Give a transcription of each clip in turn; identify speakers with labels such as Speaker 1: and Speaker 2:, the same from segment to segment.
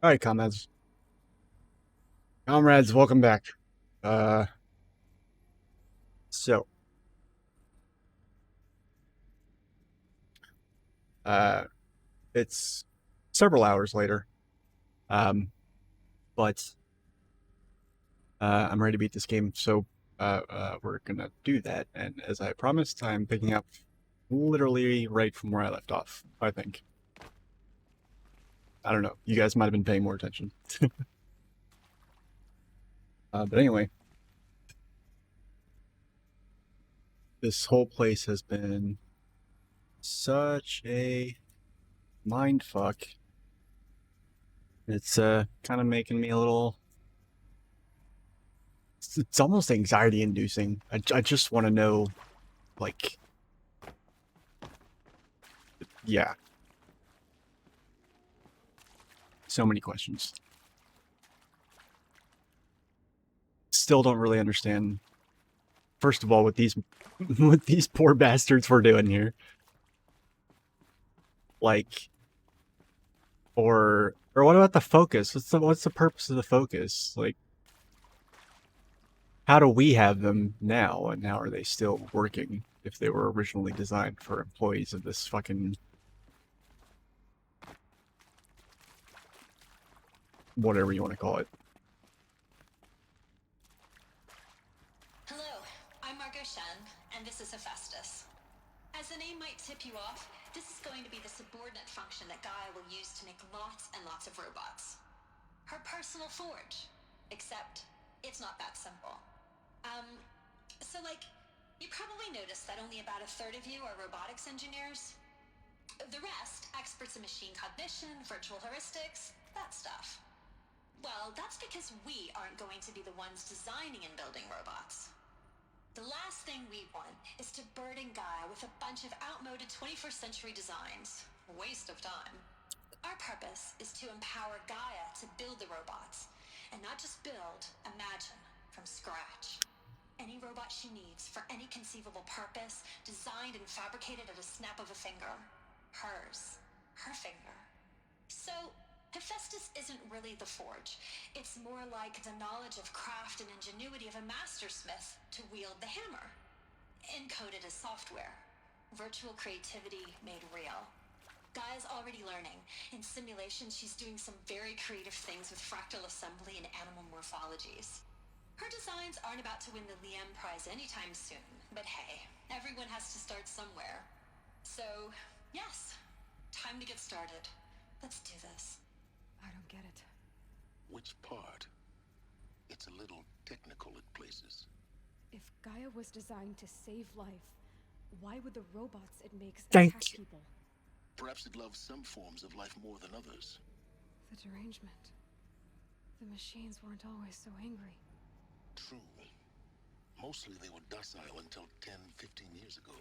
Speaker 1: Alright, comrades, welcome back. Uh, so, uh, it's several hours later, um, but, I'm ready to beat this game, so, we're gonna do that, and as I promised, I'm picking up literally right from where I left off, I think. I don't know, you guys might have been paying more attention. But anyway, this whole place has been such a mind fuck. It's, kind of making me a little. It's almost anxiety inducing. I just want to know, like, yeah, so many questions. Still don't really understand, first of all, what these what these poor bastards were doing here. Like, or what about the focus? What's the purpose of the focus? Like, how do we have them now, and how are they still working if they were originally designed for employees of this fucking whatever you want to call it?
Speaker 2: Hello, I'm Margot Shen, and this is Hephaestus. As the name might tip you off, this is going to be the subordinate function that Gaia will use to make lots and lots of robots. Her personal forge. Except, it's not that simple. You probably noticed that only about a third of you are robotics engineers. The rest, experts in machine cognition, virtual heuristics, that stuff. Well, that's because we aren't going to be the ones designing and building robots. The last thing we want is to burden Gaia with a bunch of outmoded 21st century designs. Waste of time. Our purpose is to empower Gaia to build the robots, and not just build, imagine, from scratch. Any robot she needs for any conceivable purpose, designed and fabricated at a snap of a finger. Hers. Her finger. So, Hephaestus isn't really the forge. It's more like the knowledge of craft and ingenuity of a mastersmith to wield the hammer. Encoded as software. Virtual creativity made real. Gaia's already learning. In simulation, she's doing some very creative things with fractal assembly and animal morphologies. Her designs aren't about to win the Liam Prize anytime soon, but hey, everyone has to start somewhere. So, yes, time to get started. Let's do this.
Speaker 3: I don't get it.
Speaker 4: Which part? It's a little technical at places.
Speaker 3: If Gaia was designed to save life, why would the robots it makes
Speaker 1: Thank
Speaker 3: attack
Speaker 1: you.
Speaker 3: people?
Speaker 4: Perhaps it loves some forms of life more than others.
Speaker 3: The derangement. The machines weren't always so angry.
Speaker 4: True. Mostly they were docile until 10, 15 years ago.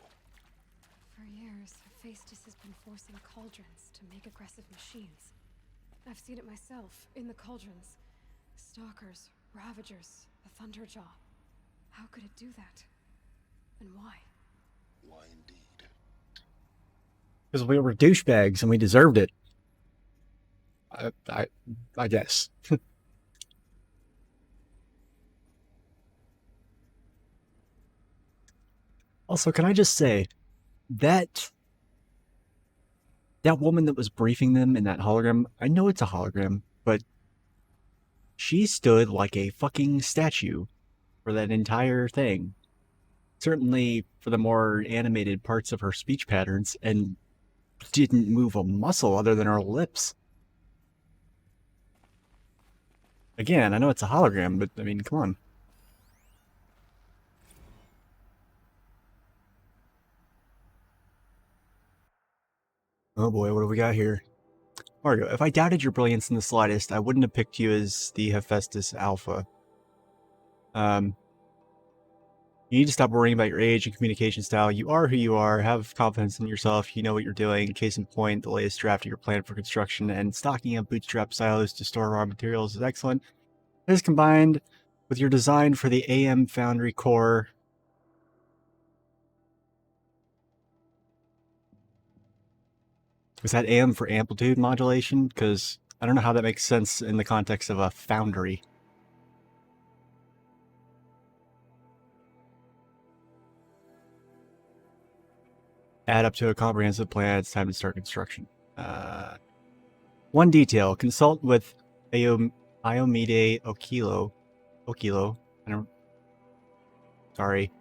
Speaker 3: For years, Hephaestus has been forcing cauldrons to make aggressive machines. I've seen it myself, in the cauldrons. Stalkers, Ravagers, the Thunderjaw. How could it do that? And why?
Speaker 4: Why indeed?
Speaker 1: Because we were douchebags and we deserved it. I guess. Also, can I just say that that woman that was briefing them in that hologram, I know it's a hologram, but she stood like a fucking statue for that entire thing. Certainly for the more animated parts of her speech patterns, and didn't move a muscle other than her lips. Again, I know it's a hologram, but I mean, come on. Oh boy, what do we got here? Margo, if I doubted your brilliance in the slightest, I wouldn't have picked you as the Hephaestus Alpha. You need to stop worrying about your age and communication style. You are who you are. Have confidence in yourself. You know what you're doing. Case in point, the latest draft of your plan for construction and stocking up bootstrap silos to store raw materials is excellent. This combined with your design for the AM Foundry core. Was that AM for amplitude modulation? Because I don't know how that makes sense in the context of a foundry. Add up to a comprehensive plan. It's time to start construction. One detail. Consult with Iomide Okilo. I don't... Sorry.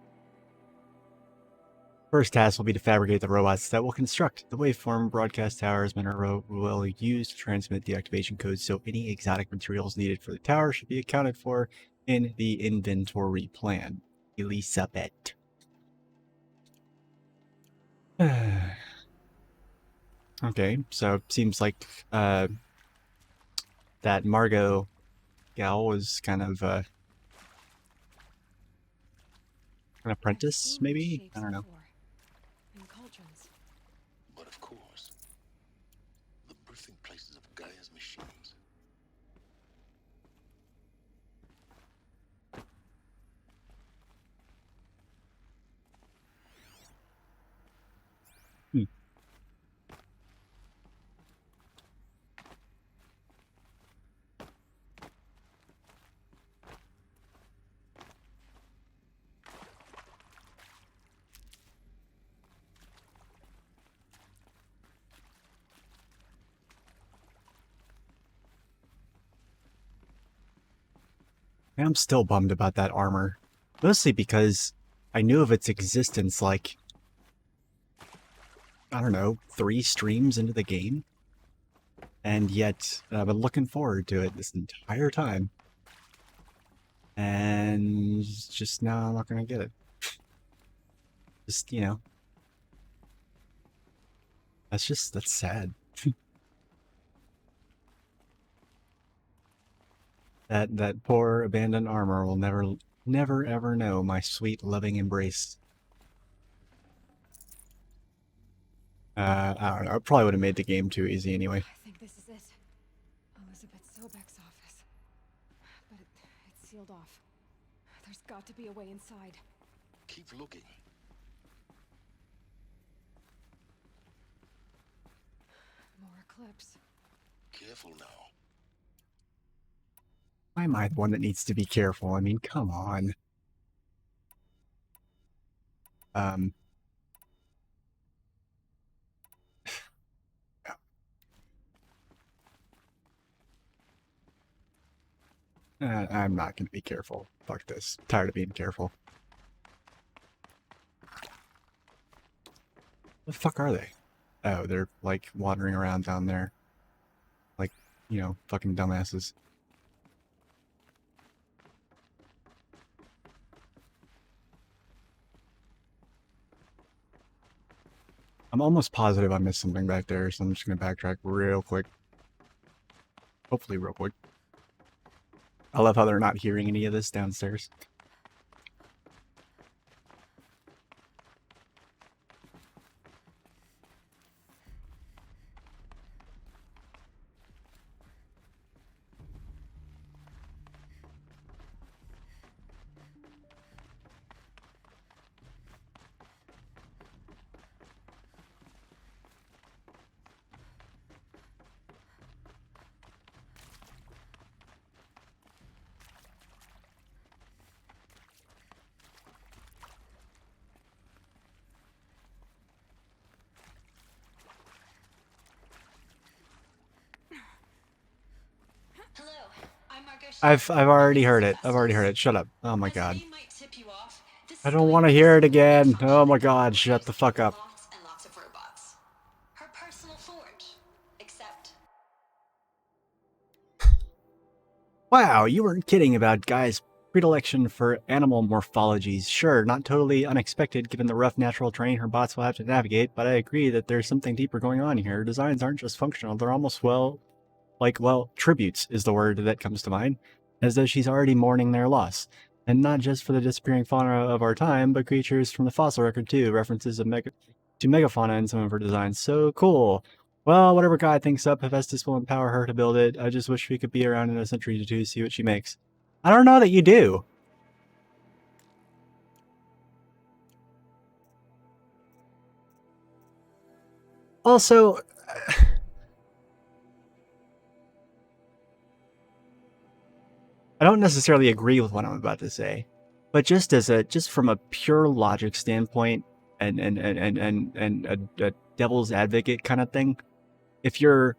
Speaker 1: First task will be to fabricate the robots that will construct the waveform broadcast towers Monroe will use to transmit the activation codes, so any exotic materials needed for the tower should be accounted for in the inventory plan. Elizabeth. Okay, so it seems like that Margot gal was kind of an
Speaker 3: I've
Speaker 1: apprentice,
Speaker 3: seen these
Speaker 1: maybe?
Speaker 3: shapes
Speaker 1: I don't know.
Speaker 3: before. In cauldrons.
Speaker 4: But of course, the birthing places of Gaia's machines.
Speaker 1: Hmm. I'm still bummed about that armor. Mostly because I knew of its existence like, I don't know, 3 streams into the game. And yet, I've been looking forward to it this entire time. And just now I'm not gonna get it. Just, you know. That's sad. That poor abandoned armor will never ever know my sweet loving embrace. I don't know, it probably would have made the game too easy anyway.
Speaker 3: I think this is it. Elizabeth Sobek's office. But it's sealed off. There's got to be a way inside.
Speaker 4: Keep looking.
Speaker 3: More eclipse.
Speaker 4: Careful now.
Speaker 1: Why am I the one that needs to be careful? I mean, come on. I'm not gonna be careful. Fuck this. Tired of being careful. What the fuck are they? Oh, they're like wandering around down there. Like, you know, fucking dumbasses. I'm almost positive I missed something back there, so I'm just gonna backtrack real quick. Hopefully real quick. I love how they're not hearing any of this downstairs.
Speaker 2: Hello, I'm Margot.
Speaker 1: I've already heard it. I've already heard it. Shut up. Oh my god. I don't want to hear it again. Oh my god, shut the fuck up.
Speaker 2: Lots and lots of robots. Her personal forge. Except
Speaker 1: Wow, you weren't kidding about Guy's predilection for animal morphologies. Sure, not totally unexpected given the rough natural terrain her bots will have to navigate, but I agree that there's something deeper going on here. Her designs aren't just functional, they're almost, well, tributes is the word that comes to mind, as though she's already mourning their loss. And not just for the disappearing fauna of our time, but creatures from the fossil record too, references of to megafauna in some of her designs. So cool. Well, whatever God thinks up, Hephaestus will empower her to build it. I just wish we could be around in a century or two to see what she makes. I don't know that you do. Also, don't necessarily agree with what I'm about to say, but just from a pure logic standpoint and a devil's advocate kind of thing, if you're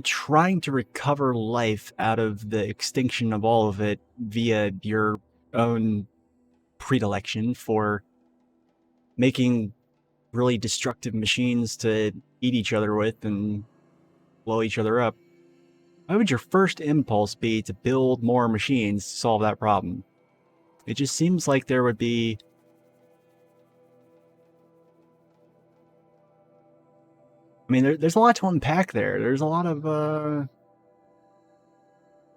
Speaker 1: trying to recover life out of the extinction of all of it via your own predilection for making really destructive machines to eat each other with and blow each other up, why would your first impulse be to build more machines to solve that problem? It just seems like there would be... I mean, there's a lot to unpack there. There's a lot of,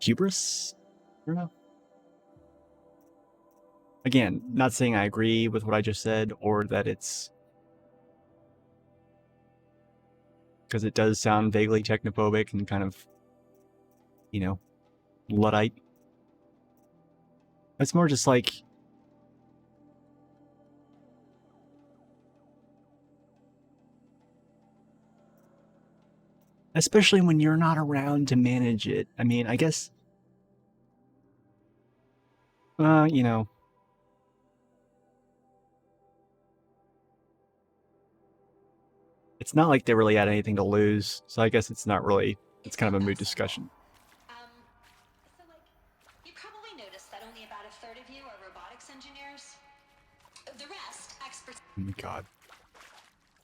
Speaker 1: hubris? I don't know. Again, not saying I agree with what I just said, or that it's... because it does sound vaguely technophobic and kind of, you know, Luddite. It's more just like... especially when you're not around to manage it. I mean, I guess... you know... it's not like they really had anything to lose, so I guess it's not really... it's kind of a moot discussion.
Speaker 2: So, like, you probably noticed that only about a third of you are robotics engineers. The rest, experts.
Speaker 1: Oh my god.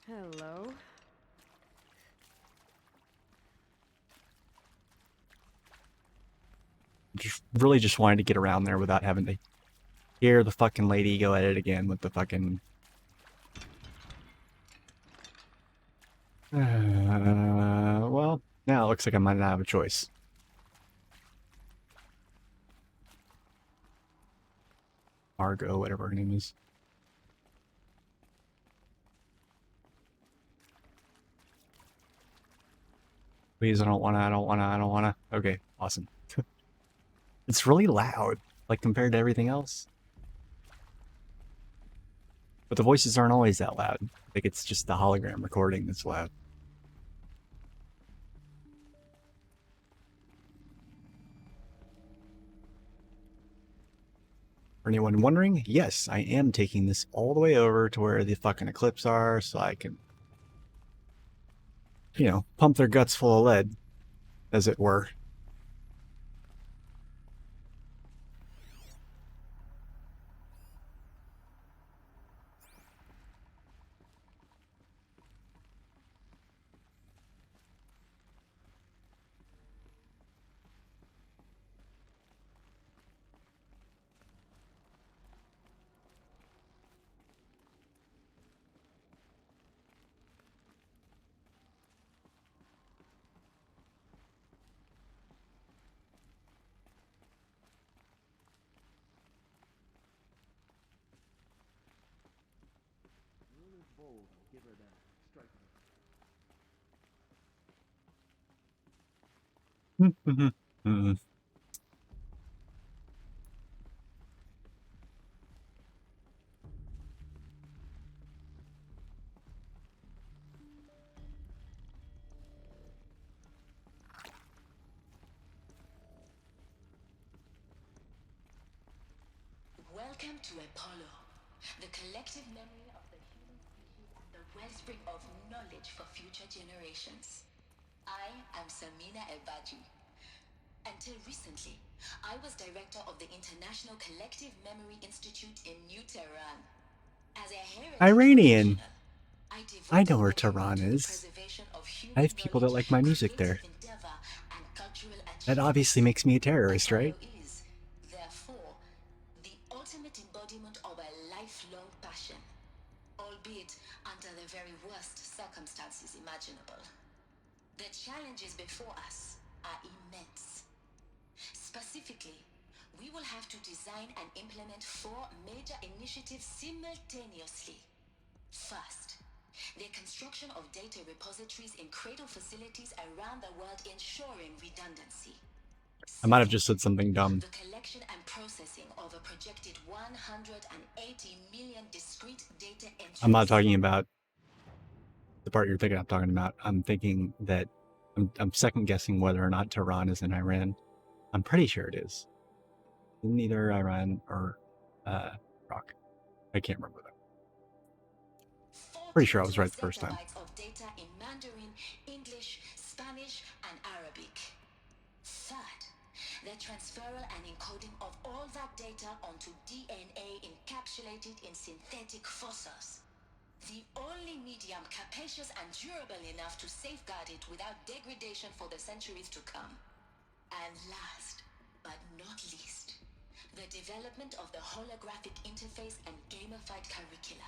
Speaker 3: Hello.
Speaker 1: Just wanted to get around there without having to hear the fucking lady go at it again with the fucking... well, now it looks like I might not have a choice. Margot, whatever her name is. Please, I don't wanna. Okay, awesome. It's really loud, like compared to everything else. But the voices aren't always that loud. Like, it's just the hologram recording that's loud. For anyone wondering, yes, I am taking this all the way over to where the fucking Eclipse are, so I can, you know, pump their guts full of lead, as it were.
Speaker 2: Welcome to Apollo, the collective memory of the human species and the wellspring of knowledge for future generations. I am Samina Ebaji. Until recently, I was director of the International Collective Memory Institute in New Tehran. As a heritage
Speaker 1: Iranian.
Speaker 2: professional,
Speaker 1: I know where
Speaker 2: devoted my
Speaker 1: Tehran
Speaker 2: time to the
Speaker 1: is.
Speaker 2: preservation of human
Speaker 1: I have people that
Speaker 2: knowledge,
Speaker 1: like my music there.
Speaker 2: creative endeavor, and cultural
Speaker 1: That
Speaker 2: achievement.
Speaker 1: obviously makes me a terrorist, right?
Speaker 2: Apollo is, therefore, the ultimate embodiment of a lifelong passion, albeit under the very worst circumstances imaginable. The challenges before us are immense. Specifically, we will have to design and implement 4 major initiatives simultaneously. First, the construction of data repositories in cradle facilities around the world, ensuring redundancy.
Speaker 1: I might have just said something dumb.
Speaker 2: The collection and processing of a projected 180 million discrete data entries.
Speaker 1: I'm not talking about the part you're thinking I'm talking about. I'm thinking that I'm second guessing whether or not Tehran is in Iran. I'm pretty sure it is. Neither Iran or Iraq. I can't remember that. Pretty sure I was right the first time.
Speaker 2: zettabytes of data in Mandarin, English, Spanish, and Arabic. Third, the transferal and encoding of all that data onto DNA encapsulated in synthetic fossils. The only medium capacious and durable enough to safeguard it without degradation for the centuries to come. And last, but not least, the development of the holographic interface and gamified curricula.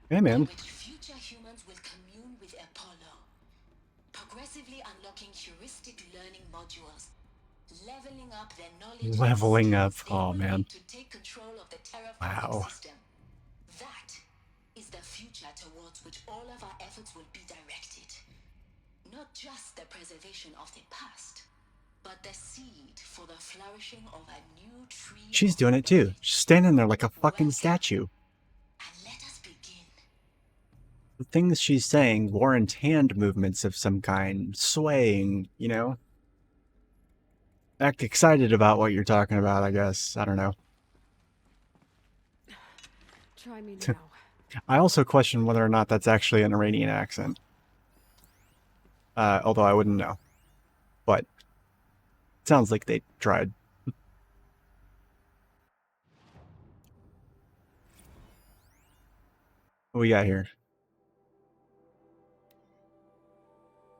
Speaker 1: Hey,
Speaker 2: In
Speaker 1: man.
Speaker 2: which future humans will commune with Apollo, progressively unlocking heuristic learning modules, leveling up their knowledge
Speaker 1: Leveling
Speaker 2: and
Speaker 1: up.
Speaker 2: skills they
Speaker 1: Oh,
Speaker 2: will
Speaker 1: man.
Speaker 2: need to take control of the terraforming
Speaker 1: Wow.
Speaker 2: system. That is the future towards which all of our efforts will be directed. Not just the preservation of the past, but the seed for the flourishing of a new tree.
Speaker 1: She's
Speaker 2: of
Speaker 1: doing it too.
Speaker 2: knowledge.
Speaker 1: She's standing there like a fucking
Speaker 2: Welcome,
Speaker 1: statue.
Speaker 2: and let us begin.
Speaker 1: The things she's saying warrant hand movements of some kind, swaying, you know? Act excited about what you're talking about, I guess. I don't know.
Speaker 3: Try me now.
Speaker 1: I also question whether or not that's actually an Iranian accent. Although I wouldn't know. But it sounds like they tried. What we got here?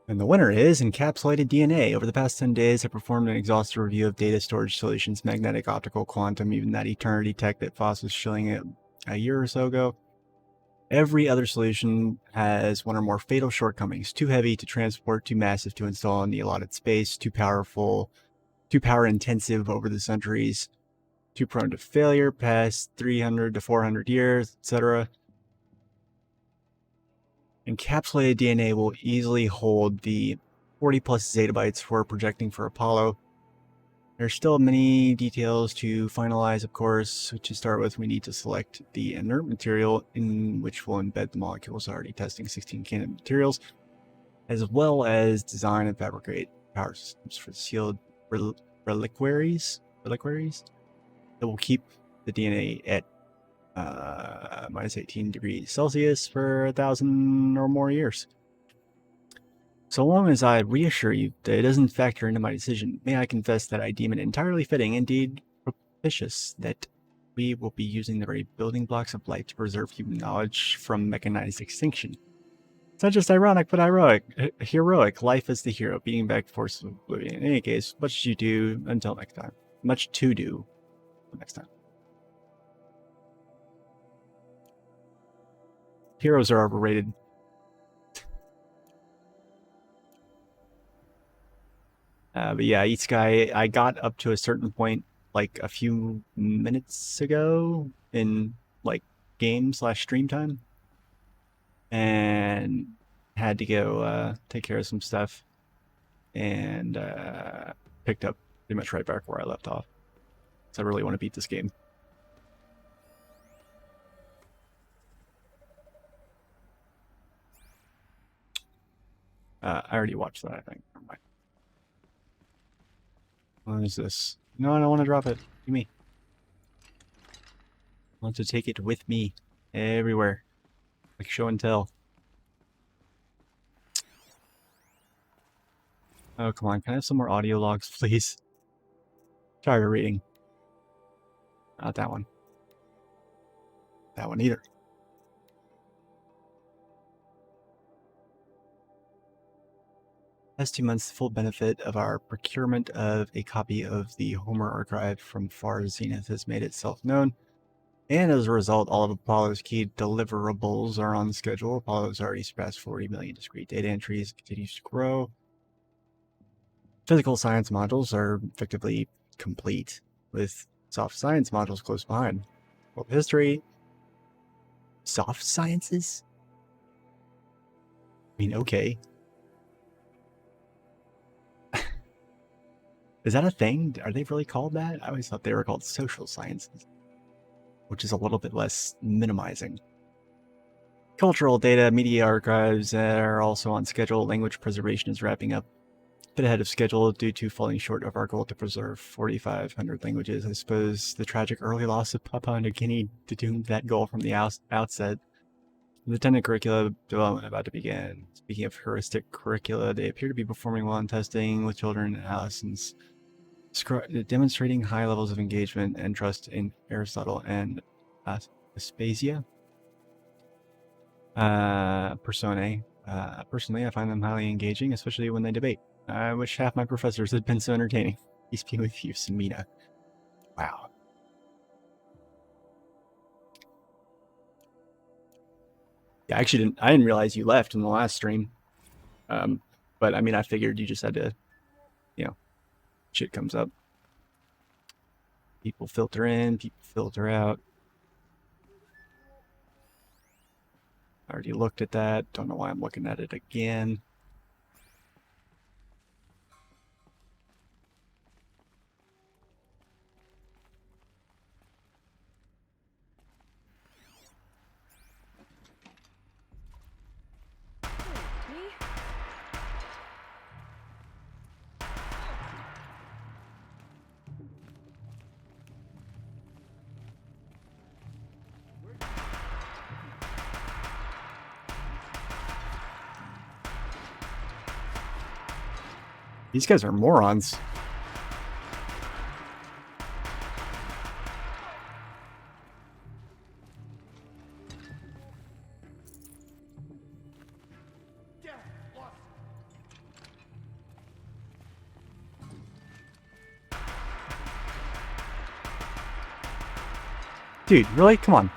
Speaker 1: And the winner is encapsulated DNA. Over the past 10 days, I performed an exhaustive review of data storage solutions, magnetic, optical, quantum, even that eternity tech that Foss was shilling it a year or so ago. Every other solution has one or more fatal shortcomings. Too heavy to transport, too massive to install in the allotted space, too powerful, too power intensive over the centuries, too prone to failure past 300 to 400 years, etc. Encapsulated DNA will easily hold the 40 plus zettabytes we're projecting for Apollo. There's still many details to finalize, of course. To start with, we need to select the inert material in which we'll embed the molecules, already testing 16 candidate materials, as well as design and fabricate power systems for the sealed reliquaries that will keep the DNA at minus 18 degrees Celsius for 1,000 or more years. So long as I reassure you that it doesn't factor into my decision, may I confess that I deem it entirely fitting, indeed propitious, that we will be using the very building blocks of life to preserve human knowledge from mechanized extinction. It's not just ironic, but heroic. Life is the hero, beating back forces of oblivion. In any case, much to do until next time. Much to do next time. Heroes are overrated. But yeah, Eat Sky, I got up to a certain point like a few minutes ago in like game/stream time, and had to go take care of some stuff, and picked up pretty much right back where I left off. So I really want to beat this game. I already watched that, I think. Never mind. What is this? No, I don't want to drop it. Give me. I want to take it with me everywhere, like show and tell. Oh, come on. Can I have some more audio logs, please? Tired of reading. Not that one. That one either. Last 2 months, the full benefit of our procurement of a copy of the Homer archive from Far Zenith has made itself known. And as a result, all of Apollo's key deliverables are on schedule. Apollo has already surpassed 40 million discrete data entries, continues to grow. Physical science modules are effectively complete, with soft science modules close behind. World history, soft sciences? I mean, okay. Is that a thing? Are they really called that? I always thought they were called social sciences, which is a little bit less minimizing. Cultural data, media archives are also on schedule. Language preservation is wrapping up. bit ahead of schedule due to falling short of our goal to preserve 4,500 languages. I suppose the tragic early loss of Papua New Guinea doomed that goal from the outset. Lieutenant curricula development about to begin. Speaking of heuristic curricula, they appear to be performing well in testing with children and adolescents, demonstrating high levels of engagement and trust in Aristotle and Aspasia. Personae. Personally, I find them highly engaging, especially when they debate. I wish half my professors had been so entertaining. Peace be with you, Samina. Wow. Yeah, I didn't realize you left in the last stream. But I mean, I figured you just had to, shit comes up. People filter in, people filter out. I already looked at that. Don't know why I'm looking at it again.
Speaker 3: Me?
Speaker 1: These guys are morons. Dude, really? Come on.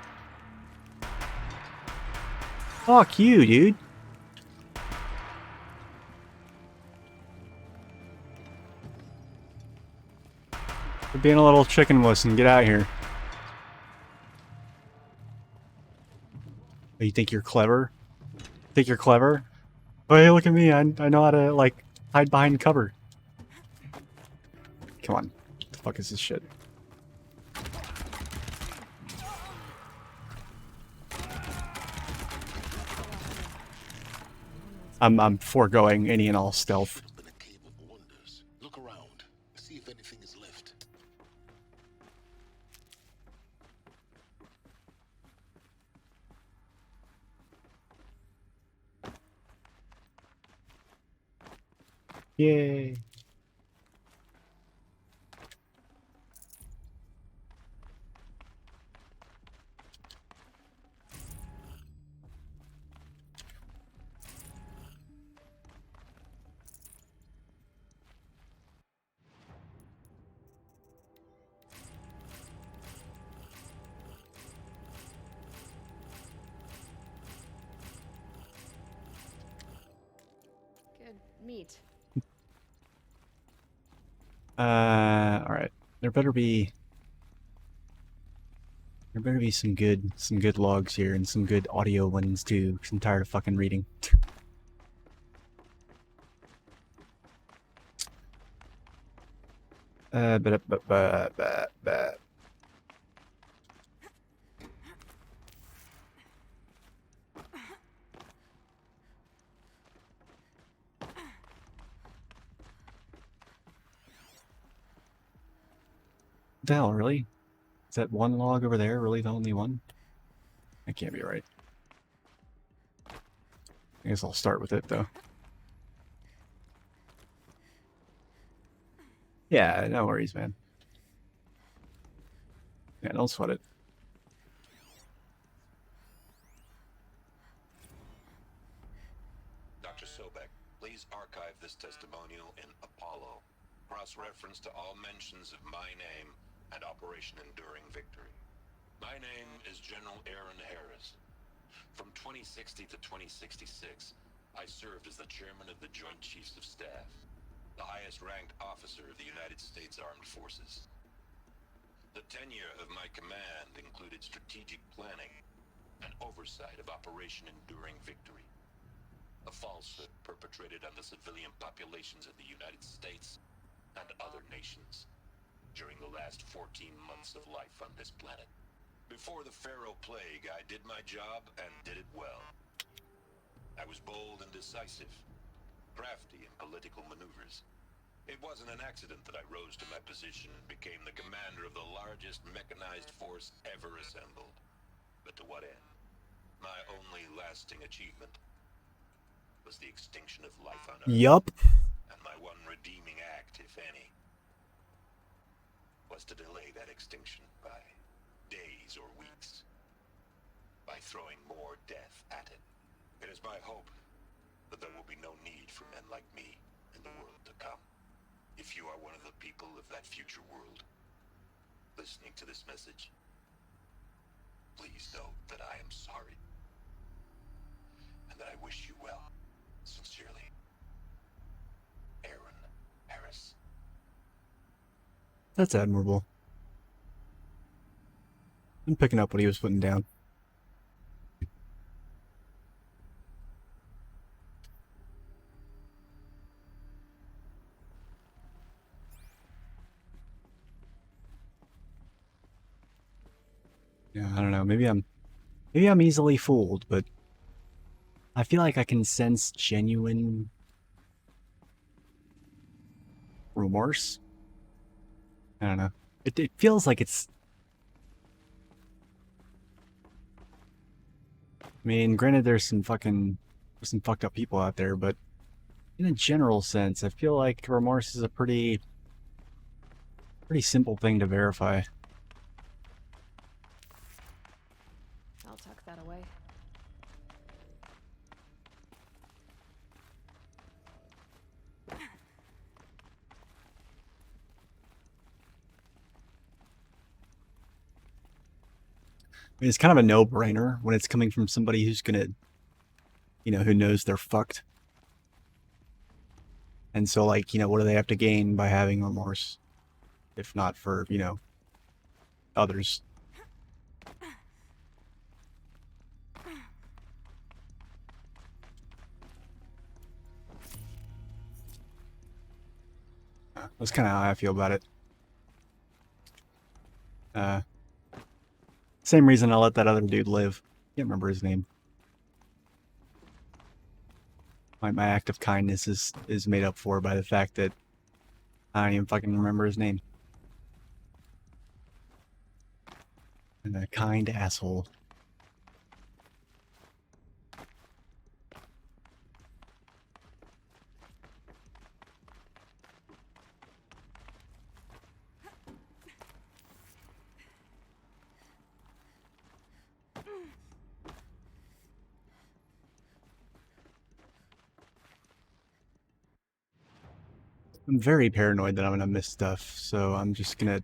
Speaker 1: Fuck you, dude. You're being a little chicken wuss and get out of here. Oh, you think you're clever? Think you're clever? Oh, hey, look at me. I know how to, like, hide behind cover. Come on. What the fuck is this shit? I'm foregoing any and all stealth.
Speaker 4: Been a cave of wonders. Look around. See if anything is left.
Speaker 1: Yay.
Speaker 3: Good meat.
Speaker 1: Alright. There better be some good logs here and some good audio ones too, because I'm tired of fucking reading. But the hell, really? Is that one log over there really the only one? That can't be right. I guess I'll start with it, though. Yeah, no worries, man. Yeah, don't sweat it.
Speaker 5: Dr. Sobek, please archive this testimonial in Apollo. Cross-reference to all mentions of my name and Operation Enduring Victory. My name is General Aaron Harris. From 2060 to 2066, I served as the chairman of the Joint Chiefs of Staff, the highest-ranked officer of the United States Armed Forces. The tenure of my command included strategic planning and oversight of Operation Enduring Victory, a falsehood perpetrated on the civilian populations of the United States and other nations during the last 14 months of life on this planet. Before the Pharaoh Plague, I did my job and did it well. I was bold and decisive, crafty in political maneuvers. It wasn't an accident that I rose to my position and became the commander of the largest mechanized force ever assembled. But to what end? My only lasting achievement was the extinction of life on Earth.
Speaker 1: Yup.
Speaker 5: And my one redeeming act, if any, was to delay that extinction by days or weeks, by throwing more death at it. It is my hope that there will be no need for men like me in the world to come. If you are one of the people of that future world listening to this message, please know that I am sorry and that I wish you well. Sincerely, Aaron Harris.
Speaker 1: That's admirable. I'm picking up what he was putting down. Yeah, I don't know. Maybe I'm easily fooled, but I feel like I can sense genuine remorse. I don't know. It feels like it's. I mean, granted, there's some fucked up people out there, but in a general sense, I feel like remorse is a pretty simple thing to verify.
Speaker 3: I'll tuck that away.
Speaker 1: I mean, it's kind of a no-brainer when it's coming from somebody who's gonna, who knows they're fucked. And so, like, what do they have to gain by having remorse? If not for, others. That's kind of how I feel about it. Same reason I let that other dude live. Can't remember his name. My act of kindness is made up for by the fact that I don't even fucking remember his name. And a kind asshole. I'm very paranoid that I'm gonna miss stuff, so I'm just gonna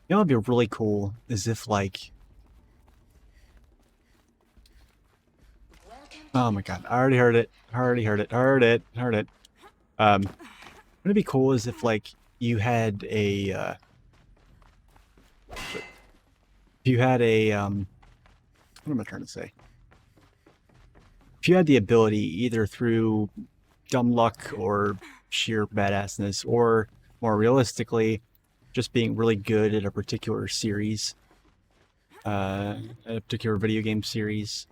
Speaker 1: what'd be really cool is if, like, oh my god, I already heard it. What'd be cool is if, like, you had a what am I trying to say? If you had the ability, either through dumb luck or sheer badassness, or more realistically, just being really good at a particular series, a particular video game series,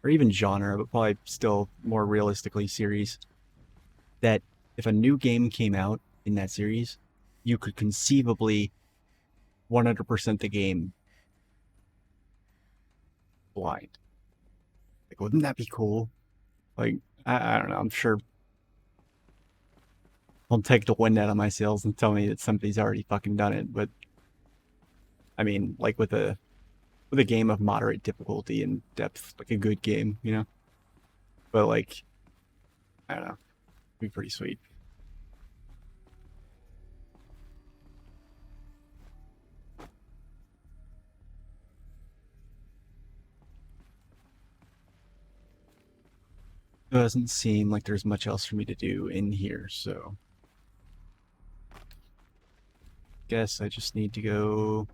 Speaker 1: or even genre, but probably still more realistically series, that if a new game came out in that series, you could conceivably 100% the game blind. Like, wouldn't that be cool? Like, I don't know, I'm sure I'll take the wind out of my sails and tell me that somebody's already fucking done it, but I mean, like, with a game of moderate difficulty and depth, like a good game, But, like, I don't know, it'd be pretty sweet. Doesn't seem like there's much else for me to do in here, so guess I just need to go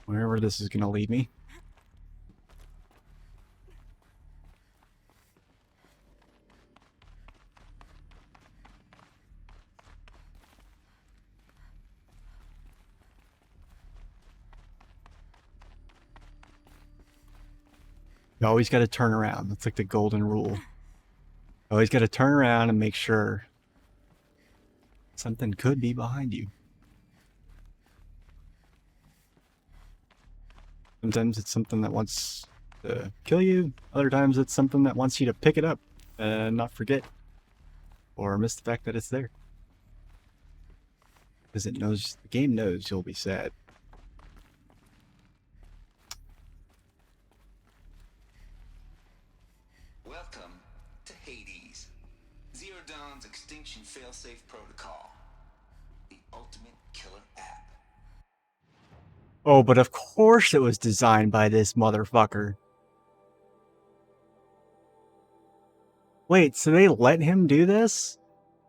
Speaker 1: wherever this is gonna lead me. You always got to turn around. That's like the golden rule. You always got to turn around and make sure something could be behind you. Sometimes it's something that wants to kill you. Other times it's something that wants you to pick it up and not forget or miss the fact that it's there. Because it knows, the game knows you'll be sad.
Speaker 6: Welcome to Hades, Zero Dawn's extinction failsafe protocol, the ultimate killer app.
Speaker 1: Oh, but of course it was designed by this motherfucker. Wait, so they let him do this?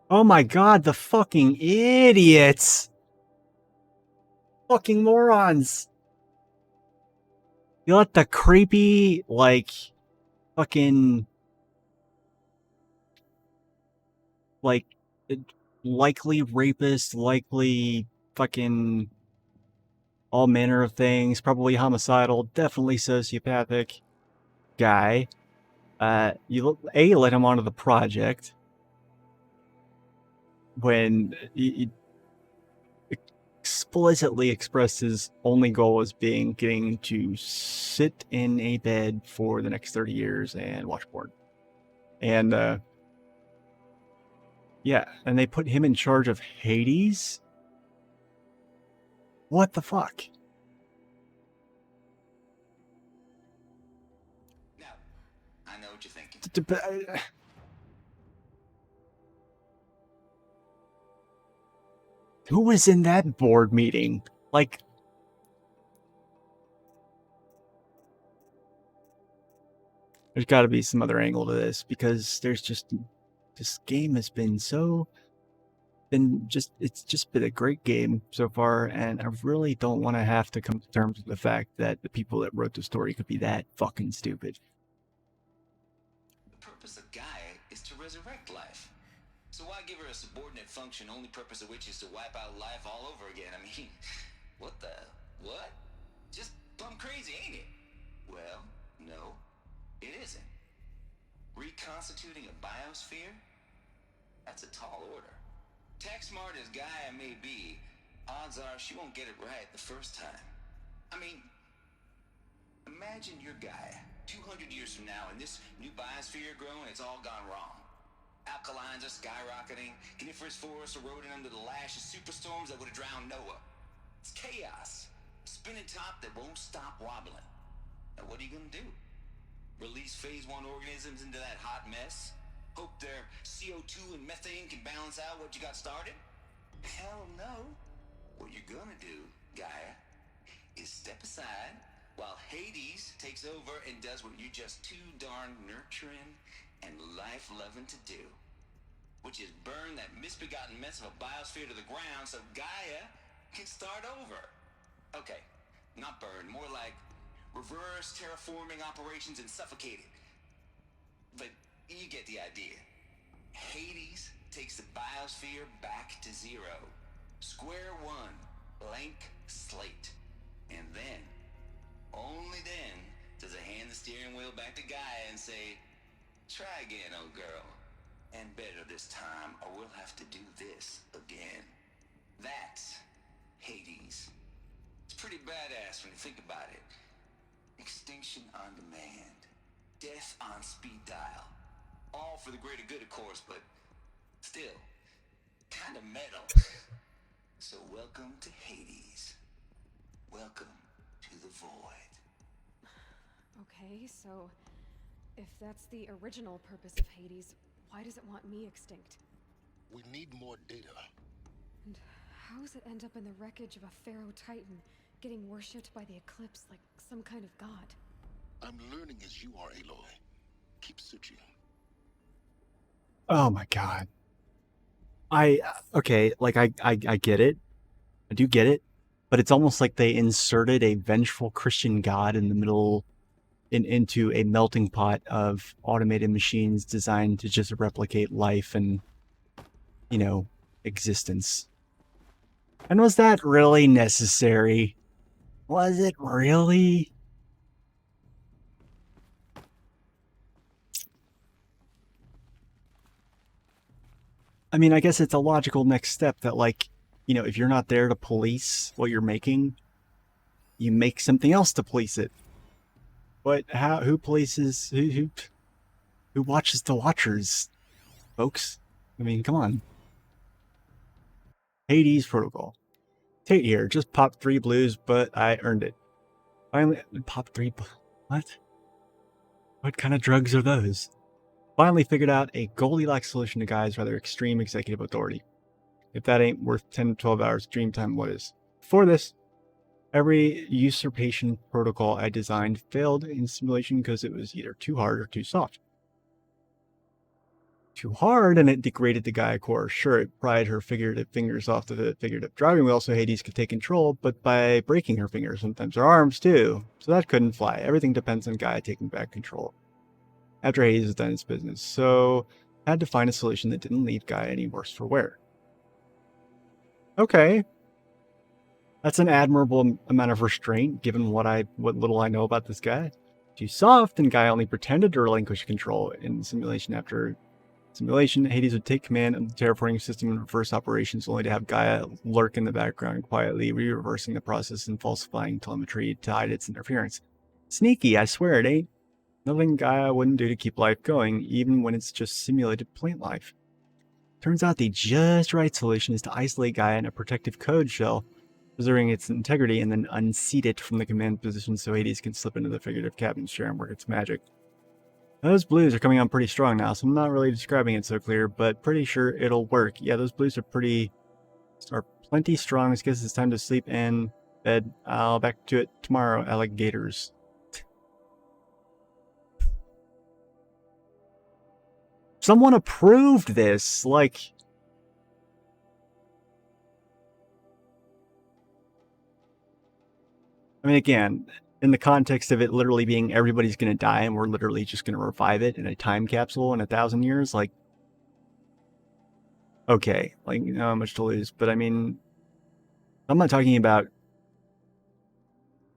Speaker 1: Oh my god, the fucking idiots! Fucking morons! You let the creepy, like, fucking, like, likely rapist, likely fucking all manner of things, probably homicidal, definitely sociopathic guy. You let him onto the project when he explicitly expressed his only goal as being getting to sit in a bed for the next 30 years and watch porn. And yeah, and they put him in charge of Hades? What the fuck?
Speaker 6: Now, I know what you're thinking.
Speaker 1: Who was in that board meeting? Like, there's got to be some other angle to this because there's just, this game has been so, it's just been a great game so far, and I really don't want to have to come to terms with the fact that the people that wrote the story could be that fucking stupid.
Speaker 6: The purpose of Gaia is to resurrect life. So why give her a subordinate function, only purpose of which is to wipe out life all over again? I mean, what? Just plumb crazy, ain't it? Well, no, it isn't. Reconstituting a biosphere? That's a tall order. Tech smart as Gaia may be, odds are she won't get it right the first time. I mean, imagine your Gaia 200 years from now and this new biosphere you're growing, it's all gone wrong. Alkalines are skyrocketing, coniferous forests eroding under the lash of superstorms that would have drowned Noah. It's chaos. A spinning top that won't stop wobbling. Now what are you gonna do? Release phase 1 organisms into that hot mess? Hope their CO2 and methane can balance out what you got started? Hell no. What you're gonna do, Gaia, is step aside while Hades takes over and does what you're just too darn nurturing and life-loving to do, which is burn that misbegotten mess of a biosphere to the ground so Gaia can start over. Okay, not burn, more like reverse terraforming operations and suffocate it. But you get the idea. Hades takes the biosphere back to zero. Square one, blank slate. And then, only then, does it hand the steering wheel back to Gaia and say, try again, old girl. And better this time, or we'll have to do this again. That's Hades. It's pretty badass when you think about it. Extinction on demand. Death on speed dial. All for the greater good, of course, but still, kind of metal. So welcome to Hades. Welcome to the void.
Speaker 3: Okay, so if that's the original purpose of Hades, why does it want me extinct?
Speaker 4: We need more data.
Speaker 3: And how does it end up in the wreckage of a Pharaoh Titan, getting worshipped by the Eclipse like some kind of god?
Speaker 4: I'm learning as you are, Aloy. Keep searching.
Speaker 1: Oh my god. Okay, like I get it. I do get it. But it's almost like they inserted a vengeful Christian god in the middle into a melting pot of automated machines designed to just replicate life and, you know, existence. And was that really necessary? Was it really? I mean, I guess it's a logical next step that, like, you know, if you're not there to police what you're making, you make something else to police it. But how? Who polices? Who watches the watchers, folks? I mean, come on. Hades Protocol. Tate here. Just popped 3 blues, but I earned it. Finally, popped 3. What? What kind of drugs are those? Finally figured out a Goldilocks solution to Guy's rather extreme executive authority. If that ain't worth 10 to 12 hours dream time, what is? For this, every usurpation protocol I designed failed in simulation because it was either too hard or too soft. Too hard, and it degraded the Gaia core. Sure, it pried her figurative fingers off the figurative driving wheel so Hades could take control, but by breaking her fingers, sometimes her arms too. So that couldn't fly. Everything depends on Gaia taking back control after Hades has done its business. So had to find a solution that didn't leave Gaia any worse for wear. Okay. That's an admirable amount of restraint, given what little I know about this guy. Too soft, and Gaia only pretended to relinquish control in simulation. After simulation, Hades would take command of the terraforming system and reverse operations, only to have Gaia lurk in the background, quietly re-reversing the process and falsifying telemetry to hide its interference. Sneaky, I swear it ain't. Nothing Gaia wouldn't do to keep life going, even when it's just simulated plant life. Turns out the just right solution is to isolate Gaia in a protective code shell, preserving its integrity, and then unseat it from the command position so Hades can slip into the figurative cabin chair and work its magic. Those blues are coming on pretty strong now, so I'm not really describing it so clear, but pretty sure it'll work. Yeah, those blues are plenty strong. I guess it's time to sleep and bed. I'll back to it tomorrow, alligators. Someone approved this, like... I mean, again, in the context of it literally being everybody's going to die and we're literally just going to revive it in a time capsule in 1,000 years, like... Okay, like, you know, how much to lose, but I mean... I'm not talking about...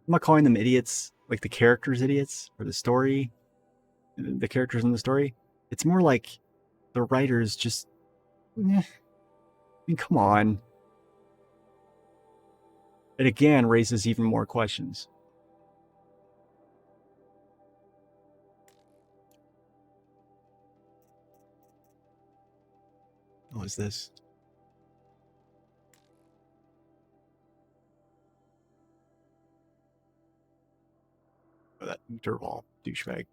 Speaker 1: I'm not calling them idiots, like the characters idiots, or the story, the characters in the story. It's more like the writers just... I mean, come on. It again raises even more questions. What is this? Oh, that Durval douchebag.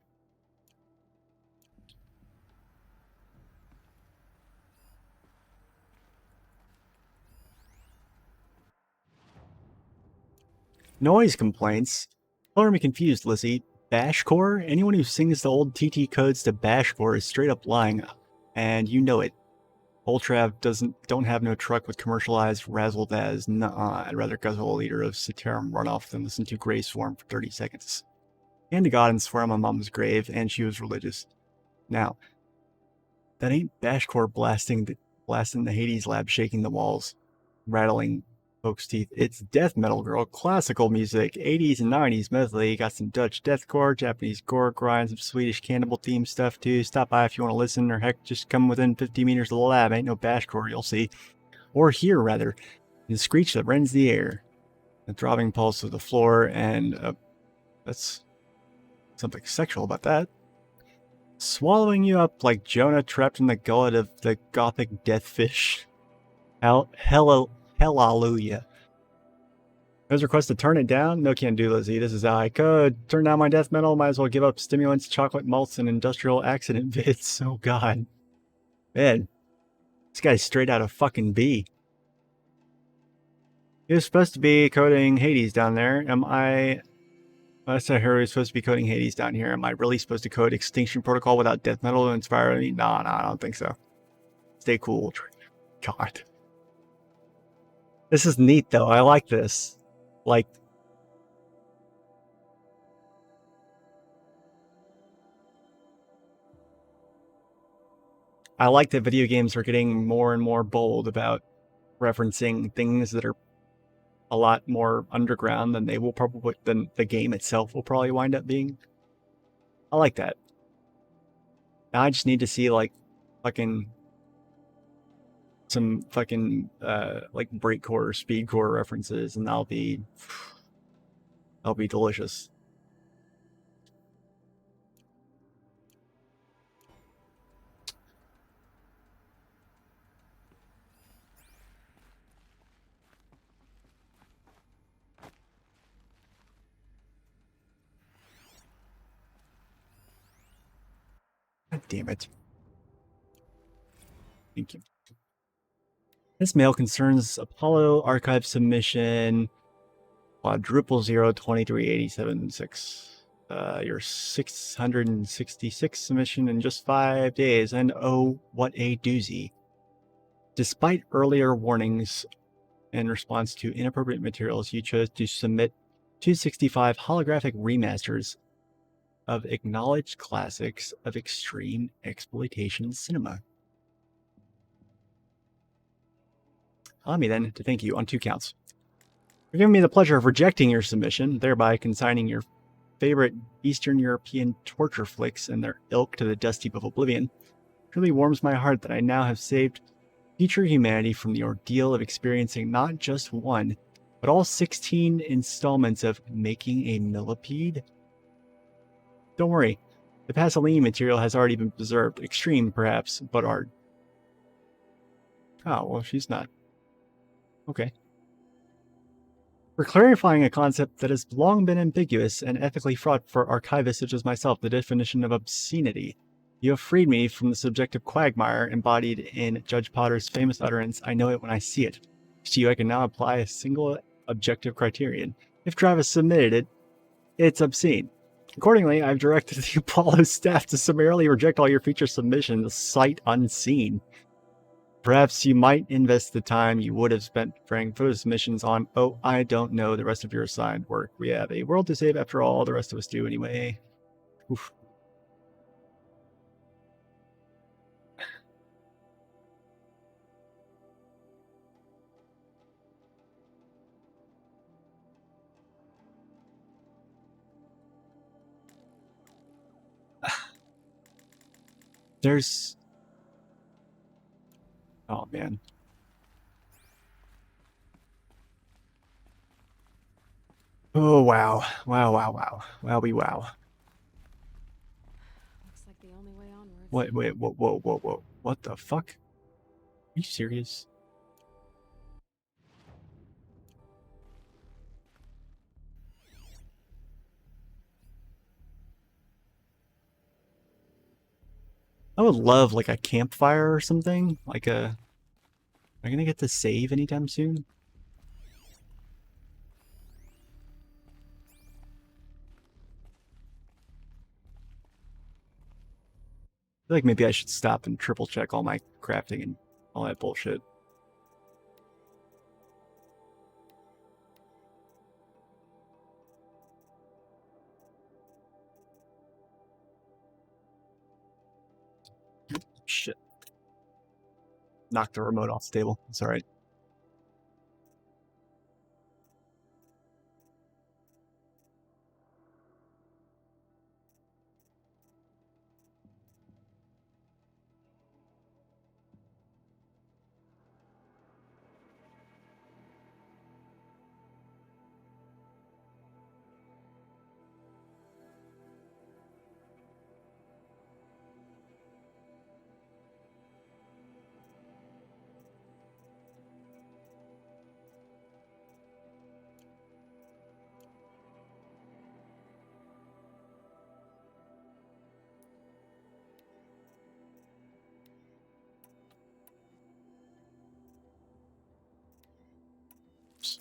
Speaker 1: Noise complaints. Color me confused, Lizzie. Bashcore? Anyone who sings the old TT codes to Bashcore is straight up lying, and you know it. Ultrav don't have no truck with commercialized razzle-dazz. Nuh-uh. I'd rather guzzle a liter of Citarum runoff than listen to Grey Swarm for 30 seconds. And to God and swear on my mom's grave, and she was religious. Now, that ain't Bashcore blasting the Hades lab, shaking the walls, rattling folks' teeth. It's death metal, girl. Classical music. 80s and 90s medley. Got some Dutch deathcore, Japanese gore grind, some Swedish cannibal theme stuff too. Stop by if you want to listen, or heck, just come within 50 meters of the lab. Ain't no Bashcore, you'll see. Or hear, rather. The screech that rends the air. The throbbing pulse of the floor, and that's something sexual about that. Swallowing you up like Jonah trapped in the gullet of the gothic deathfish. Hallelujah. There's a request to turn it down? No can do, Lizzie. This is how I could. Turn down my death metal, might as well give up stimulants, chocolate malts, and industrial accident vids. Oh god. Man. This guy's straight out of fucking B. He was supposed to be coding Hades down there. Am I... I said Harry was supposed to be coding Hades down here. Am I really supposed to code Extinction Protocol without death metal to inspire me? No, I don't think so. Stay cool. God. This is neat, though. I like this. Like... I like that video games are getting more and more bold about referencing things that are a lot more underground than than the game itself will probably wind up being. I like that. Now I just need to see, like, fucking some fucking like breakcore, speedcore references, and that'll be delicious. God damn it. Thank you. This mail concerns Apollo archive submission quadruple 02387.6. Your 666 submission in just 5 days, and oh, what a doozy. Despite earlier warnings in response to inappropriate materials, you chose to submit 265 holographic remasters of acknowledged classics of extreme exploitation cinema. Allow me then to thank you on 2 counts. For giving me the pleasure of rejecting your submission, thereby consigning your favorite Eastern European torture flicks and their ilk to the dust heap of oblivion. It really warms my heart that I now have saved future humanity from the ordeal of experiencing not just one, but all 16 installments of Making a Millipede. Don't worry, the Pasolini material has already been preserved. Extreme, perhaps, but art. Oh, well, she's not. Okay. For clarifying a concept that has long been ambiguous and ethically fraught for archivists such as myself, the definition of obscenity. You have freed me from the subjective quagmire embodied in Judge Potter's famous utterance, "I know it when I see it." To you, I can now apply a single objective criterion. If Travis submitted it, it's obscene. Accordingly, I've directed the Apollo staff to summarily reject all your future submissions, sight unseen. Perhaps you might invest the time you would have spent preparing photo submissions on, oh, I don't know, the rest of your assigned work. We have a world to save after all, the rest of us do anyway. Oof. There's... Oh, man. Oh, wow. Wow, wow, wow. Wowie, wow.
Speaker 3: Looks like the only way onwards.
Speaker 1: Wait, whoa. What the fuck? Are you serious? I would love, like, a campfire or something. Like a... Am I gonna get to save anytime soon? I feel like maybe I should stop and triple check all my crafting and all that bullshit. Shit. Knocked the remote off the table. It's alright.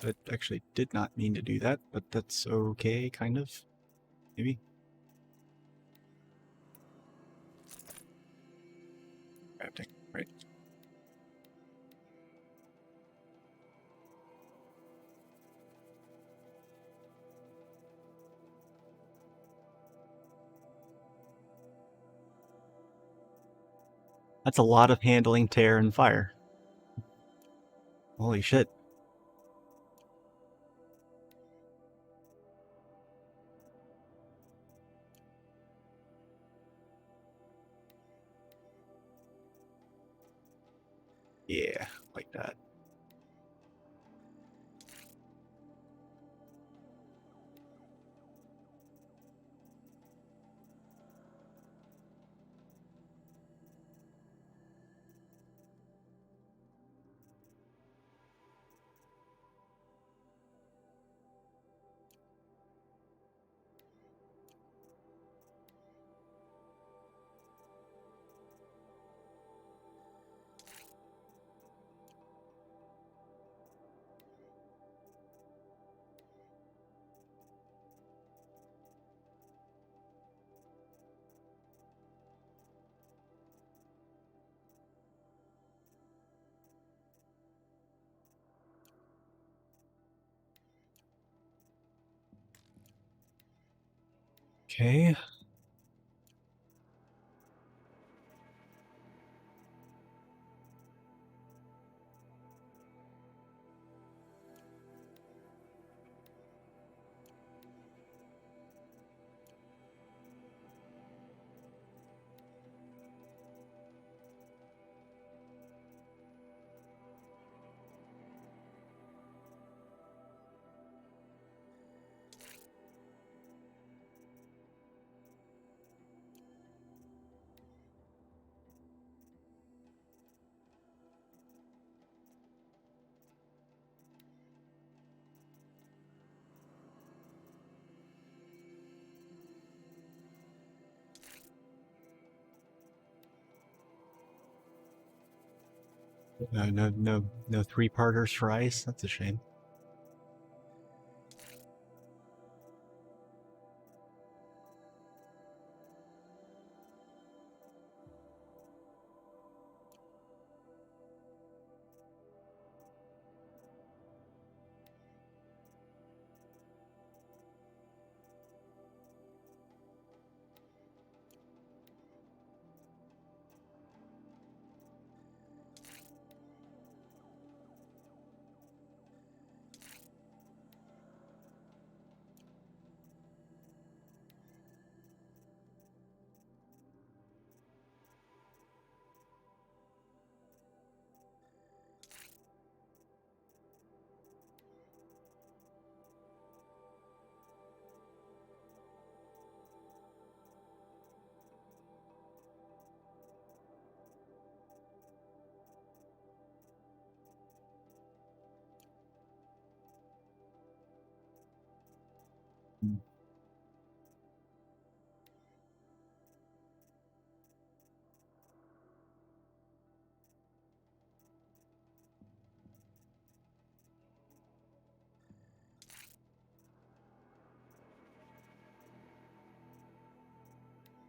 Speaker 1: I actually did not mean to do that, but that's okay, kind of. Maybe. Crafting, right. That's a lot of handling, tear, and fire. Holy shit. Yeah. like that. Okay. No three-parters for ice. That's a shame.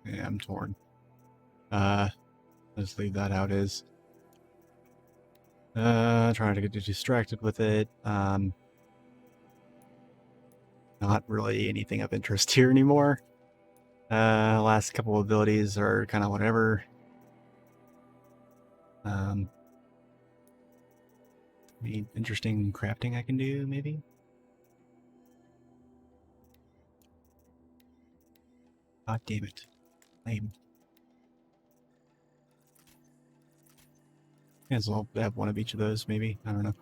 Speaker 1: Yeah, I'm torn. Let's leave that how it is. Trying to get distracted with it. Not really anything of interest here anymore. Last couple of abilities are kind of whatever. I mean, interesting crafting I can do, maybe? God damn it. Lame. May as well have one of each of those, maybe. I don't know.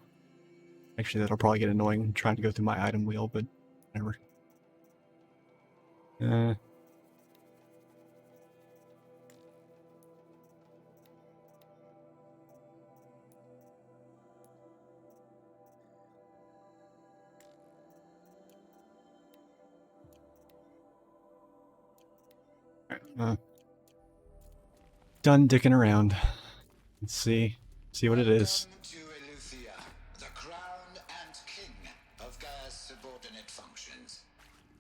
Speaker 1: Actually, that'll probably get annoying trying to go through my item wheel, but whatever. Done dicking around. Let's see what it is.
Speaker 6: Welcome to Eleuthia, the crown and king of Gaia's subordinate functions.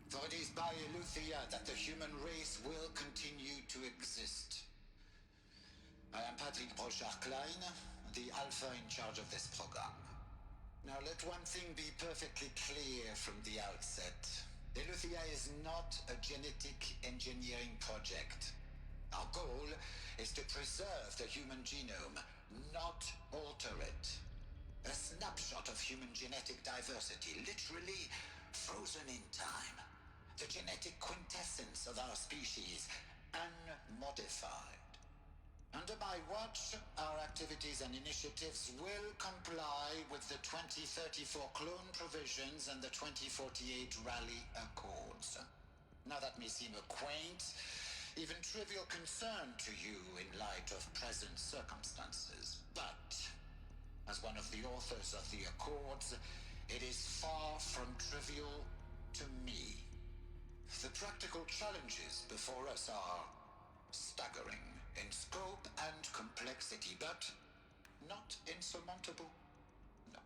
Speaker 6: For it is by Eleuthia that the human race will continue to exist. I am Patrick Brochard-Klein, the Alpha in charge of this program. Now let one thing be perfectly clear from the outset. Eleuthia is not a genetic engineering project. Our goal is to preserve the human genome, not alter it. A snapshot of human genetic diversity, literally frozen in time. The genetic quintessence of our species, unmodified.
Speaker 7: Under my watch, our activities and initiatives will comply with the 2034 clone provisions and the 2048 Rally Accords. Now that may seem a quaint, even trivial concern to you in light of present circumstances, but as one of the authors of the Accords, it is far from trivial to me. The practical challenges before us are staggering in scope and complexity, but not insurmountable. No.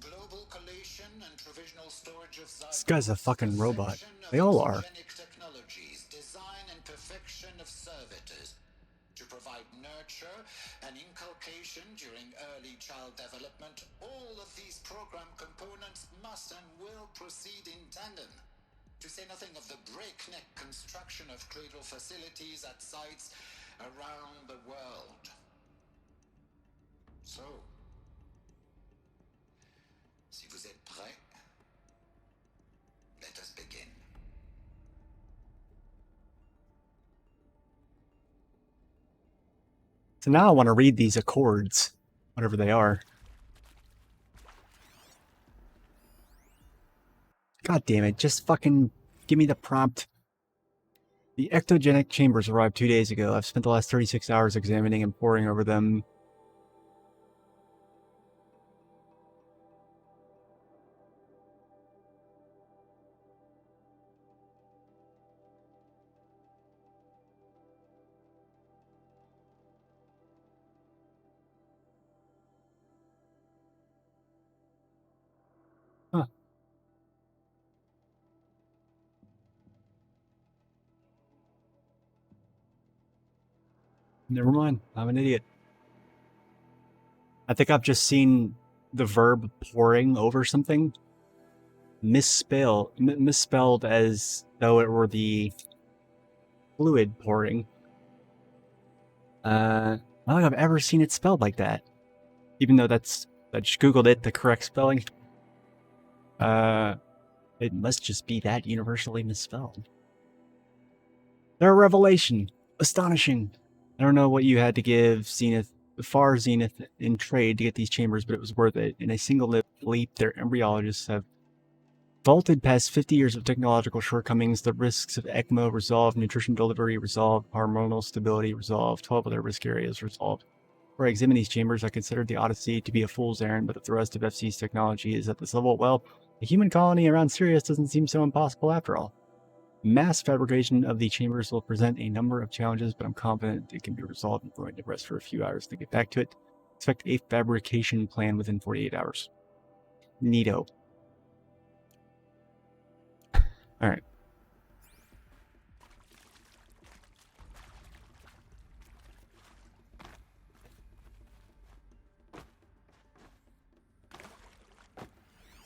Speaker 7: Global collation and provisional storage of
Speaker 1: This guy's a
Speaker 7: zygotes,
Speaker 1: fucking robot.
Speaker 7: perfection of
Speaker 1: They all are.
Speaker 7: exogenic technologies, design and perfection of servitors, to provide nurture and inculcation during early child development. All of these program components must and will proceed in tandem. To say nothing of the breakneck construction of cradle facilities at sites around the world. So, si vous êtes prêts, let us begin.
Speaker 1: So now I want to read these accords, whatever they are. God damn it, just fucking give me the prompt. The ectogenic chambers arrived 2 days ago. I've spent the last 36 hours examining and poring over them. Huh. Never mind, I'm an idiot. I think I've just seen the verb pouring over something misspelled as though it were the fluid pouring. I don't think I've ever seen it spelled like that. Even though I just googled it, the correct spelling. It must just be that universally misspelled. Their revelation. Astonishing. I don't know what you had to give Zenith in trade to get these chambers, but it was worth it. In a single leap, their embryologists have vaulted past 50 years of technological shortcomings. The risks of ECMO resolved, nutrition delivery resolved, hormonal stability resolved, 12 other risk areas resolved. Before I examine these chambers, I considered the Odyssey to be a fool's errand, but if the rest of FC's technology is at this level, well, a human colony around Sirius doesn't seem so impossible after all. Mass fabrication of the chambers will present a number of challenges, but I'm confident it can be resolved. I'm going to rest for a few hours to get back to it. Expect a fabrication plan within 48 hours. Neato. Alright.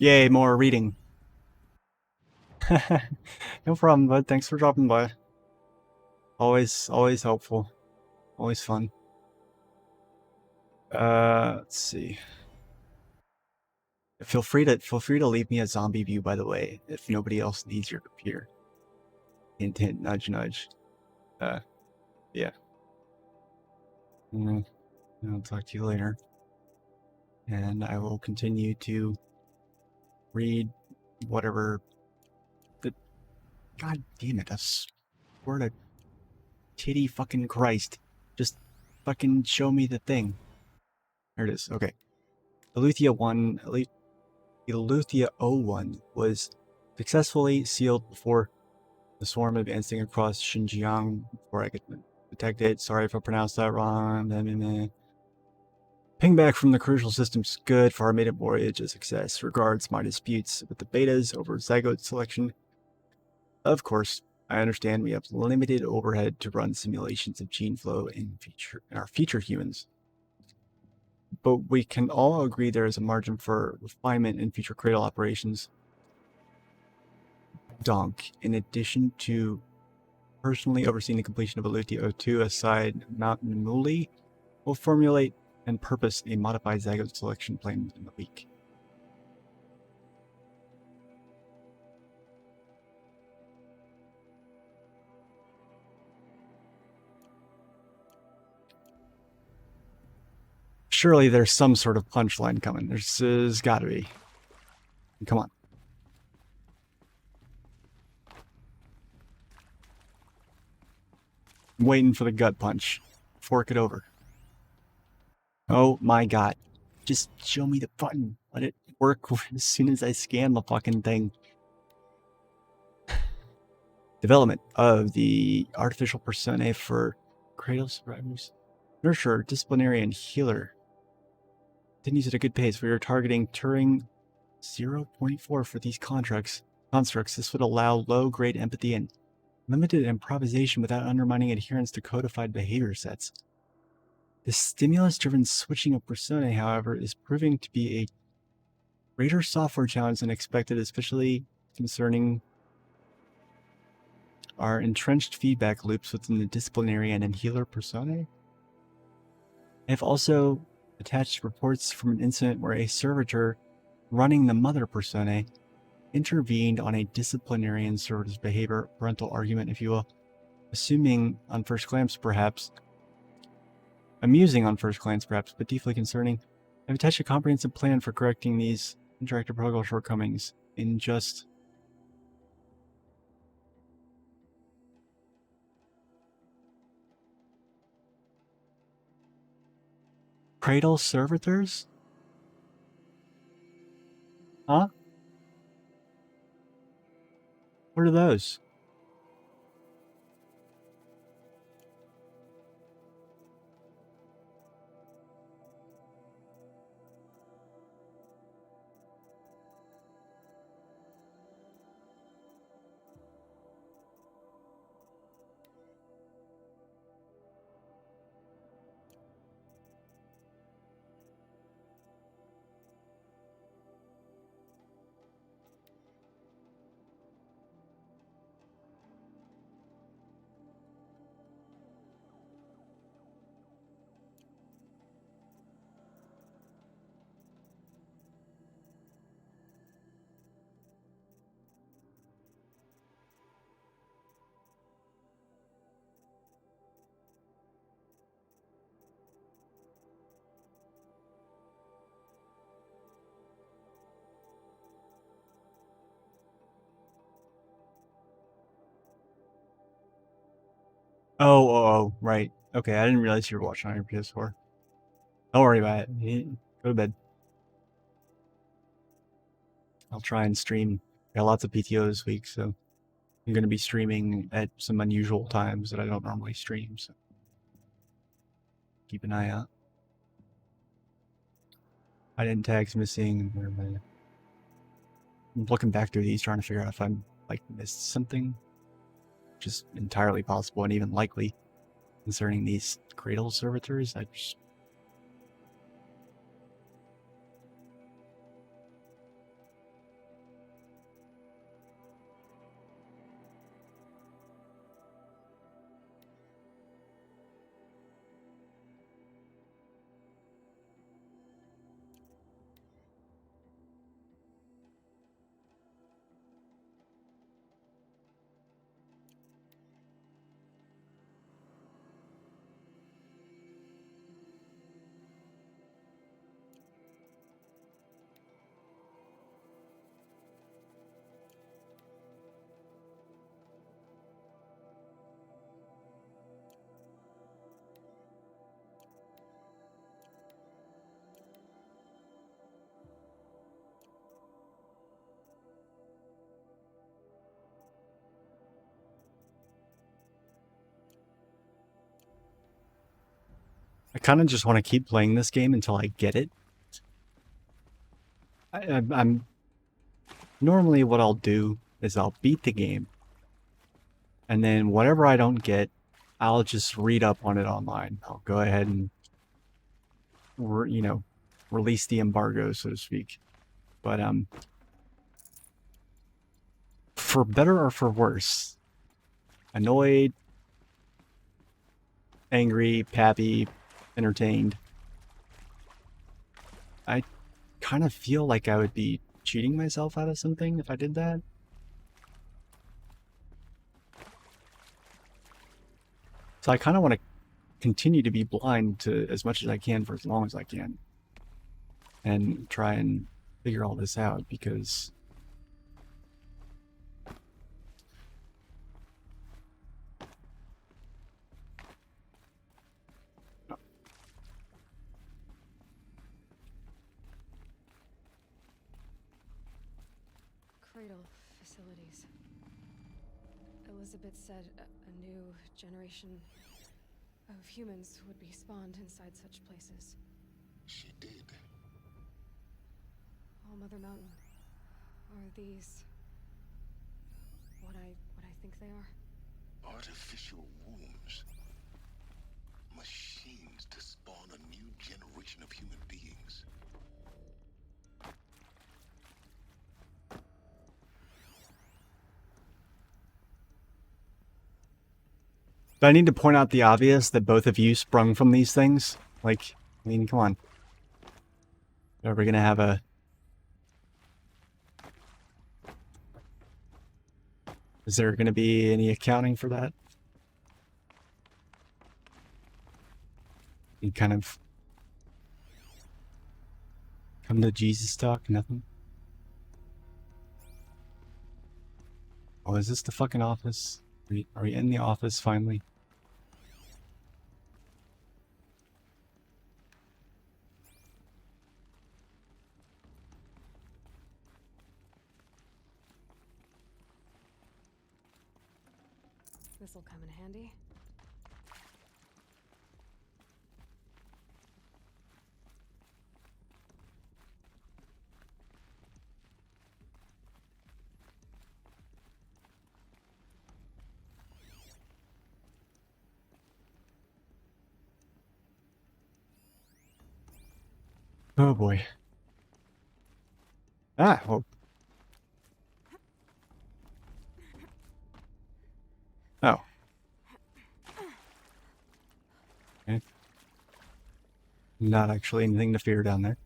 Speaker 1: Yay, more reading. No problem, bud. Thanks for dropping by. Always helpful. Always fun. Let's see. Feel free to leave me a zombie view, by the way, if nobody else needs your computer. Hint, hint, nudge, nudge. Yeah. I'll talk to you later. And I will continue to read whatever the... God damn it, I swear to titty fucking Christ. Just fucking show me the thing. There it is, okay. Eleuthia 01 was successfully sealed before the swarm advancing across Xinjiang before I could detect it. Sorry if I pronounced that wrong. Ping back from the crucial system's good for our maiden voyage a success. Regards, my disputes with the betas over zygote selection. Of course, I understand we have limited overhead to run simulations of gene flow in our future humans. But we can all agree there is a margin for refinement in future cradle operations. Donk, in addition to personally overseeing the completion of Eleuthia 02 aside Mountain Muli, will formulate and purpose a modified zygote selection plan within the week. Surely there's some sort of punchline coming. There's gotta be. Come on. I'm waiting for the gut punch. Fork it over. Oh my god. Just show me the button. Let it work as soon as I scan the fucking thing. Development of the artificial personae for cradle survivors. Nurturer, disciplinarian, healer. Continues at a good pace. We are targeting Turing 0.4 for these constructs. This would allow low-grade empathy and limited improvisation without undermining adherence to codified behavior sets. The stimulus-driven switching of personae, however, is proving to be a greater software challenge than expected, especially concerning our entrenched feedback loops within the disciplinarian and healer personae. I have also attached reports from an incident where a servitor running the mother personae intervened on a disciplinarian servitor's behavior, parental argument, if you will, assuming on first glance perhaps, amusing on first glance perhaps, but deeply concerning. I've attached a comprehensive plan for correcting these interactive protocol shortcomings in just cradle servitors? Huh? What are those? Oh, right. Okay, I didn't realize you were watching on your PS4. Don't worry about it. Go to bed. I'll try and stream. I got lots of PTO this week, so I'm going to be streaming at some unusual times that I don't normally stream, so keep an eye out. Identity tags missing. I'm looking back through these, trying to figure out if I'm missed something, which is entirely possible and even likely concerning these cradle servitors. I kind of just want to keep playing this game until I get it. I'm normally what I'll do is I'll beat the game, and then whatever I don't get, I'll just read up on it online. I'll go ahead and release the embargo, so to speak. But for better or for worse, annoyed, angry, happy, entertained, I kind of feel like I would be cheating myself out of something if I did that. So I kind of want to continue to be blind to as much as I can for as long as I can, and try and figure all this out, because
Speaker 3: Cradle facilities. Elizabeth said a new generation of humans would be spawned inside such places.
Speaker 4: She did.
Speaker 3: All Mother Mountain. Are these what I think they are?
Speaker 4: Artificial wombs. Machines to spawn a new generation of human beings.
Speaker 1: do I need to point out the obvious that both of you sprung from these things? Like, I mean, come on. Are we gonna have a... Is there gonna be any accounting for that? You kind of... come to Jesus talk? Nothing? Oh, is this the fucking office? Are we in the office finally?
Speaker 3: This'll come in handy.
Speaker 1: Oh boy. Ah, well. Oh. Okay. Not actually anything to fear down there.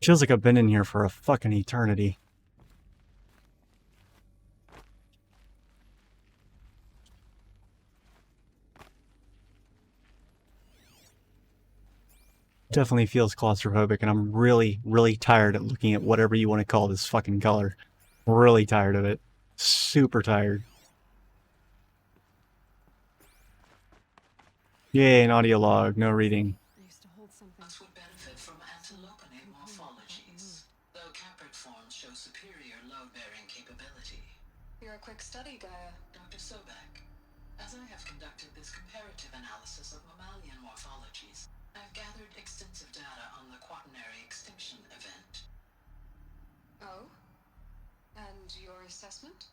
Speaker 1: Feels like I've been in here for a fucking eternity. Definitely feels claustrophobic, and I'm really, really tired of looking at whatever you want to call this fucking color. Really tired of it. Super tired. Yay, an audio log, no reading.
Speaker 3: I used to hold something.
Speaker 6: Us would benefit from antilopenate morphologies, though caprid forms show superior load-bearing capability.
Speaker 2: You're a quick study, Gaia.
Speaker 6: Dr. Sobek, as I have conducted this comparative analysis of mammalian morphologies, I've gathered extensive data on the quaternary extinction event.
Speaker 2: Oh? And your assessment?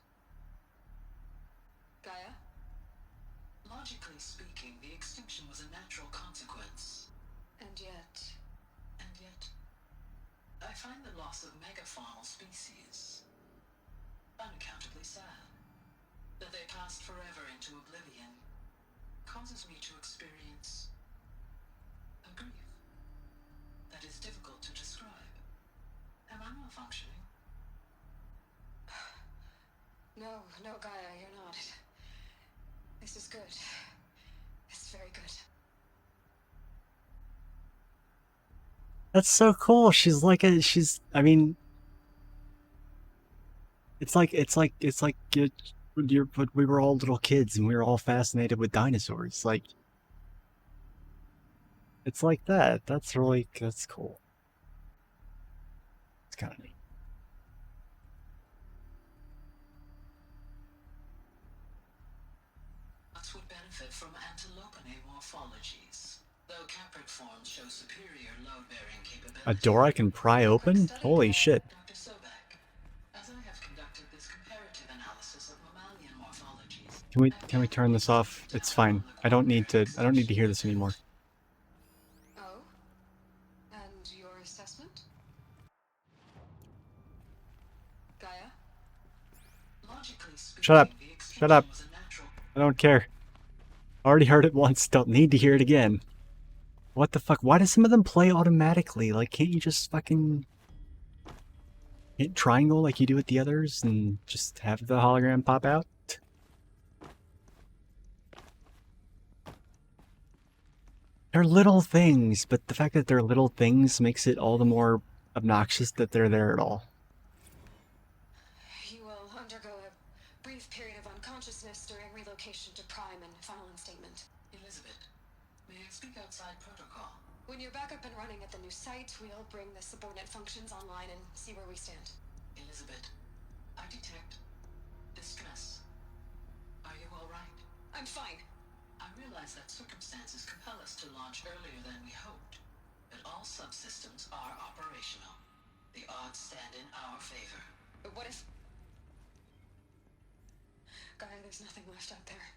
Speaker 2: Gaia?
Speaker 6: Logically speaking, the extinction was a natural consequence.
Speaker 2: And yet...
Speaker 6: I find the loss of megafaunal species unaccountably sad. That they passed forever into oblivion causes me to experience a grief that is difficult to describe. Am I malfunctioning?
Speaker 2: No, Gaia, you're not. This is good. It's very good.
Speaker 1: That's so cool. She's like a, she's, I mean, it's like but we were all little kids and we were all fascinated with dinosaurs. Like, it's like that. That's really, that's cool. It's kind of neat.
Speaker 6: Would benefit from antilopenate morphologies, though caprid forms show
Speaker 7: show superior load-bearing capabilities.
Speaker 1: A door I can pry open? Holy shit.
Speaker 7: Dr. Sobek, as I have conducted this comparative analysis of mammalian morphologies,
Speaker 1: Can we turn this off? It's fine. I don't need to hear this anymore.
Speaker 3: Oh? And your assessment? Gaia?
Speaker 7: logically speaking,
Speaker 1: Shut up.
Speaker 7: the
Speaker 1: Shut up.
Speaker 7: extinction was a natural.
Speaker 1: I don't care. Already heard it once, don't need to hear it again. What the fuck? Why do some of them play automatically? Like, can't you just fucking hit triangle like you do with the others and just have the hologram pop out? They're little things, but the fact that they're little things makes it all the more obnoxious that they're there at all.
Speaker 3: You will undergo a brief period of unconsciousness during relocation to Prime and final instatement.
Speaker 7: Elizabeth, may I speak outside protocol?
Speaker 3: When you're back up and running at the new site, we'll bring the subordinate functions online and see where we stand.
Speaker 7: Elizabeth, I detect distress. Are you all right?
Speaker 3: I'm fine.
Speaker 7: I realize that circumstances compel us to launch earlier than we hoped, but all subsystems are operational. The odds stand in our favor.
Speaker 3: But what if... Gaia, there's nothing left out there.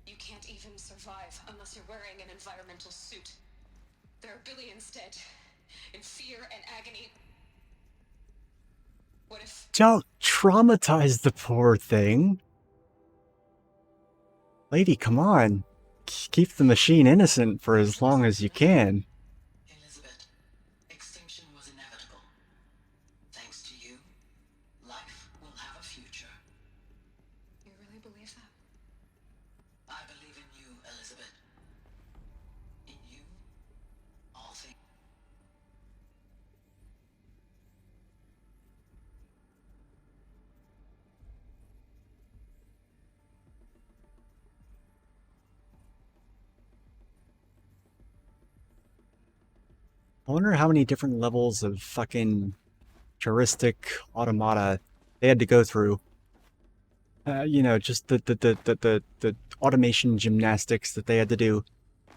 Speaker 3: You can't even survive unless you're wearing an environmental suit. There are billions dead, in fear and agony. What if...
Speaker 1: Don't traumatize the poor thing. Lady, come on. Keep the machine innocent for as long as you can.
Speaker 7: Elizabeth, extinction was inevitable. Thanks to you, life will have a future.
Speaker 3: You really believe that?
Speaker 7: I believe in you, Elizabeth. In you, all things.
Speaker 1: I wonder how many different levels of fucking heuristic automata they had to go through. You know, just the automation gymnastics that they had to do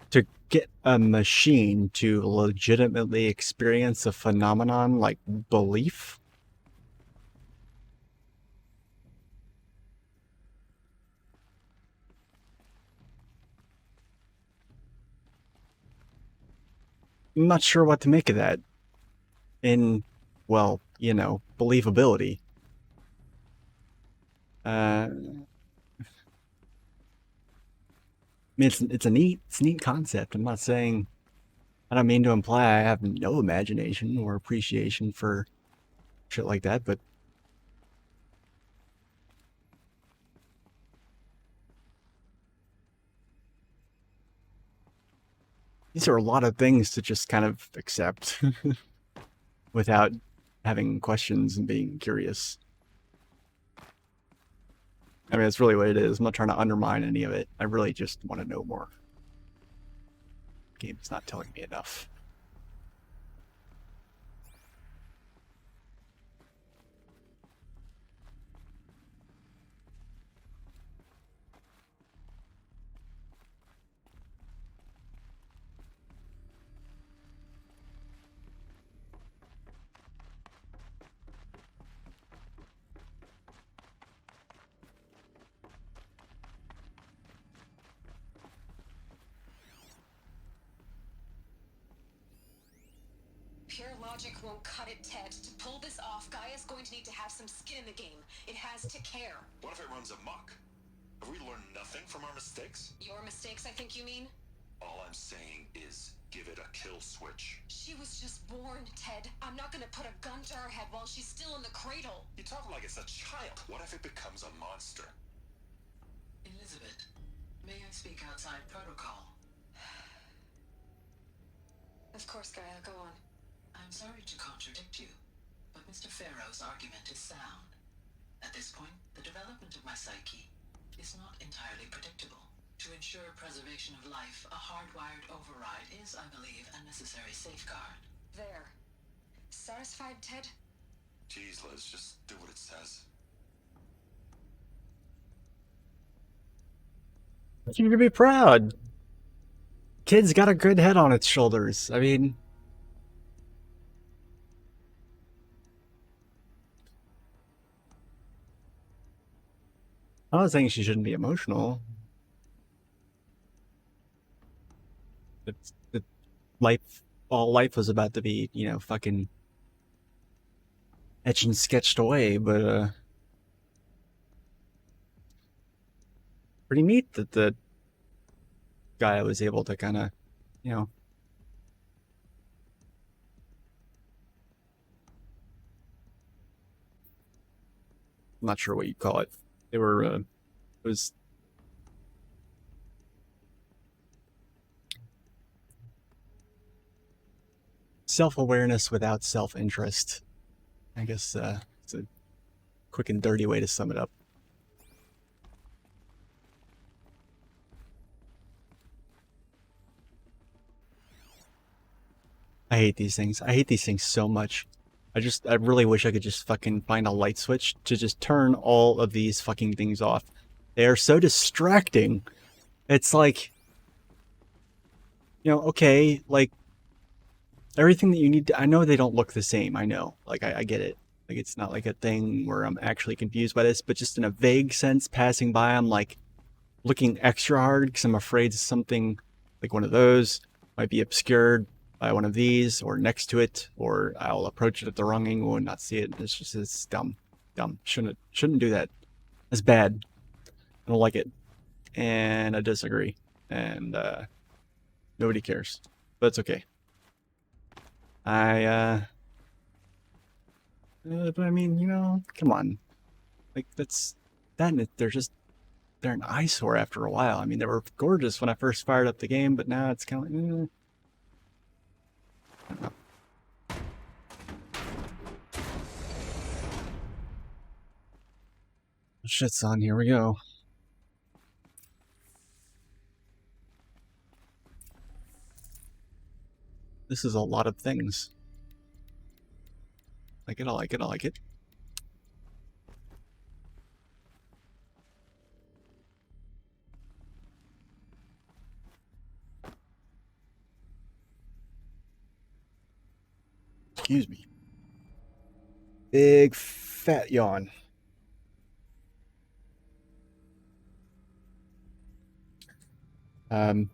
Speaker 1: to get a machine to legitimately experience a phenomenon like belief. I'm not sure what to make of that. In, well, you know, believability. I mean, it's a neat concept. I'm not saying, I don't mean to imply I have no imagination or appreciation for shit like that, but these are a lot of things to just kind of accept without having questions and being curious. I mean, that's really what it is. I'm not trying to undermine any of it. I really just want to know more. The game's not telling me enough.
Speaker 3: Pure logic won't cut it, Ted. To pull this off, Gaia's going to need to have some skin in the game. It has to care.
Speaker 5: What if it runs amok? Have we learned nothing from our mistakes?
Speaker 3: Your mistakes, I think you mean?
Speaker 5: All I'm saying is give it a kill switch.
Speaker 3: She was just born, Ted. I'm not gonna put a gun to her head while she's still in the cradle.
Speaker 5: You talk like it's a child. What if it becomes a monster?
Speaker 7: Elizabeth, may I speak outside protocol?
Speaker 3: Of course, Gaia, go on.
Speaker 7: I'm sorry to contradict you, but Mr. Farrow's argument is sound. At this point, the development of my psyche is not entirely predictable. To ensure preservation of life, a hardwired override is, I believe, a necessary safeguard.
Speaker 3: There. Satisfied, Ted?
Speaker 5: Jeez, Liz, just do what it says.
Speaker 1: You should be proud. kid's got a good head on its shoulders. I mean, I'm not saying she shouldn't be emotional. It's life. All life was about to be, you know, fucking etched and sketched away. But pretty neat that the guy was able to kind of, you know, I'm not sure what you'd call it. They were, it was self-awareness without self-interest. I guess it's a quick and dirty way to sum it up. I hate these things. I hate these things so much. I really wish I could just fucking find a light switch to just turn all of these fucking things off. They are so distracting. It's like, you know, okay, like, everything that you need to, I know they don't look the same, I know. Like, I get it. Like, it's not like a thing where I'm actually confused by this, but just in a vague sense, passing by, I'm like, looking extra hard because I'm afraid something like one of those might be obscured by one of these or next to it, or I'll approach it at the wrong angle and not see it. It's dumb. Shouldn't do that. It's bad. I don't like it. And I disagree. And nobody cares. But it's okay. But I mean, you know, come on. Like, they're an eyesore after a while. I mean, they were gorgeous when I first fired up the game, but now it's kind of like, I don't know. Shit's on, here we go. This is a lot of things. I like it. Excuse me. Big fat yawn. Um,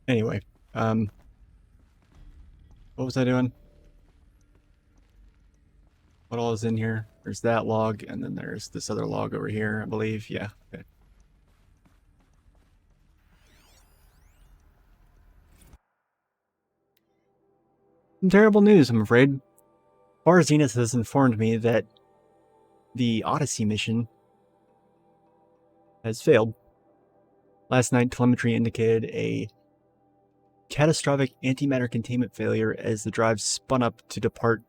Speaker 1: anyway, what was I doing? What all is in here? There's that log, and then there's this other log over here, I believe. Yeah, okay. Some terrible news, I'm afraid. Far Zenith has informed me that the Odyssey mission has failed. Last night, telemetry indicated a catastrophic antimatter containment failure as the drive spun up to depart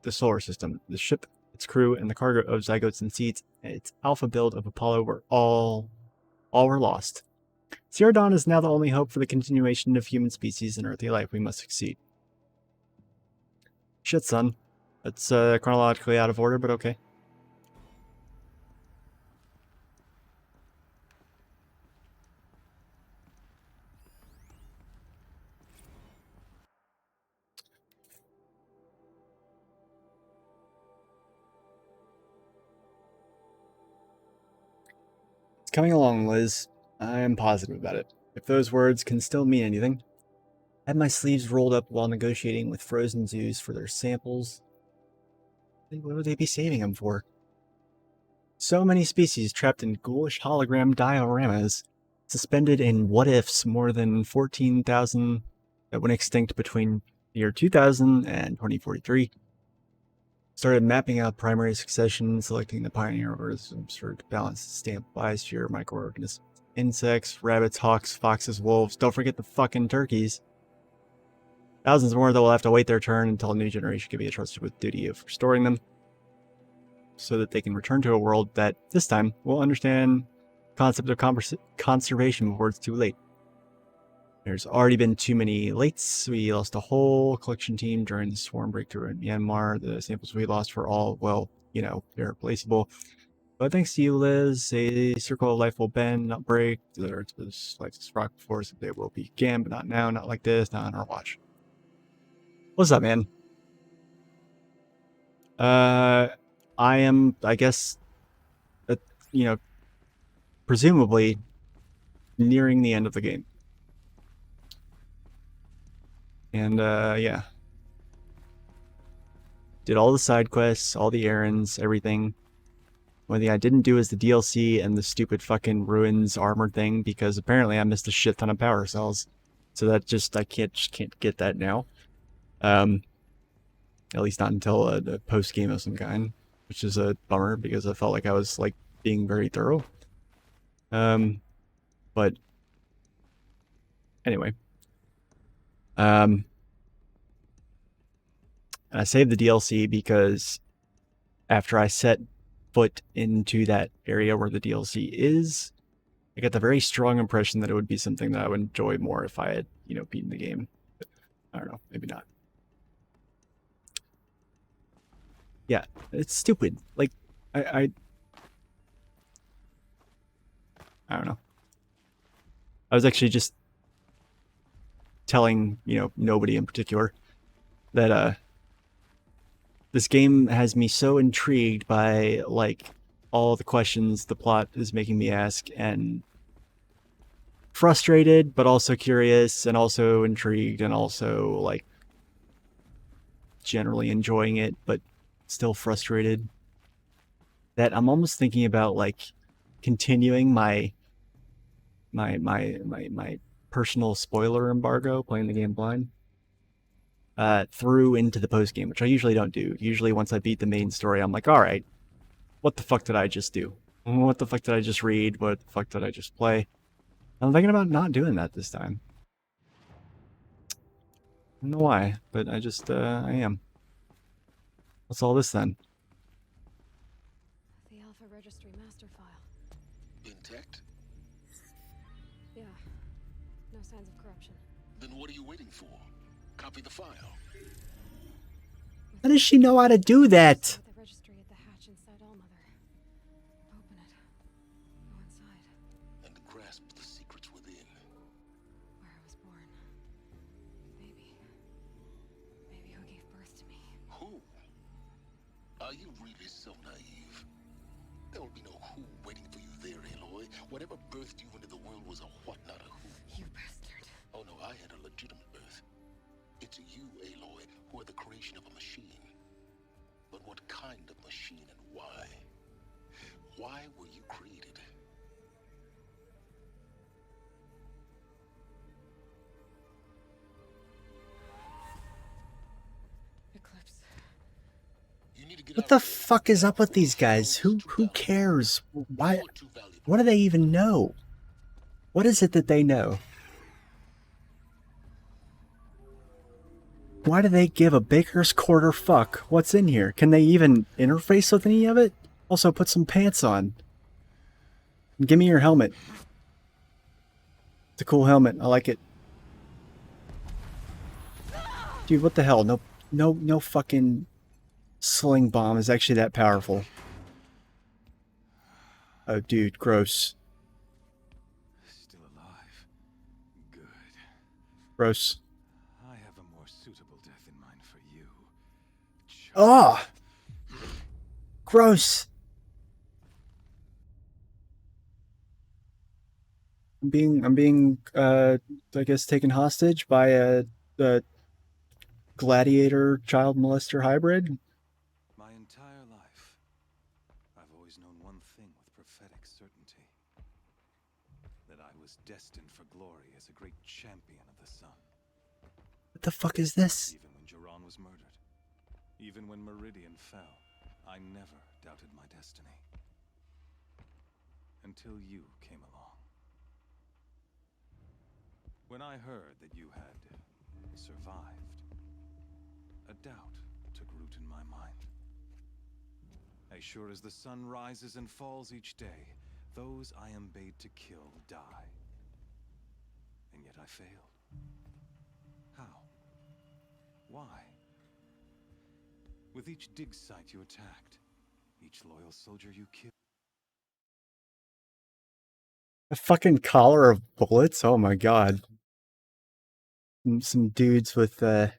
Speaker 1: the solar system. The ship, its crew, and the cargo of zygotes and seeds, and its alpha build of Apollo were all were lost. Sierra Dawn is now the only hope for the continuation of human species and earthly life. We must succeed. Shit, son. That's chronologically out of order, but okay. It's coming along, Liz. I am positive about it. If those words can still mean anything. I had my sleeves rolled up while negotiating with frozen zoos for their samples. What would they be saving them for? So many species trapped in ghoulish hologram dioramas, suspended in what-ifs more than 14,000 that went extinct between the year 2000 and 2043. Started mapping out primary succession, selecting the pioneer organisms for to balance the stamp biosphere microorganisms. Insects, rabbits, hawks, foxes, wolves. Don't forget the fucking turkeys. Thousands more that will have to wait their turn until a new generation can be entrusted with duty of restoring them, so that they can return to a world that, this time, will understand the concept of conservation before it's too late. There's already been too many lates. We lost a whole collection team during the swarm breakthrough in Myanmar. The samples we lost were all, well, you know, irreplaceable. But thanks to you, Liz, a circle of life will bend, not break. The earth was like this rock before, so they will be again, but not now, not like this, not on our watch. What's up, man? I am, I guess, you know, presumably nearing the end of the game. And, yeah. Did all the side quests, all the errands, everything. One thing I didn't do is the DLC and the stupid fucking ruins armor thing, because apparently I missed a shit ton of power cells. So that just, I just can't get that now. At least not until the post game of some kind, which is a bummer because I felt like I was like being very thorough. But anyway, and I saved the DLC because after I set foot into that area where the DLC is, I got the very strong impression that it would be something that I would enjoy more if I had, you know, beaten the game. But I don't know, maybe not. Yeah, it's stupid. Like, I don't know. I was actually just telling, you know, nobody in particular that this game has me so intrigued by like all the questions the plot is making me ask, and frustrated but also curious and also intrigued and also like generally enjoying it but still frustrated, that I'm almost thinking about like continuing my personal spoiler embargo, playing the game blind, through into the post game, which I usually don't do. Usually, once I beat the main story, I'm like, all right, what the fuck did I just do? What the fuck did I just read? What the fuck did I just play? I'm thinking about not doing that this time. I don't know why, but I just, I am. What's all this then?
Speaker 3: The Alpha Registry master file.
Speaker 4: Intact?
Speaker 3: Yeah. No signs of corruption.
Speaker 4: Then what are you waiting for? Copy the file.
Speaker 1: How does she know how to do that?
Speaker 3: The registry at the hatch inside Allmother. Open it. Go inside.
Speaker 4: And grasp the secrets within.
Speaker 3: Where I was born. Maybe who gave birth to me.
Speaker 4: Who? Are you really so naive? There will be no who waiting for you there, Aloy. Whatever birthed you into the world was a what, not a who.
Speaker 3: You bastard.
Speaker 4: Oh no, I had a legitimate birth. It's you, Aloy, who are the creation of a machine. But what kind of machine and why? Why were you created?
Speaker 3: Eclipse.
Speaker 4: You need to get
Speaker 1: What
Speaker 4: out
Speaker 1: the
Speaker 4: of here.
Speaker 1: fuck is up with these guys? Who cares? Why? What do they even know? What is it that they know? Why do they give a baker's quarter fuck what's in here? Can they even interface with any of it? Also, put some pants on. And give me your helmet. It's a cool helmet. I like it. Dude, what the hell? No fucking sling bomb is actually that powerful. Oh, dude, gross.
Speaker 8: Still alive. Good.
Speaker 1: Gross.
Speaker 8: I have a more suitable death in mind for you.
Speaker 1: Ah! Gross! I'm being, I guess, taken hostage by a gladiator child molester hybrid.
Speaker 8: My entire life, I've always known one thing with prophetic certainty. That I was destined for glory as a great champion of the sun.
Speaker 1: What the fuck is this?
Speaker 8: Even when Jiran was murdered, even when Meridian fell, I never doubted my destiny. Until you came along. When I heard that you had survived, a doubt took root in my mind. As sure as the sun rises and falls each day, those I am bade to kill die. And yet I failed. Why? With each dig site you attacked, each loyal soldier you killed.
Speaker 1: A fucking collar of bullets? Oh my god. Some dudes with, some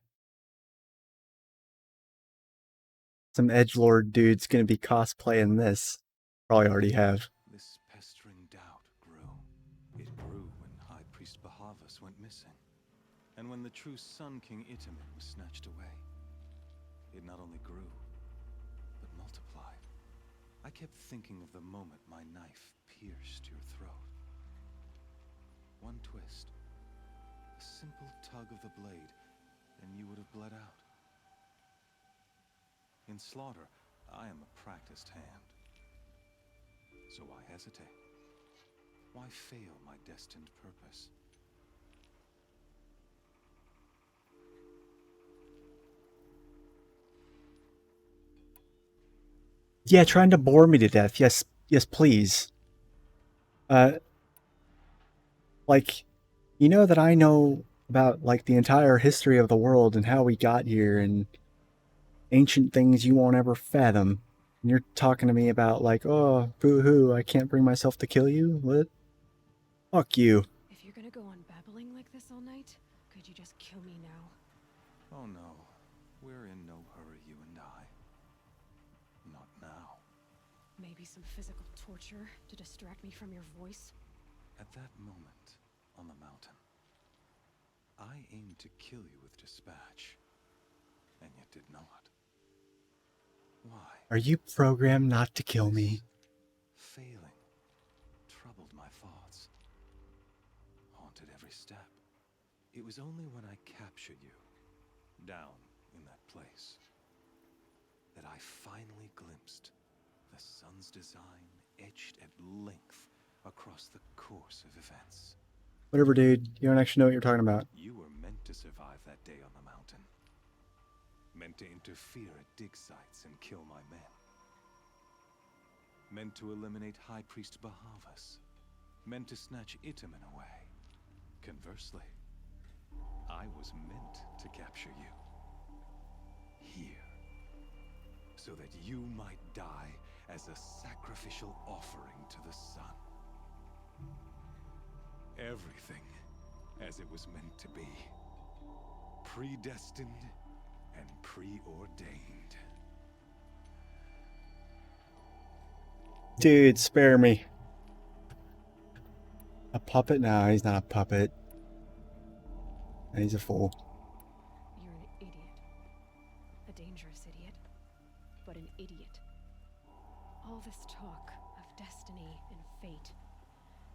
Speaker 1: edgelord dudes gonna be cosplaying this. Probably already have.
Speaker 8: This pestering doubt grew. It grew when High Priest Bahavas went missing, and when the true Sun King Itamen was snatched away. It not only grew, but multiplied. I kept thinking of the moment my knife pierced your throat. One twist, a simple tug of the blade, and you would have bled out. In slaughter, I am a practiced hand. So why hesitate? Why fail my destined purpose?
Speaker 1: Yeah, trying to bore me to death. Yes, yes, please. Like, you know that I know about, like, the entire history of the world and how we got here and ancient things you won't ever fathom. And you're talking to me about, like, oh, boo-hoo, I can't bring myself to kill you? What? Fuck you.
Speaker 3: If you're gonna go on babbling like this all night, could you just kill me now?
Speaker 8: Oh no, we're in no hurry, you and I. Not now.
Speaker 3: Maybe some physical torture to distract me from your voice?
Speaker 8: At that moment, on the mountain, I aimed to kill you with dispatch, and yet did not. Why?
Speaker 1: Are you programmed not to kill me?
Speaker 8: Failing troubled my thoughts, haunted every step. It was only when I captured you, down in that place, that I finally glimpsed the sun's design etched at length across the course of events.
Speaker 1: Whatever, dude. You don't actually know what you're talking about.
Speaker 8: You were meant to survive that day on the mountain. Meant to interfere at dig sites and kill my men. Meant to eliminate High Priest Bahavas. Meant to snatch Itamen away. Conversely, I was meant to capture you. Here. So that you might die as a sacrificial offering to the sun. Everything as it was meant to be. Predestined and preordained.
Speaker 1: Dude, spare me. A puppet? No, he's not a puppet. He's a fool.
Speaker 3: You're an idiot. A dangerous idiot. But an idiot. All this talk of destiny and fate.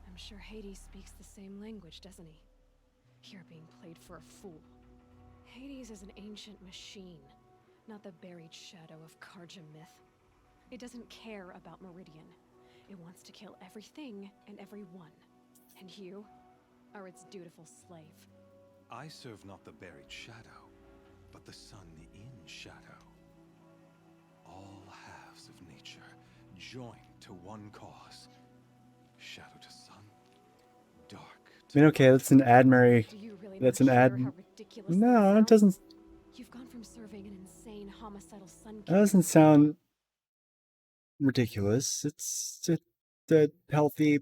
Speaker 3: I'm sure Hades speaks the same language, doesn't he? You're being played for a fool. Hades is an ancient machine, not the buried shadow of Karja myth. It doesn't care about Meridian. It wants to kill everything and everyone. And you are its dutiful slave.
Speaker 8: I serve not the buried shadow, but the sun in shadow. All halves of nature joined to one cause. Shadow to sun, dark to
Speaker 1: I mean, okay, that's an ad, Mary.
Speaker 3: Do you really
Speaker 1: That's
Speaker 3: not
Speaker 1: an
Speaker 3: hear
Speaker 1: ad.
Speaker 3: how ridiculous
Speaker 1: No,
Speaker 3: that
Speaker 1: it
Speaker 3: sounds?
Speaker 1: doesn't.
Speaker 3: You've gone from serving an insane homicidal sun
Speaker 1: That
Speaker 3: king.
Speaker 1: doesn't sound ridiculous. It's a healthy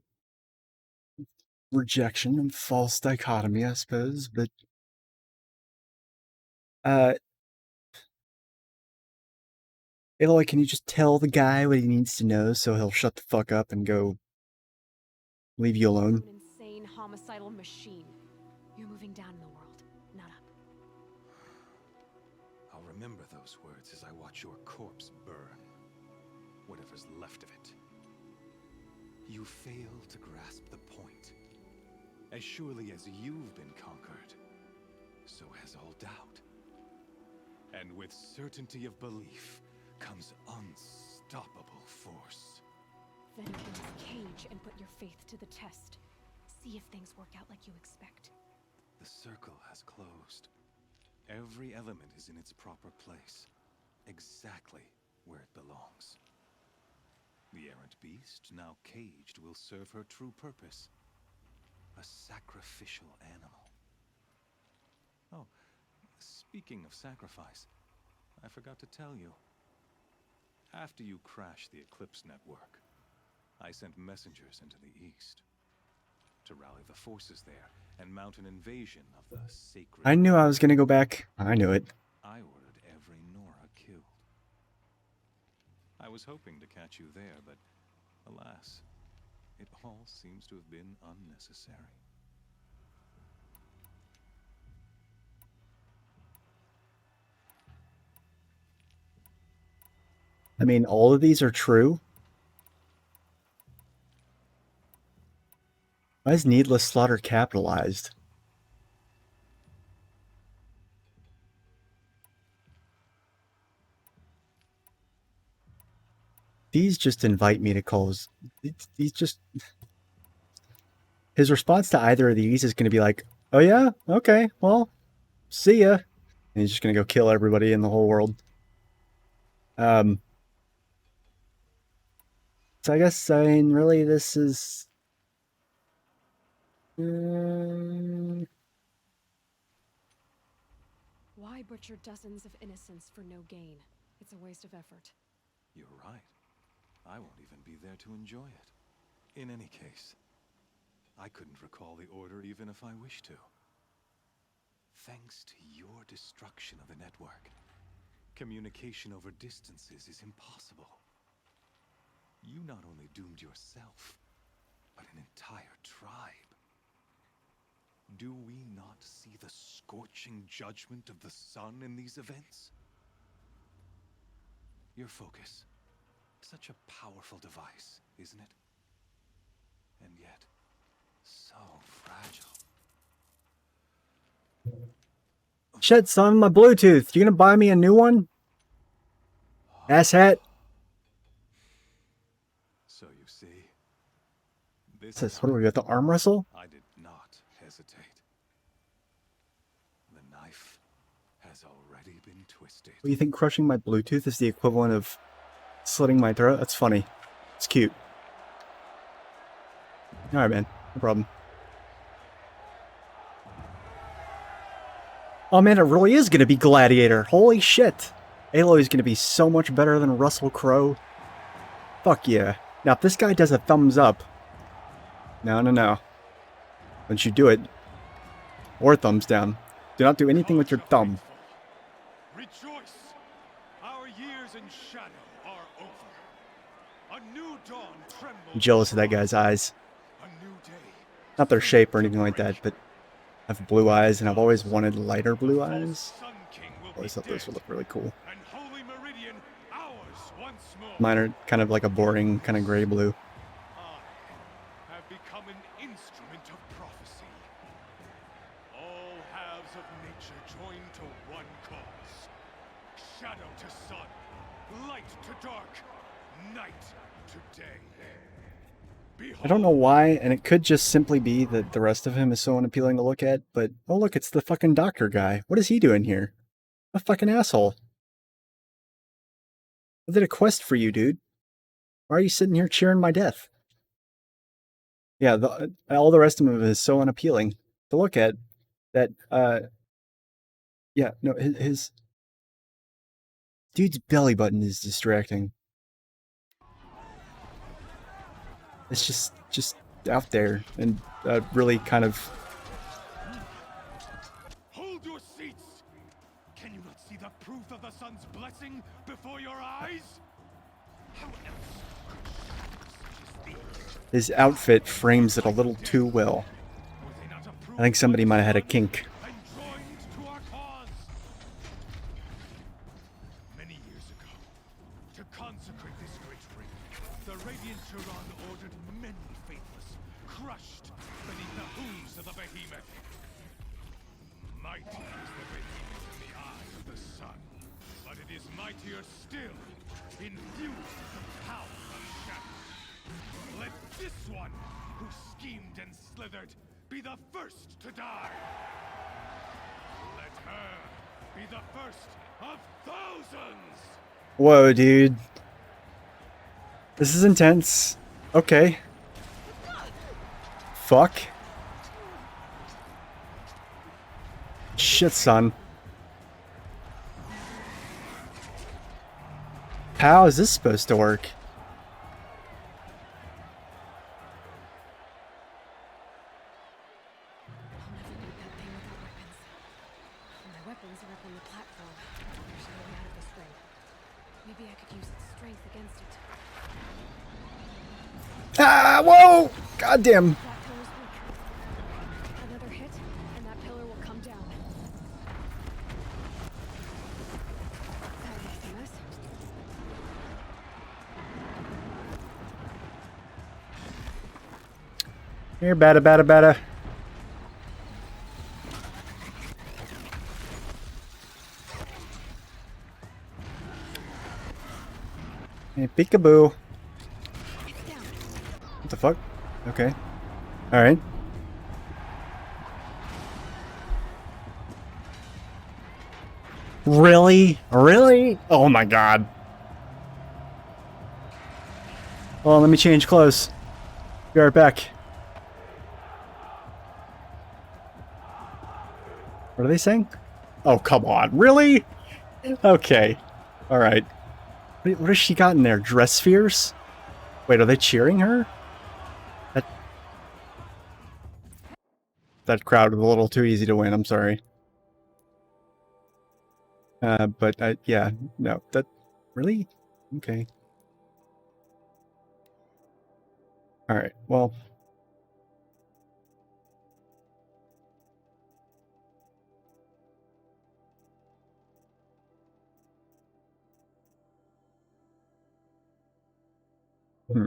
Speaker 1: rejection and false dichotomy, I suppose. But Aloy, can you just tell the guy what he needs to know so he'll shut the fuck up and go leave you alone?
Speaker 3: An insane homicidal machine. You're moving down in the world, not up.
Speaker 8: I'll remember those words as I watch your corpse burn. Whatever's left of it. You fail to grasp the point. As surely as you've been conquered, so has all doubt. And with certainty of belief comes unstoppable force.
Speaker 3: Then open this cage and put your faith to the test. See if things work out like you expect.
Speaker 8: The circle has closed. Every element is in its proper place, exactly where it belongs. The errant beast, now caged, will serve her true purpose. A sacrificial animal. Oh, Speaking of sacrifice, I forgot to tell you. After you crashed the Eclipse network, I sent messengers into the east to rally the forces there and mount an invasion of the sacred...
Speaker 1: I knew I was gonna go back. I knew it.
Speaker 8: I ordered every Nora killed. I was hoping to catch you there, but alas, it all seems to have been unnecessary.
Speaker 1: I mean, all of these are true. Why is needless slaughter capitalized? These just invite me to calls. These just... His response to either of these is going to be like, oh yeah? Okay, well, see ya. And he's just going to go kill everybody in the whole world. So I guess, I mean, really, this is...
Speaker 3: Why butcher dozens of innocents for no gain? It's a waste of effort.
Speaker 8: You're right. I won't even be there to enjoy it. In any case, I couldn't recall the order even if I wished to. Thanks to your destruction of the network, communication over distances is impossible. You not only doomed yourself, but an entire tribe. Do we not see the scorching judgment of the sun in these events? Your focus. Such a powerful device, isn't it? And yet, so fragile.
Speaker 1: Shit, son, my Bluetooth. You gonna buy me a new one? Asshat.
Speaker 8: So you see, this
Speaker 1: Says, what do we got? The arm wrestle?
Speaker 8: I did not hesitate. The knife has already been twisted.
Speaker 1: What, do you think crushing my Bluetooth is the equivalent of slitting my throat? That's funny. It's cute. Alright, man. No problem. Oh man, it really is going to be Gladiator. Holy shit. Aloy is going to be so much better than Russell Crowe. Fuck yeah. Now, if this guy does a thumbs up... No. Don't you do it. Or thumbs down. Do not do anything with your thumb.
Speaker 8: Rejoice! Our years in shadow are over. A new dawn trembles.
Speaker 1: I'm jealous of that guy's eyes.
Speaker 8: A new day.
Speaker 1: Not their shape or anything like that, but I have blue eyes, and I've always wanted lighter blue eyes.
Speaker 8: Sun King will
Speaker 1: Always
Speaker 8: be
Speaker 1: thought those
Speaker 8: dead,
Speaker 1: would look really cool.
Speaker 8: and Holy Meridian ours once more.
Speaker 1: Mine are kind of like a boring, kind of gray blue.
Speaker 8: I have become an instrument of prophecy. All halves of nature join to one cause. Shadow to sun, light to dark, night to day. Behold,
Speaker 1: I don't know why, and it could just simply be that the rest of him is so unappealing to look at, but oh look, it's the fucking doctor guy. What is he doing here? A fucking asshole. I did a quest for you, dude. Why are you sitting here cheering my death? Yeah, all the rest of him is so unappealing to look at that, yeah, no, his dude's belly button is distracting. It's just out there and really kind of...
Speaker 8: hold your seats! Can you not see the proof of the sun's blessing before your eyes? How else could shadows such as these?
Speaker 1: His outfit frames it a little too well.
Speaker 8: Were they not approved
Speaker 1: I think somebody
Speaker 8: by
Speaker 1: might have had a
Speaker 8: the sun
Speaker 1: kink.
Speaker 8: and joined to our cause? Many years ago, to consecrate this great ring, the Radiant Turon ordered many faithless, crushed beneath the hooves of the behemoth. Mighty is the behemoth in the eye of the sun, but it is mightier still, infused with the power of shadow. Let this one, who schemed and slithered, be the first to die. Let her be the first of thousands.
Speaker 1: Whoa, dude. This is intense. Okay. Fuck. Shit, son. How is this supposed to work?
Speaker 3: I'll never beat that thing without weapons. My weapons are up on the platform. They're slowly out of this ring. Maybe I could use its strength against it.
Speaker 1: Ah, whoa! Goddamn.
Speaker 3: That pillar's weak. Another hit, and that pillar will come down. That makes a mess.
Speaker 1: Here, bada. Hey, peekaboo.
Speaker 3: It's down.
Speaker 1: What the fuck? Okay. Alright. Really? Really? Oh my god. Well, let me change clothes. Be right back. What are they saying? Oh, come on. Really? Okay. Alright. What has she got in there? Dress spheres? Wait, are they cheering her? That crowd was a little too easy to win. I'm sorry. But yeah, no, that really? Okay. All right. Well, hmm.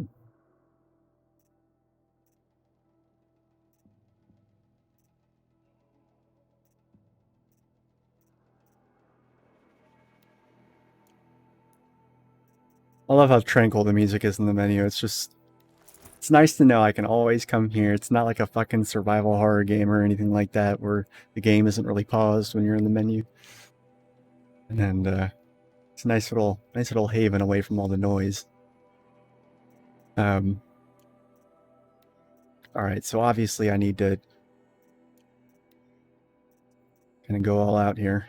Speaker 1: I love how tranquil the music is in the menu. It's nice to know I can always come here. It's not like a fucking survival horror game or anything like that where the game isn't really paused when you're in the menu. And it's a nice little haven away from all the noise. All right, so obviously I need to kind of go all out here.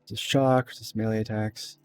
Speaker 1: Is this shock? Is this melee attacks?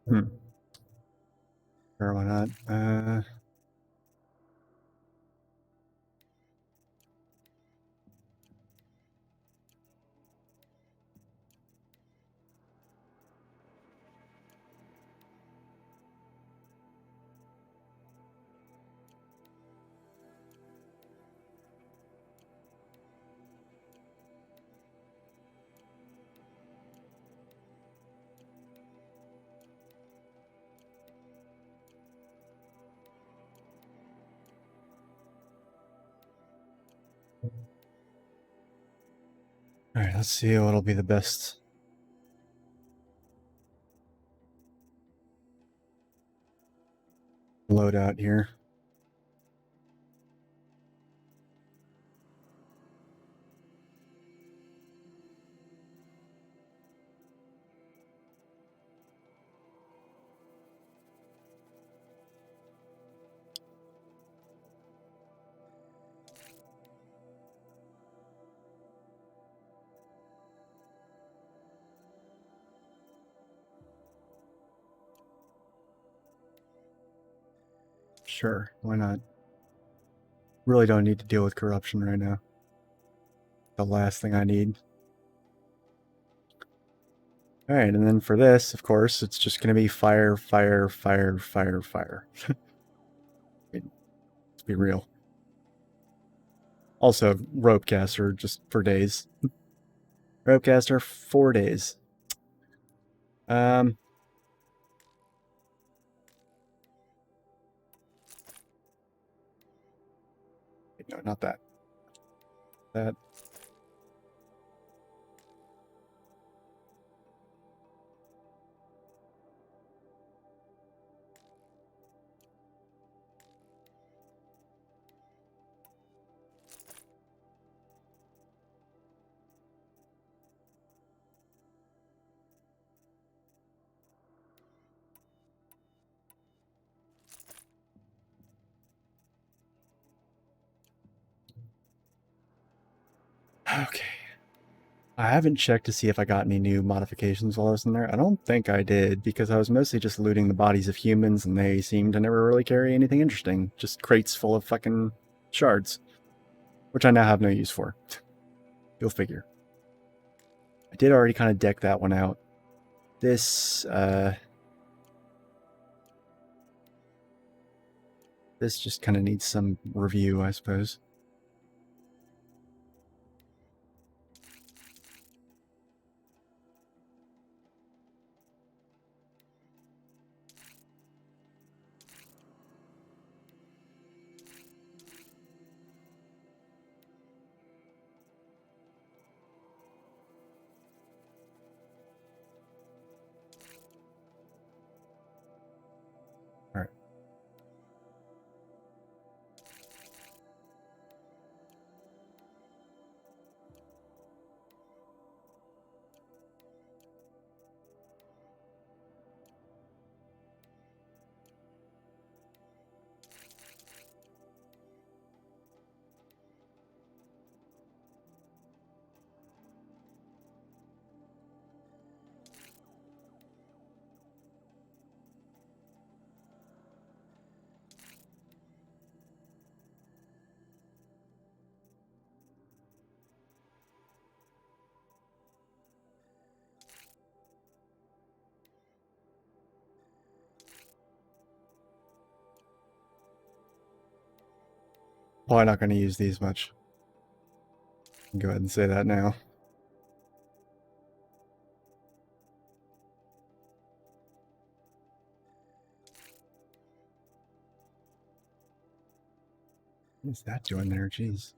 Speaker 1: Hmm. Sure, why not? All right, let's see what'll be the best loadout here. Sure, why not? Really don't need to deal with corruption right now. The last thing I need. Alright, and then for this, of course, it's just going to be fire, fire, fire, fire, fire. Let's be real. Also, Ropecaster, just for days. Ropecaster, 4 days. No, not that. That. Okay. I haven't checked to see if I got any new modifications while I was in there. I don't think I did, because I was mostly just looting the bodies of humans, and they seemed to never really carry anything interesting. Just crates full of fucking shards. Which I now have no use for. You'll figure. I did already kind of deck that one out. This just kind of needs some review, I suppose. Alright. Probably not going to use these much. Go ahead and say that now. What is that doing there? Jeez.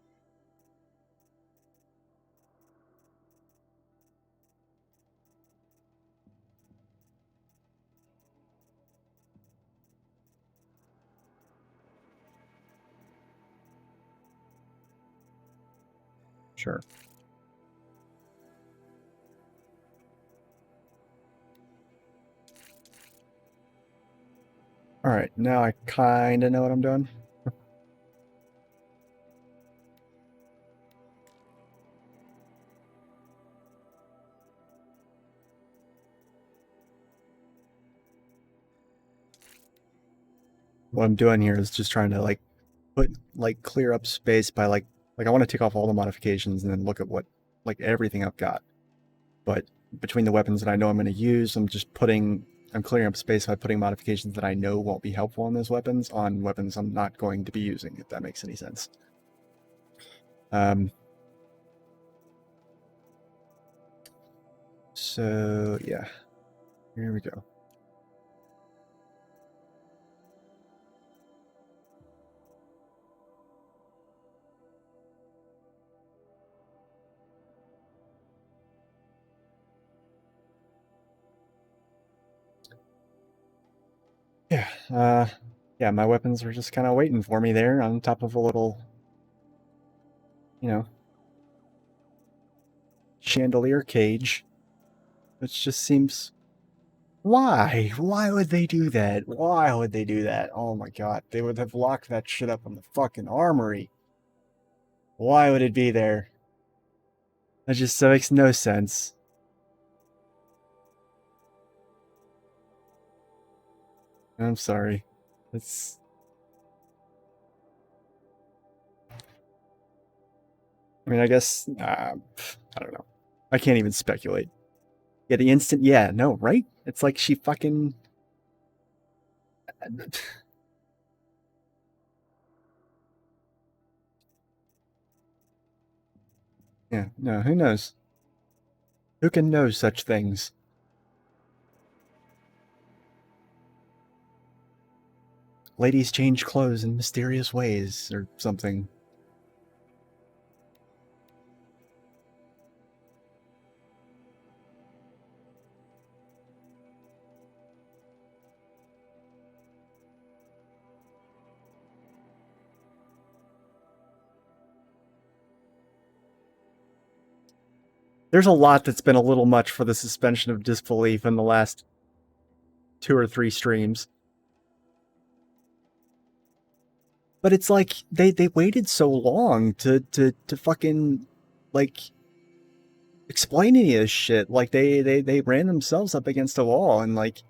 Speaker 1: Sure. Alright, now I kind of know what I'm doing. What I'm doing here is just trying to clear up space by I want to take off all the modifications and then look at what everything I've got. But between the weapons that I know I'm going to use, I'm clearing up space by putting modifications that I know won't be helpful on those weapons on weapons I'm not going to be using, if that makes any sense. So yeah, here we go. Yeah, yeah, my weapons are just kind of waiting for me there on top of a little, chandelier cage. Which just seems... Why? Why would they do that? Why would they do that? Oh my god, they would have locked that shit up in the fucking armory. Why would it be there? That makes no sense. I'm sorry. It's... I mean, I guess I don't know. I can't even speculate. Yeah, the instant. Yeah, no, right? It's like she fucking. Yeah, no, who knows? Who can know such things? Ladies change clothes in mysterious ways, or something. There's a lot that's been a little much for the suspension of disbelief in the last 2 or 3 streams. But it's like they waited so long to fucking like explain any of this shit. Like they ran themselves up against a wall, and like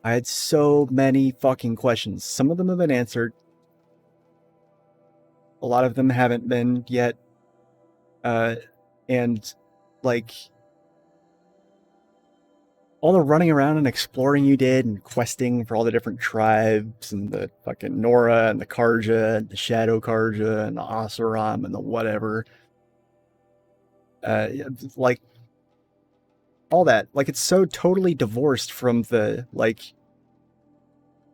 Speaker 1: I had so many fucking questions. Some of them have been answered. A lot of them haven't been yet. And like all the running around and exploring you did and questing for all the different tribes and the fucking Nora and the Karja and the Shadow Karja and the Asuram and the whatever. Like all that. Like it's so totally divorced from the like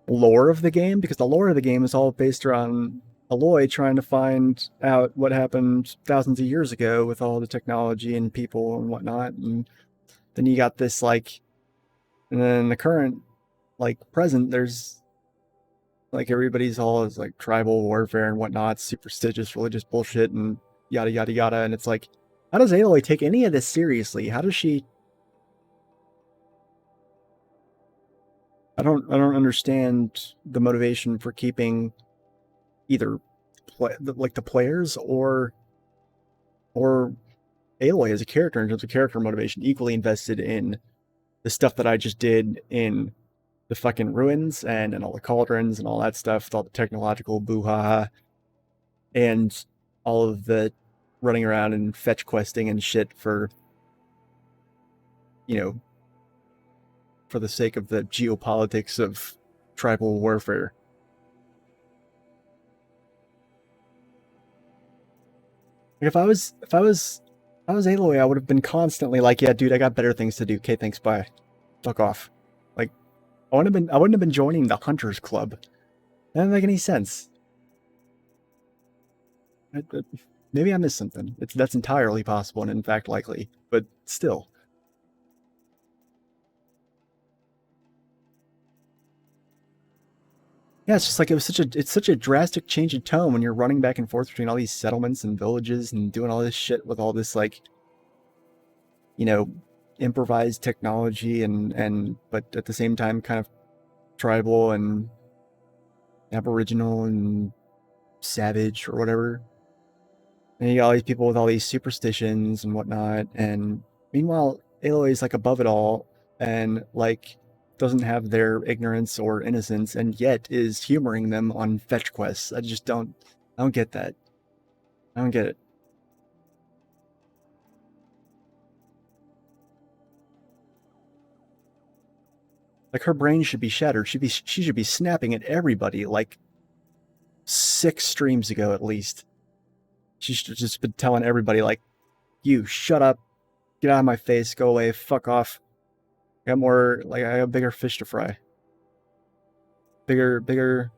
Speaker 1: lore of the game, because the lore of the game is all based around Aloy trying to find out what happened thousands of years ago with all the technology and people and whatnot. And then you got this like, and then the current like present, there's like everybody's all is like tribal warfare and whatnot, superstitious religious bullshit and yada yada yada. And it's like, how does Aloy take any of this seriously? How does she? I don't understand the motivation for keeping either like the players or Aloy as a character in terms of character motivation equally invested in the stuff that I just did in the fucking ruins and all the cauldrons and all that stuff, with all the technological boo-ha-ha, and all of the running around and fetch questing and shit for, you know, for the sake of the geopolitics of tribal warfare. Like if I was Aloy, I would have been constantly like, yeah, dude, I got better things to do. Okay, thanks, bye. Fuck off. Like I wouldn't have been joining the Hunters Club. That doesn't make any sense. Maybe I missed something. That's entirely possible and in fact likely, but still. Yeah, it's just like it's such a drastic change of tone when you're running back and forth between all these settlements and villages and doing all this shit with all this like, you know, improvised technology and but at the same time kind of tribal and aboriginal and savage or whatever. And you got all these people with all these superstitions and whatnot, and meanwhile Aloy is like above it all and like doesn't have their ignorance or innocence, and yet is humoring them on fetch quests. I don't get that. I don't get it. Like her brain should be shattered. She should be snapping at everybody like 6 streams ago at least. She should have just been telling everybody like, you shut up, get out of my face, go away, fuck off. I got bigger fish to fry. Bigger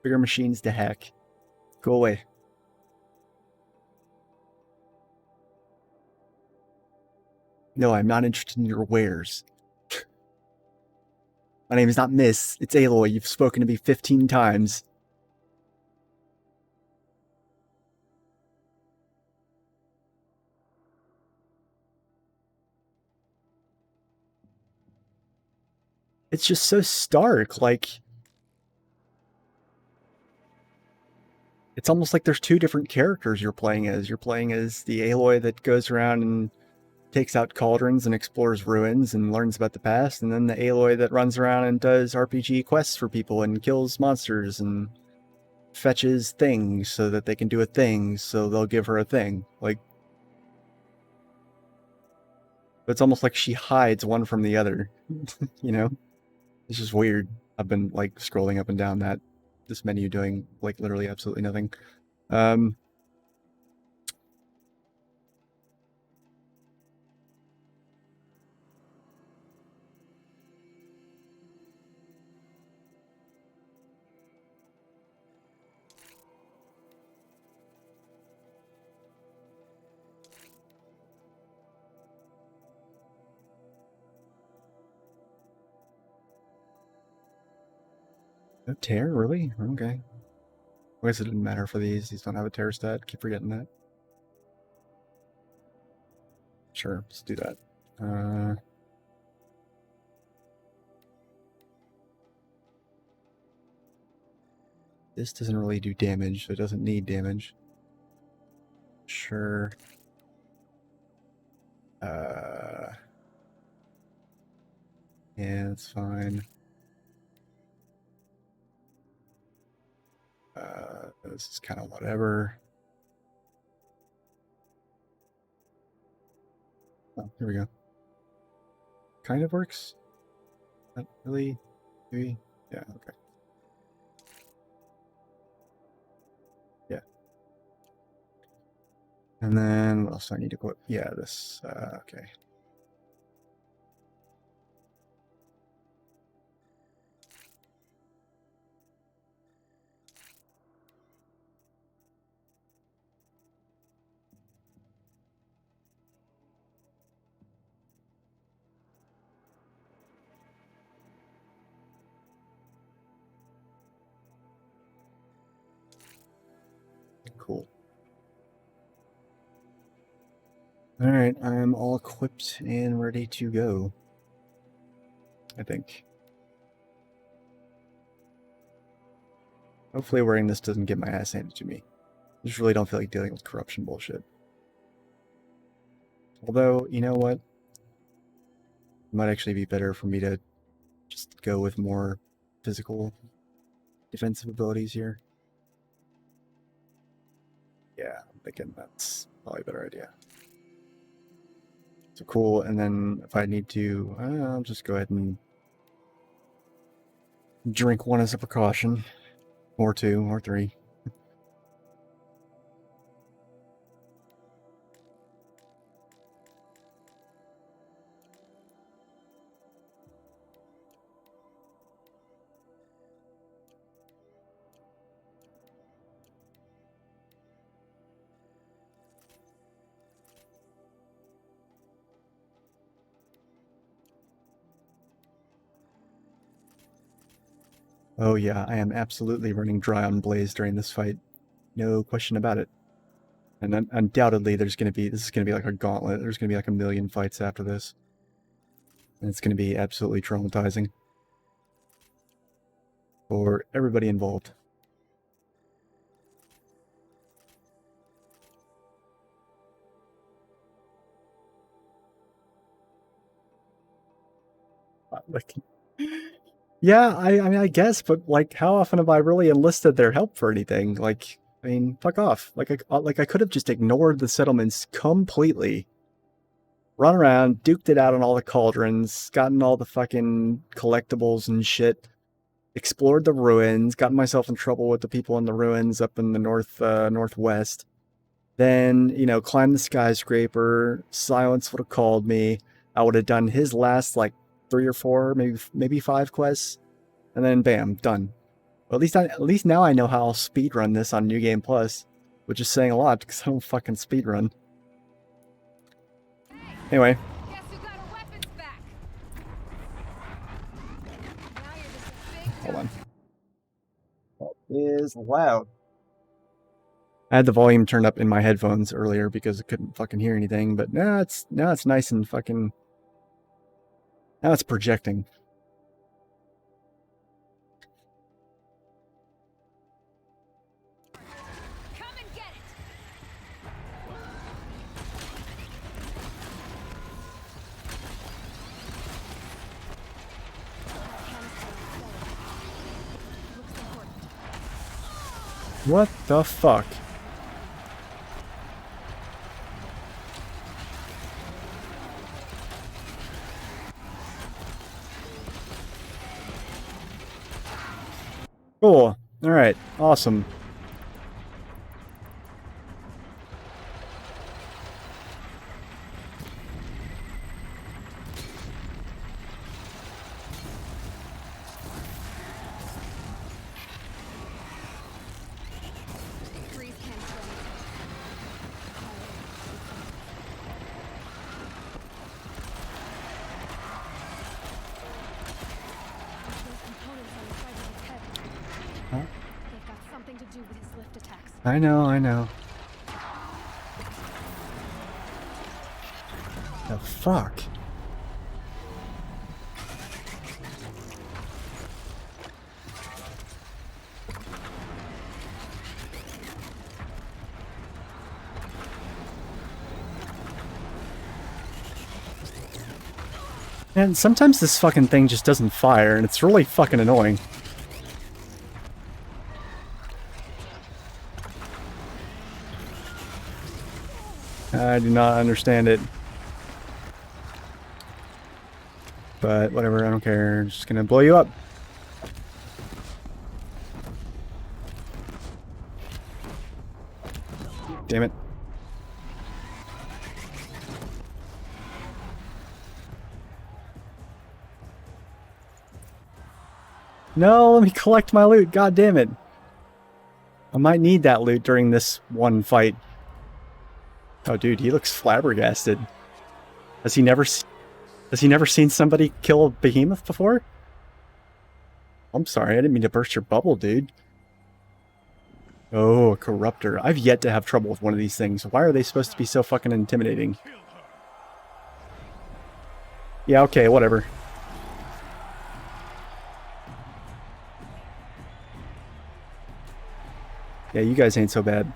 Speaker 1: machines to hack. Go away. No, I'm not interested in your wares. My name is not Miss, it's Aloy. You've spoken to me 15 times. It's just so stark, like it's almost like there's 2 different characters you're playing as. You're playing as the Aloy that goes around and takes out cauldrons and explores ruins and learns about the past, and then the Aloy that runs around and does RPG quests for people and kills monsters and fetches things so that they can do a thing, so they'll give her a thing. Like, it's almost like she hides one from the other. You know? It's just weird. I've been like scrolling up and down this menu doing like literally absolutely nothing. No tear, really? Okay. I guess it didn't matter for these. These don't have a tear stat. Keep forgetting that. Sure, let's do that. This doesn't really do damage, so it doesn't need damage. Sure. Yeah, that's fine. This is kind of whatever. Oh, here we go. Kind of works. Not really. Maybe. Yeah. Okay. Yeah. And then what else do I need to equip? Yeah, this. Okay. Cool. All right, I'm all equipped and ready to go. I think. Hopefully wearing this doesn't get my ass handed to me. I just really don't feel like dealing with corruption bullshit. Although, you know what? It might actually be better for me to just go with more physical defensive abilities here. Yeah, I'm thinking that's probably a better idea. So cool, and then if I need to, I'll just go ahead and drink one as a precaution. Or two, or three. Oh yeah, I am absolutely running dry on Blaze during this fight. No question about it. And then undoubtedly this is gonna be like a gauntlet. There's gonna be like a million fights after this. And it's gonna be absolutely traumatizing. For everybody involved. Like, yeah, I mean, I guess, but like, how often have I really enlisted their help for anything? Like, I mean, fuck off. Like I could have just ignored the settlements completely, run around, duked it out on all the cauldrons, gotten all the fucking collectibles and shit, explored the ruins, gotten myself in trouble with the people in the ruins up in the northwest. Then, you know, climbed the skyscraper. Silence would have called me. I would have done his last like 3 or 4, maybe 5 quests, and then bam, done. Well, at least now I know how I'll speedrun this on New Game Plus, which is saying a lot because I don't fucking speedrun. Anyway.
Speaker 3: Guess who got our weapons back? Now you're just a big
Speaker 1: Hold on. That is loud. I had the volume turned up in my headphones earlier because I couldn't fucking hear anything, but now it's nice and fucking. Now it's projecting.
Speaker 3: Come and get it. Looks important.
Speaker 1: What the fuck? Cool. Alright, awesome.
Speaker 3: Freeze can't do anything. Those components on the side of his head.
Speaker 1: Huh?
Speaker 3: They've got something to do with his lift attacks.
Speaker 1: I know, I know. The fuck? And sometimes this fucking thing just doesn't fire, and it's really fucking annoying. I do not understand it. But whatever, I don't care. I'm just gonna blow you up. Damn it. No, let me collect my loot. God damn it. I might need that loot during this one fight. Oh, dude, he looks flabbergasted. Has he never seen somebody kill a behemoth before? I'm sorry, I didn't mean to burst your bubble, dude. Oh, a corruptor. I've yet to have trouble with one of these things. Why are they supposed to be so fucking intimidating? Yeah, okay, whatever. Yeah, you guys ain't so bad.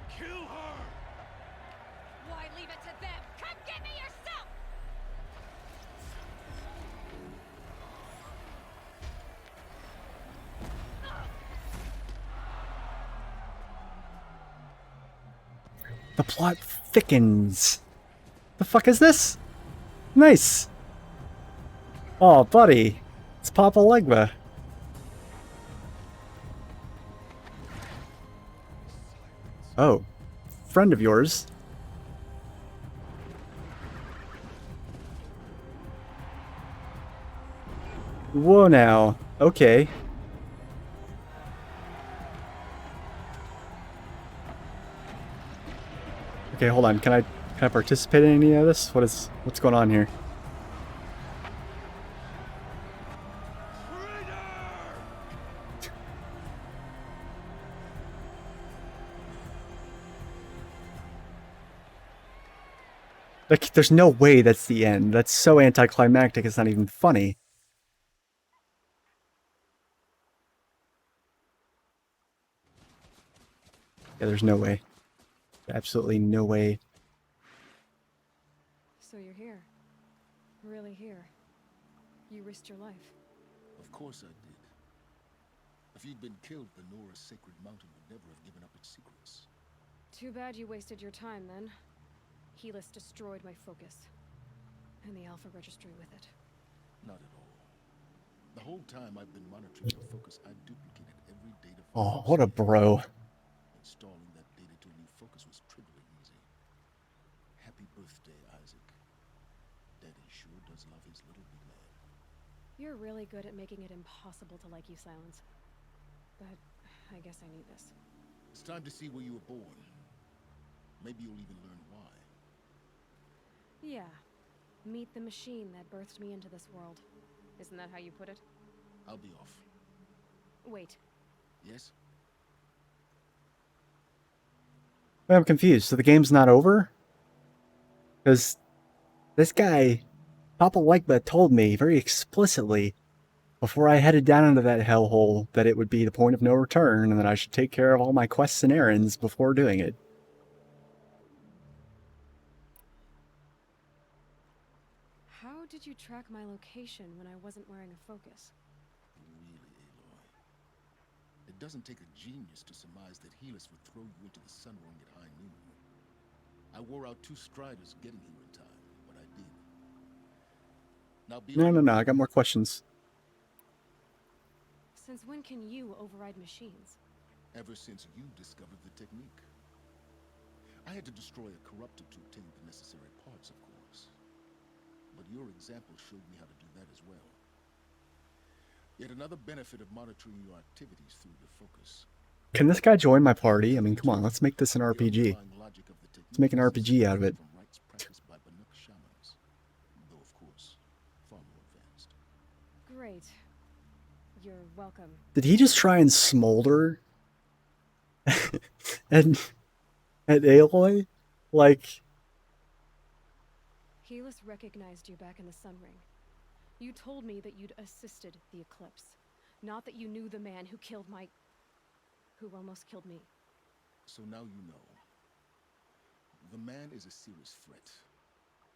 Speaker 8: Kill her!
Speaker 3: Why leave it to them? Come get me yourself!
Speaker 1: The plot thickens. The fuck is this? Nice. Oh, buddy. It's Papa Legba. Oh. Friend of yours. Whoa now. Okay. Okay, hold on. Can I participate in any of this? What's going on here? Like, there's no way that's the end. That's so anticlimactic, it's not even funny. Yeah, there's no way. Absolutely no way.
Speaker 3: So you're here. Really here. You risked your life.
Speaker 4: Of course I did. If you'd been killed, Benora's sacred mountain would never have given up its secrets.
Speaker 3: Too bad you wasted your time then. Helis destroyed my focus. And the Alpha Registry with it.
Speaker 4: Not at all. The whole time I've been monitoring your focus, I duplicated every data
Speaker 1: Oh,
Speaker 4: file.
Speaker 1: what a bro.
Speaker 4: Installing that data to a new focus was trivially easy. Happy birthday, Isaac. Daddy sure does love his little big man.
Speaker 3: You're really good at making it impossible to like you, Silence. But I guess I need this.
Speaker 4: It's time to see where you were born. Maybe you'll even learn why.
Speaker 3: Yeah. Meet the machine that birthed me into this world. Isn't that how you put it?
Speaker 4: I'll be off.
Speaker 3: Wait.
Speaker 4: Yes?
Speaker 1: Wait, I'm confused. So the game's not over? Because this guy, Papa Legba, told me very explicitly before I headed down into that hellhole that it would be the point of no return and that I should take care of all my quests and errands before doing it.
Speaker 3: How did you track my location when I wasn't wearing a focus?
Speaker 4: Really, Aloy. It doesn't take a genius to surmise that Helis would throw you into the sun rung at high noon. I wore out 2 striders getting here in time, but I did. Now be on
Speaker 1: No. I got more questions.
Speaker 3: Since when can you override machines?
Speaker 4: Ever since you discovered the technique. I had to destroy a corruptor to obtain the necessary parts, of course. But your example showed me how to do that as well. Yet another benefit of monitoring your activities through your focus.
Speaker 1: Can this guy join my party? I mean, come on, let's make this an RPG. Let's make an RPG out of it.
Speaker 4: From rites practiced by Banuk shamans, though of course, far more advanced.
Speaker 3: Great. You're welcome.
Speaker 1: Did he just try and smolder and Aloy? Like,
Speaker 3: Helis recognized you back in the Sun Ring. You told me that you'd assisted the Eclipse, not that you knew the man who who almost killed me.
Speaker 4: So now you know. The man is a serious threat.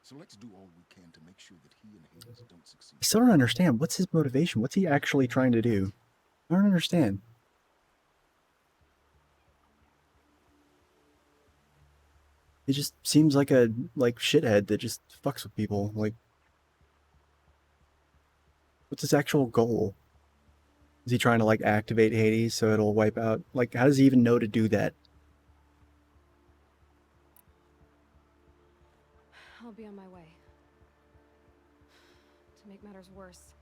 Speaker 4: So let's do all we can to make sure that he and Hades don't succeed.
Speaker 1: I still don't understand. What's his motivation? What's he actually trying to do? I don't understand. He just seems like a shithead that just fucks with people. Like, what's his actual goal? Is he trying to like activate Hades so it'll wipe out? Like, how does he even know to do that?
Speaker 3: I'll be on my way. To make matters worse,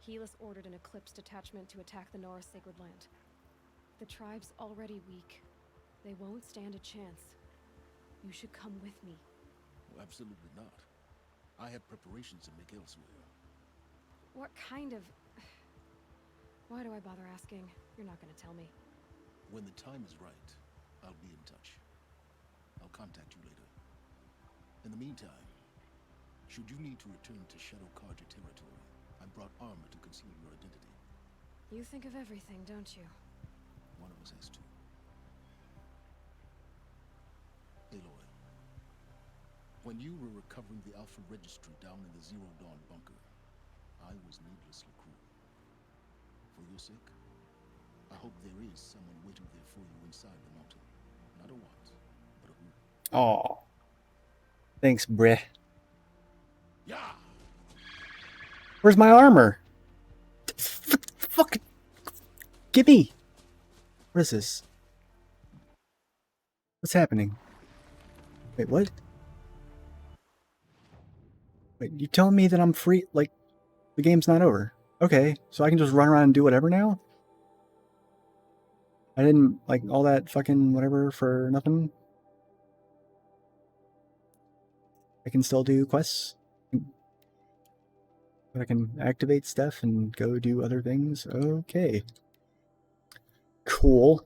Speaker 3: Helis ordered an Eclipse detachment to attack the Norse Sacred Land. The tribe's already weak. They won't stand a chance. You should come with me.
Speaker 4: Well, absolutely not. I have preparations to make elsewhere.
Speaker 3: What kind of... Why do I bother asking? You're not gonna tell me.
Speaker 4: When the time is right, I'll be in touch. I'll contact you later. In the meantime, should you need to return to Shadow Karja territory, I brought armor to conceal your identity.
Speaker 3: You think of everything, don't you?
Speaker 4: One of us has to. Aloy, when you were recovering the Alpha Registry down in the Zero Dawn bunker, I was needlessly cruel. For your sake, I hope there is someone waiting there for you inside the mountain. Not a what, but a who.
Speaker 1: Aw. Thanks, Breh.
Speaker 4: Yeah!
Speaker 1: Where's my armor? Fuck. Give me. What is this? What's happening? Wait, what? Wait, you telling me that I'm free? Like, the game's not over. Okay, so I can just run around and do whatever now? I didn't, like, all that fucking whatever for nothing? I can still do quests? But I can activate stuff and go do other things? Okay. Cool.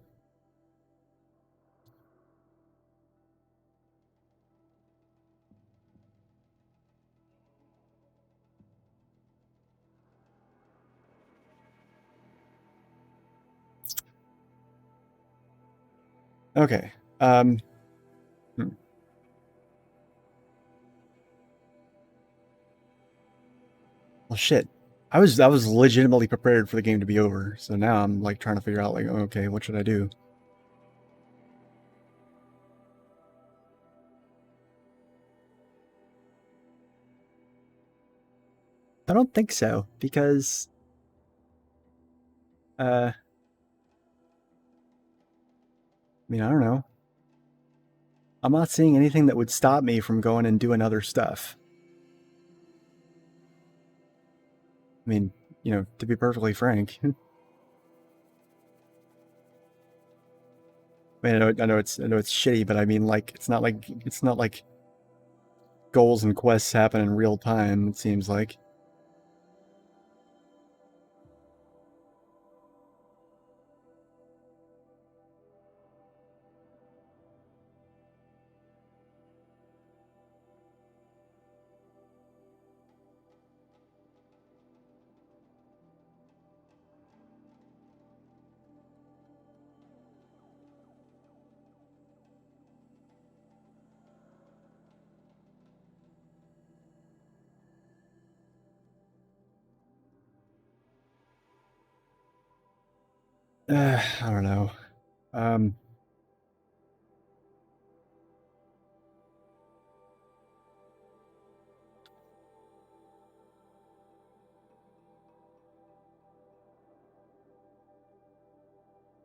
Speaker 1: Okay. Hmm. Well, shit. I was legitimately prepared for the game to be over, so now I'm like trying to figure out like, okay, what should I do? I don't think so, because I mean, I don't know. I'm not seeing anything that would stop me from going and doing other stuff. I mean, you know, to be perfectly frank. I mean, I know it's shitty, but I mean, like, it's not like goals and quests happen in real time. It seems like. I don't know.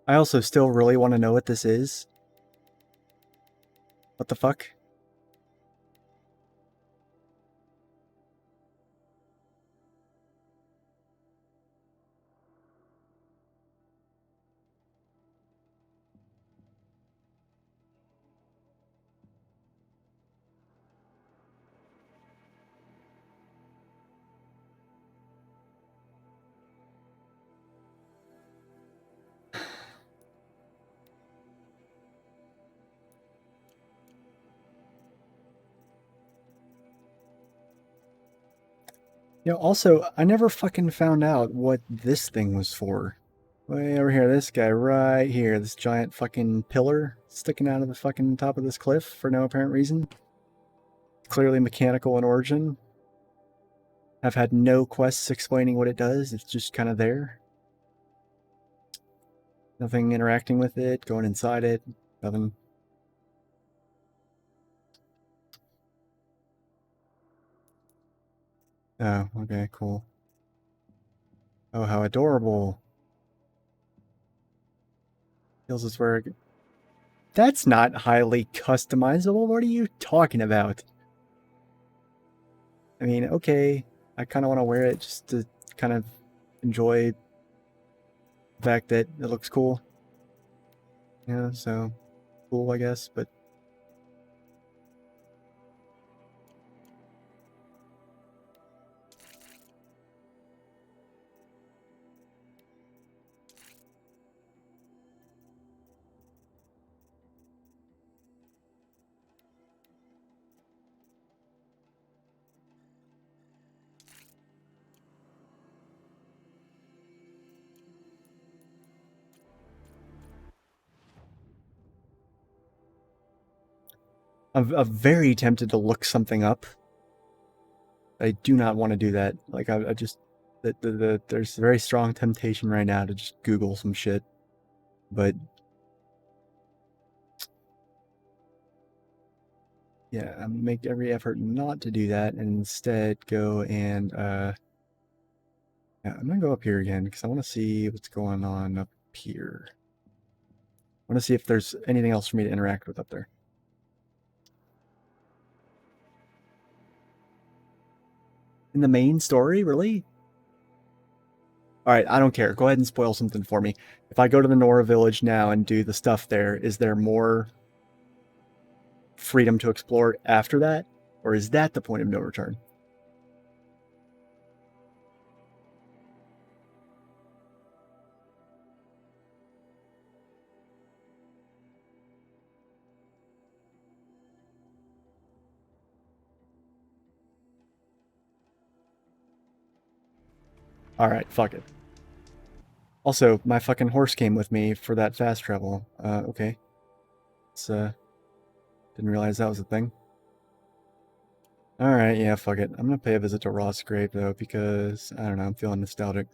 Speaker 1: I also still really want to know what this is. What the fuck? You know, also, I never fucking found out what this thing was for. Way over here, this guy right here, this giant fucking pillar sticking out of the fucking top of this cliff for no apparent reason. Clearly mechanical in origin. I've had no quests explaining what it does, it's just kind of there. Nothing interacting with it, going inside it, nothing. Oh, okay, cool. Oh, how adorable. Feels as where... That's not highly customizable, what are you talking about? I mean, okay, I kind of want to wear it just to kind of enjoy the fact that it looks cool. Yeah, so cool, I guess, but I'm very tempted to look something up. I do not want to do that. Like, I just... there's a very strong temptation right now to just Google some shit. But... yeah, I'm gonna make every effort not to do that and instead go and, yeah, I'm gonna go up here again because I want to see what's going on up here. I want to see if there's anything else for me to interact with up there. In the main story, really? Alright, I don't care. Go ahead and spoil something for me. If I go to the Nora village now and do the stuff there, is there more freedom to explore after that? Or is that the point of no return? Alright, fuck it. Also, my fucking horse came with me for that fast travel. Okay. It's, didn't realize that was a thing. Alright, yeah, fuck it. I'm gonna pay a visit to Ross' grave, though, because, I don't know, I'm feeling nostalgic.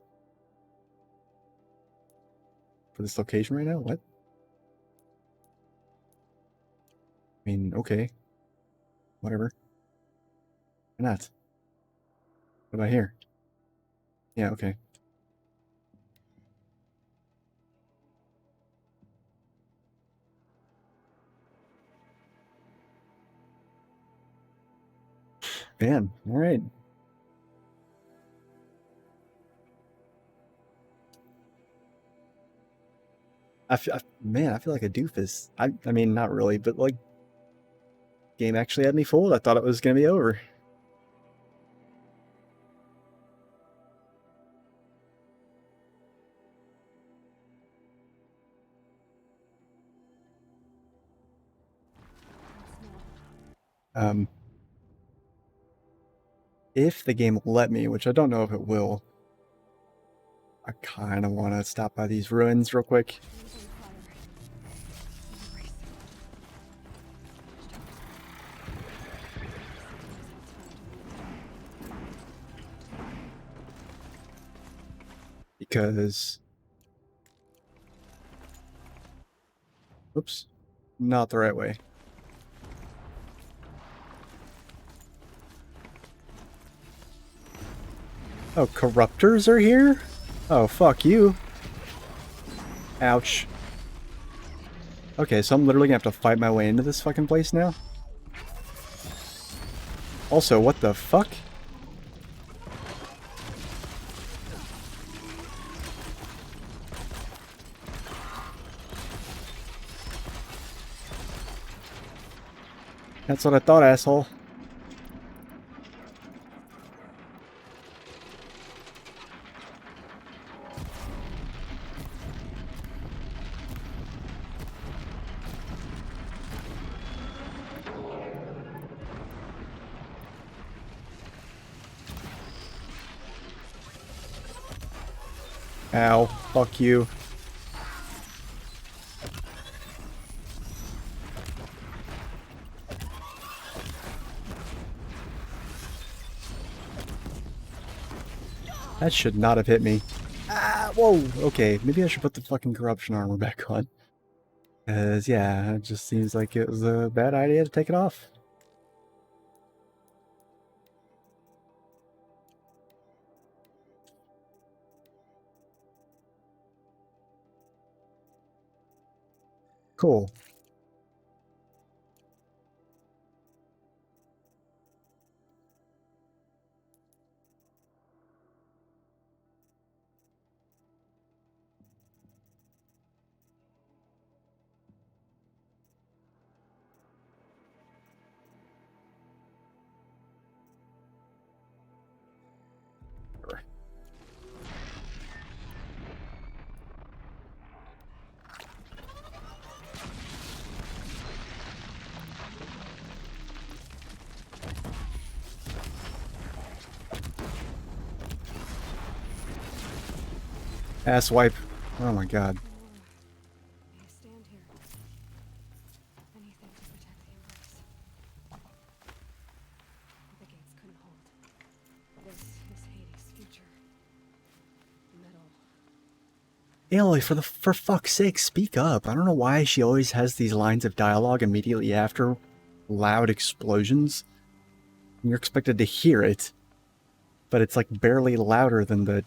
Speaker 1: For this location right now? What? I mean, okay. Whatever. Why not? What about here? Yeah, okay. Man, alright. Man, I feel like a doofus. I mean, not really, but like, game actually had me fooled. I thought it was gonna be over. If the game will let me, which I don't know if it will, I kind of want to stop by these ruins real quick. Because Oops. Not the right way. Oh, corruptors are here? Oh, fuck you. Ouch. Okay, so I'm literally gonna have to fight my way into this fucking place now? Also, what the fuck? That's what I thought, asshole. Ow. Fuck you. That should not have hit me. Ah, whoa. Okay, maybe I should put the fucking corruption armor back on. Because, yeah, it just seems like it was a bad idea to take it off. Cool. Asswipe. Oh my god.
Speaker 3: You stand here. Anything to protect the Empress. The gates couldn't hold. This is Hades' future. Metal.
Speaker 1: Aloy, for fuck's sake, speak up. I don't know why she always has these lines of dialogue immediately after loud explosions. You're expected to hear it, but it's like barely louder than the,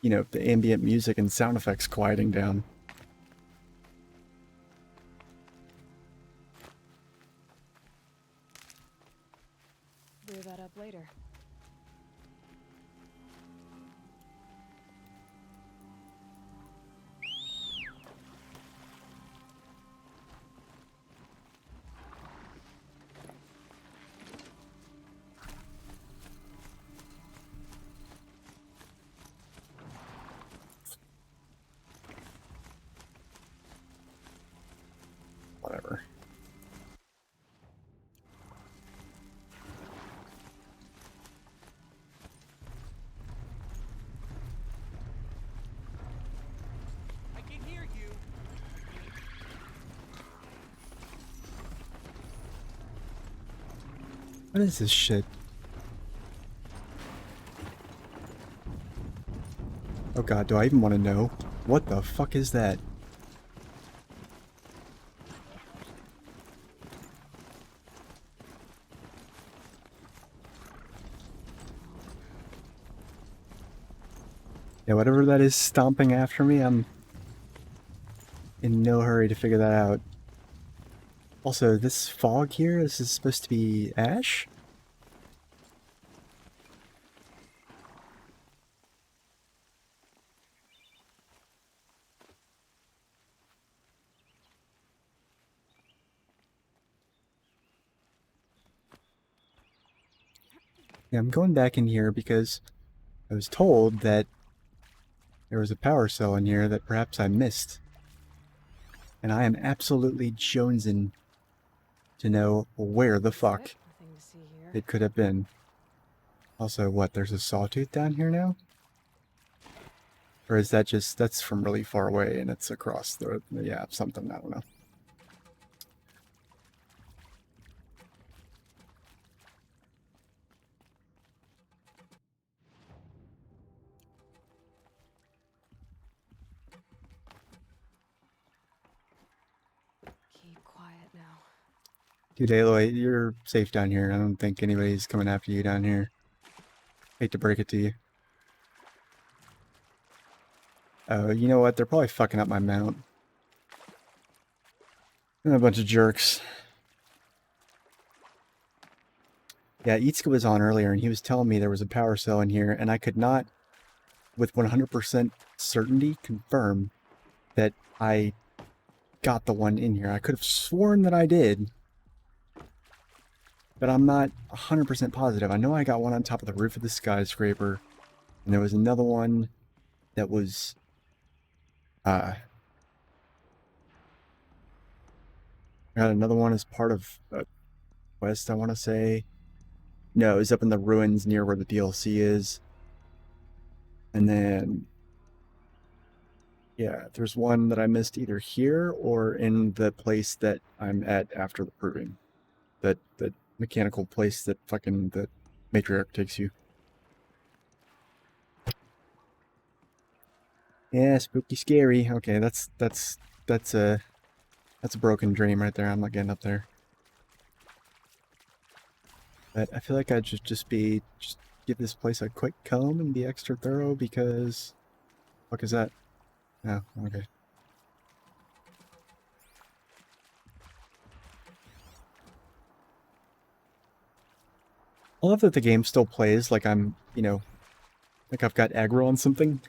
Speaker 1: you know, the ambient music and sound effects quieting down.
Speaker 3: Clear that up later.
Speaker 1: Whatever.
Speaker 9: I can hear you.
Speaker 1: What is this shit? Oh god, do I even want to know? What the fuck is that? Yeah, whatever that is stomping after me, I'm in no hurry to figure that out. Also, this fog here, this is supposed to be ash? Yeah, I'm going back in here because I was told that there was a power cell in here that perhaps I missed. And I am absolutely jonesing to know where the fuck
Speaker 3: Nothing to see here.
Speaker 1: it could have been. Also, what, there's a sawtooth down here now? Or is that just, that's from really far away and it's across the, yeah, something, I don't know.
Speaker 3: now.
Speaker 1: Dude, Aloy, you're safe down here. I don't think anybody's coming after you down here. Hate to break it to you. Oh, you know what? They're probably fucking up my mount. They're a bunch of jerks. Yeah, Iitsuka was on earlier, and he was telling me there was a power cell in here, and I could not, with 100% certainty, confirm that I got the one in here. I could have sworn that I did, but I'm not 100% positive. I know I got one on top of the roof of the skyscraper, and there was another one that was, I got another one as part of a quest, I want to say. No, it was up in the ruins near where the DLC is. And then, yeah, there's one that I missed either here or in the place that I'm at after the proving. That mechanical place that fucking the matriarch takes you. Yeah, spooky, scary. Okay, that's a broken dream right there. I'm not getting up there. But I feel like I should just give this place a quick comb and be extra thorough because, fuck is that? Oh, okay. I love that the game still plays like I'm, you know, like I've got aggro on something,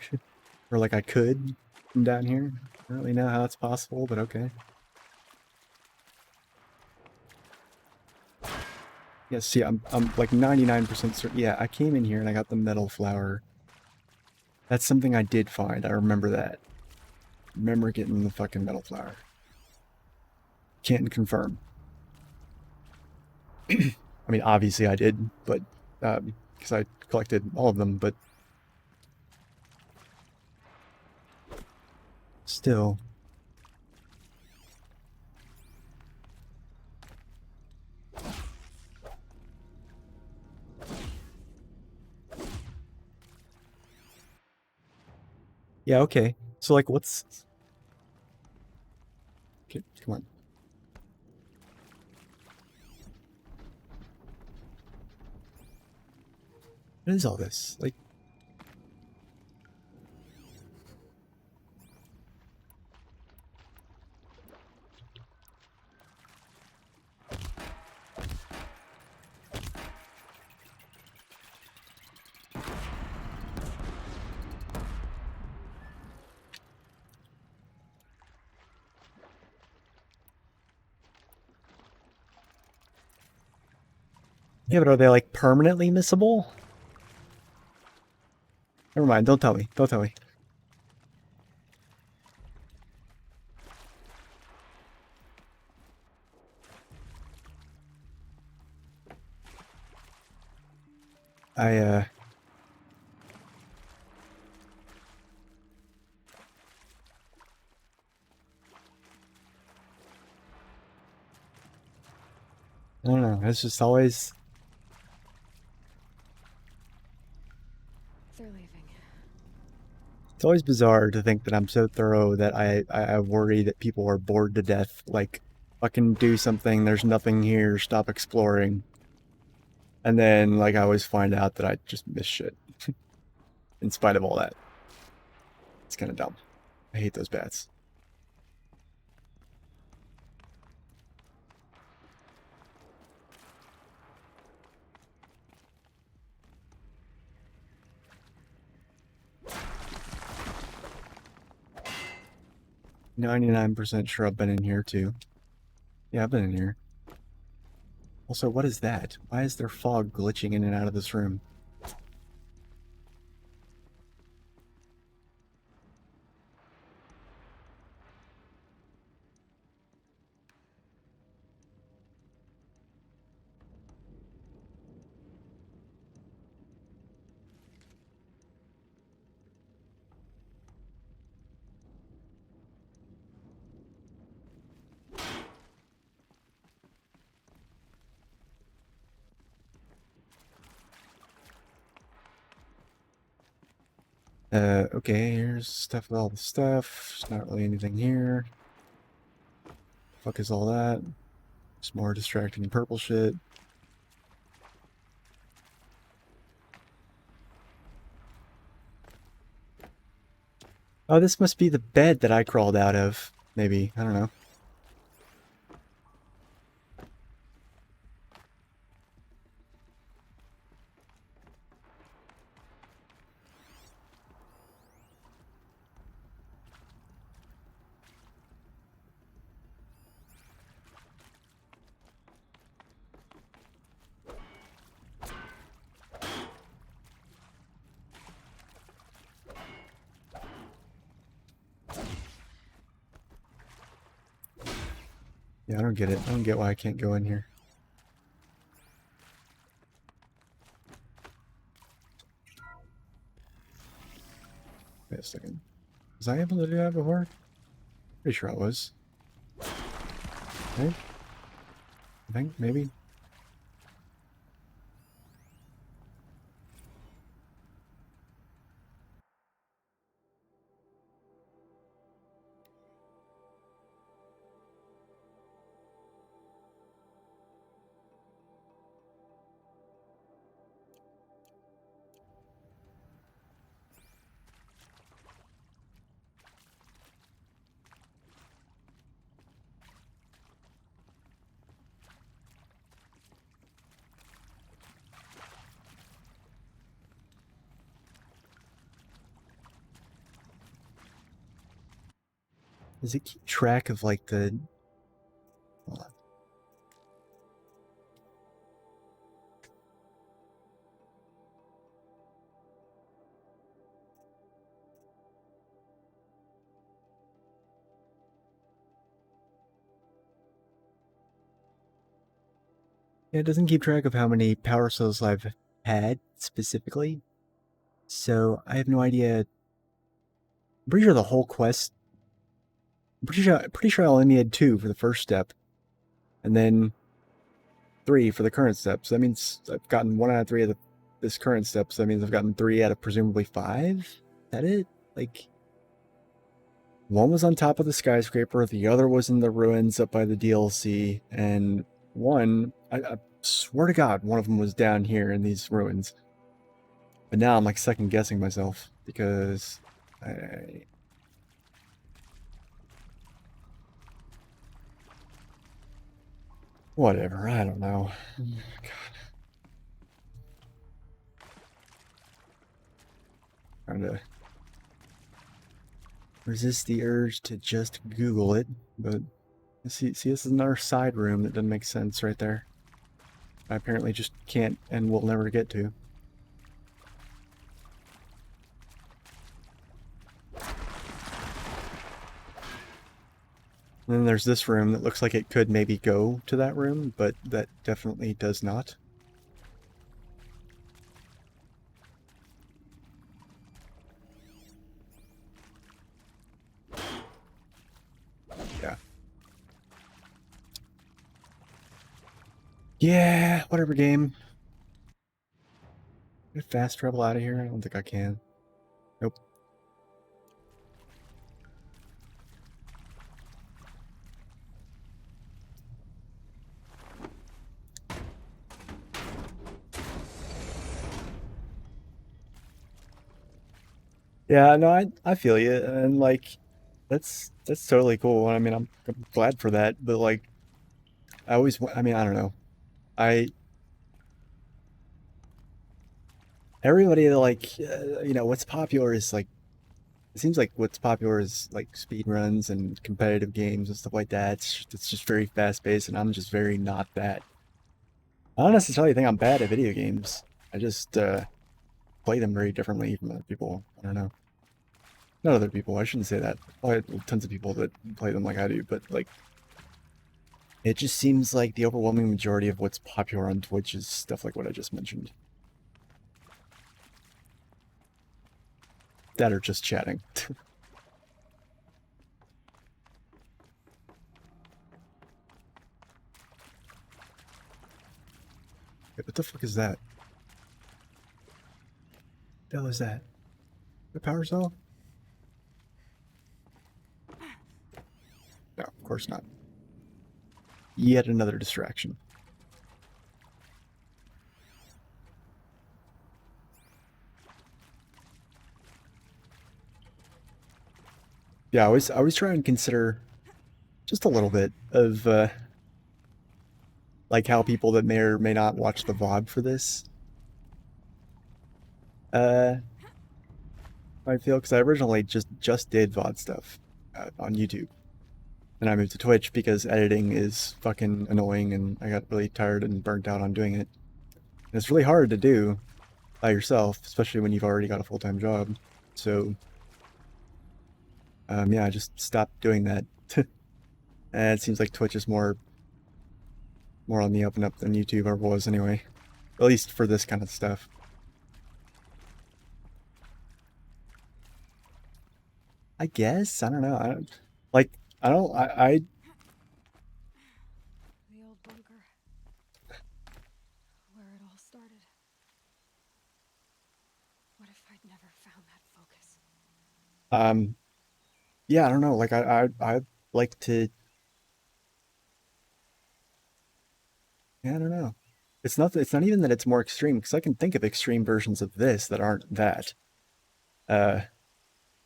Speaker 1: or like I could from down here. I don't really know how that's possible, but okay. Yeah, see, I'm like 99% certain. Yeah, I came in here and I got the metal flower. That's something I did find. I remember that. Remember getting the fucking metal flower. Can't confirm. I mean, obviously I did, but because I collected all of them, but still. Yeah, okay. So, like, what's... Okay, come on. What is all this? Like... Yeah, but are they, like, permanently missable? Never mind, don't tell me. Don't tell me. I don't know. It's just always...
Speaker 3: They're leaving.
Speaker 1: It's always bizarre to think that I'm so thorough that I worry that people are bored to death. Like, fucking do something, there's nothing here, stop exploring. And then, like, I always find out that I just miss shit. In spite of all that. It's kind of dumb. I hate those bats. "99% sure I've been in here too." Yeah, I've been in here. Also, what is that? Why is there fog glitching in and out of this room? Okay, here's stuff with all the stuff. There's not really anything here. Fuck is all that? Some more distracting purple shit. Oh, this must be the bed that I crawled out of. Maybe. I don't know. Yeah, I don't get it. I don't get why I can't go in here. Wait a second. Was I able to do that before? Pretty sure I was. Right? I think, maybe. Does it keep track of, like, the... Hold on. Yeah, it doesn't keep track of how many power cells I've had, specifically. So, I have no idea. I'm pretty sure the whole quest... I'm pretty sure I only had 2 for the first step. And then 3 for the current step. So that means I've gotten 1 out of 3 of this current step. So that means I've gotten 3 out of presumably 5? Is that it? Like... One was on top of the skyscraper, the other was in the ruins up by the DLC, and one, I swear to God, one of them was down here in these ruins. But now I'm like second guessing myself, because I... Whatever, I don't know. God. Trying to resist the urge to just Google it, but see, this is another side room that doesn't make sense right there. I apparently just can't and will never get to. And then there's this room that looks like it could maybe go to that room, but that definitely does not. Yeah. Yeah, whatever game. Can I fast travel out of here? I don't think I can. Nope. Yeah, no, I feel you, and like that's totally cool. I mean, I'm glad for that, but like I mean, I don't know. I everybody like you know, what's popular is like it seems like what's popular is like speed runs and competitive games and stuff like that. It's just very fast paced, and I'm just very not that. I don't necessarily think I'm bad at video games. I just play them very differently from other people. I don't know. Not other people. I shouldn't say that. I tons of people that play them like I do, but like, it just seems like the overwhelming majority of what's popular on Twitch is stuff like what I just mentioned. That are just chatting. Wait, what the fuck is that? What the hell is that? The power cell? No, of course not. Yet another distraction. Yeah, I always try and consider just a little bit of like how people that may or may not watch the VOD for this I feel, because I originally just did VOD stuff on YouTube, and I moved to Twitch because editing is fucking annoying, and I got really tired and burnt out on doing it. And it's really hard to do by yourself, especially when you've already got a full-time job. So, yeah, I just stopped doing that. And it seems like Twitch is more on the up and up than YouTube ever was anyway, at least for this kind of stuff. I guess I don't know. I don't.
Speaker 3: The old bunker. Where it all started. What if I'd never found that focus?
Speaker 1: Yeah, I don't know. Like I like to. Yeah, I don't know. It's not. It's not even that it's more extreme, because I can think of extreme versions of this that aren't that. Uh,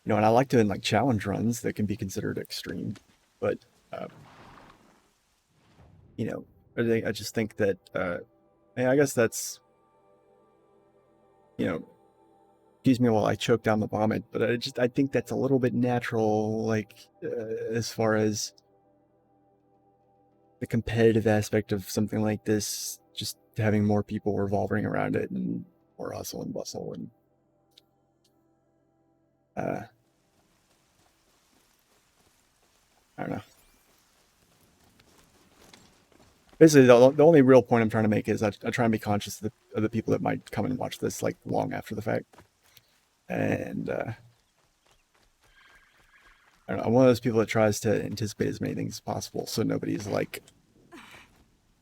Speaker 1: and I like doing like challenge runs that can be considered extreme, but uh, you know, I just think that. Yeah, I guess that's. You know, excuse me while I choke down the vomit, but I think that's a little bit natural, like as far as the competitive aspect of something like this, just having more people revolving around it and more hustle and bustle and I don't know. Basically, the only real point I'm trying to make is I try and be conscious of the people that might come and watch this like long after the fact. And I don't know, I'm one of those people that tries to anticipate as many things as possible, so nobody's like,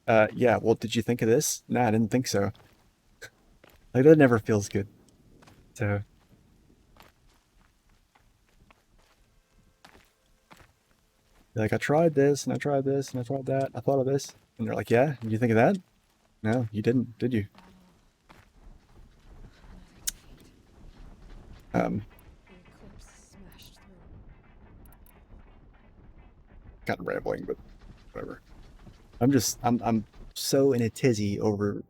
Speaker 1: yeah, well, did you think of this? Nah, I didn't think so. Like, that never feels good. So, like, I tried this, and I tried this, and I tried that, I thought of this. And they're like, yeah, did you think of that? No, you didn't, did you?
Speaker 3: The eclipse smashed through.
Speaker 1: Kind of rambling, but whatever. I'm so in a tizzy over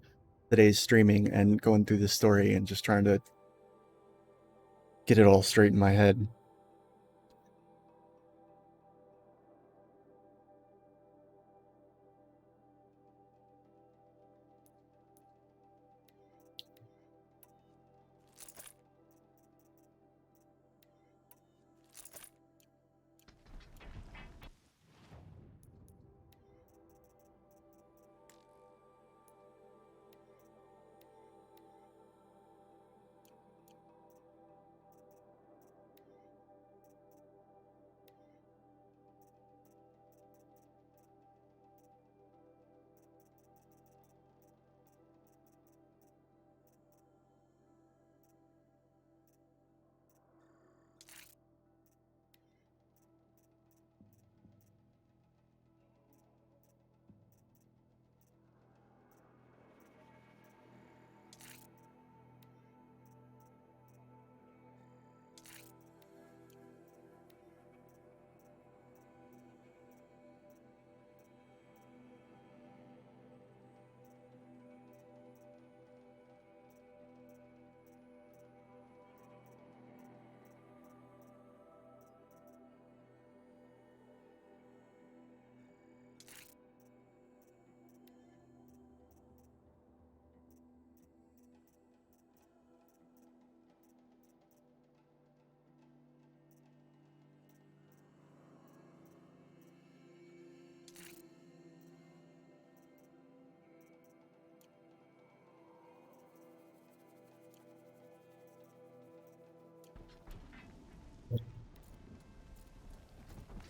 Speaker 1: today's streaming and going through this story and just trying to get it all straight in my head.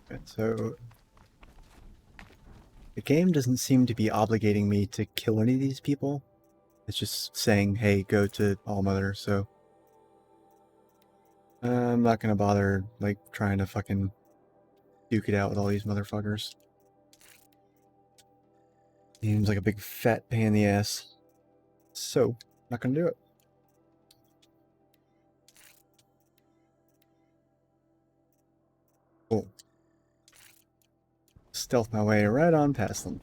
Speaker 1: And so the game doesn't seem to be obligating me to kill any of these people. It's just saying, hey, go to All Mother, so I'm not gonna bother like trying to fucking duke it out with all these motherfuckers. Seems like a big fat pain in the ass. So, not gonna do it. Cool. Stealth my way right on past them.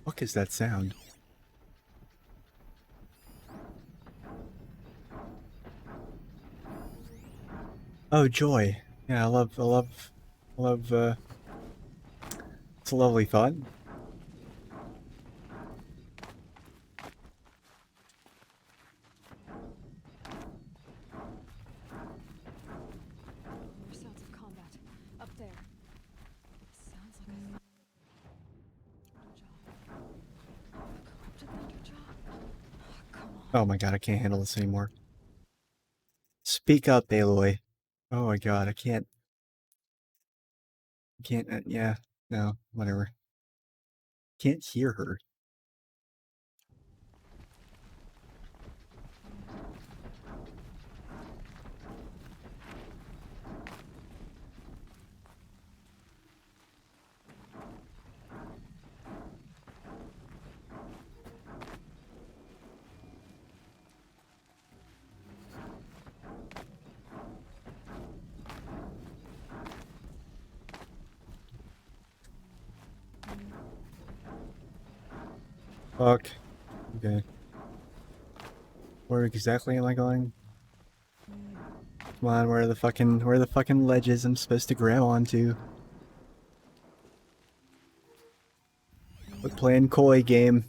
Speaker 1: What is that sound? Oh, joy. Yeah, I love, it's a lovely thought.
Speaker 3: More sounds of combat. Up there. Sounds like a Thunderjaw. A corrupted Thunderjaw? Oh, come on.
Speaker 1: Oh my god, I can't handle this anymore. Speak up, Aloy. Oh my god, I can't, yeah, no, whatever. Can't hear her. Fuck. Okay. Where exactly am I going? Come on, where are the fucking ledges I'm supposed to grab onto? Quit playing coy game.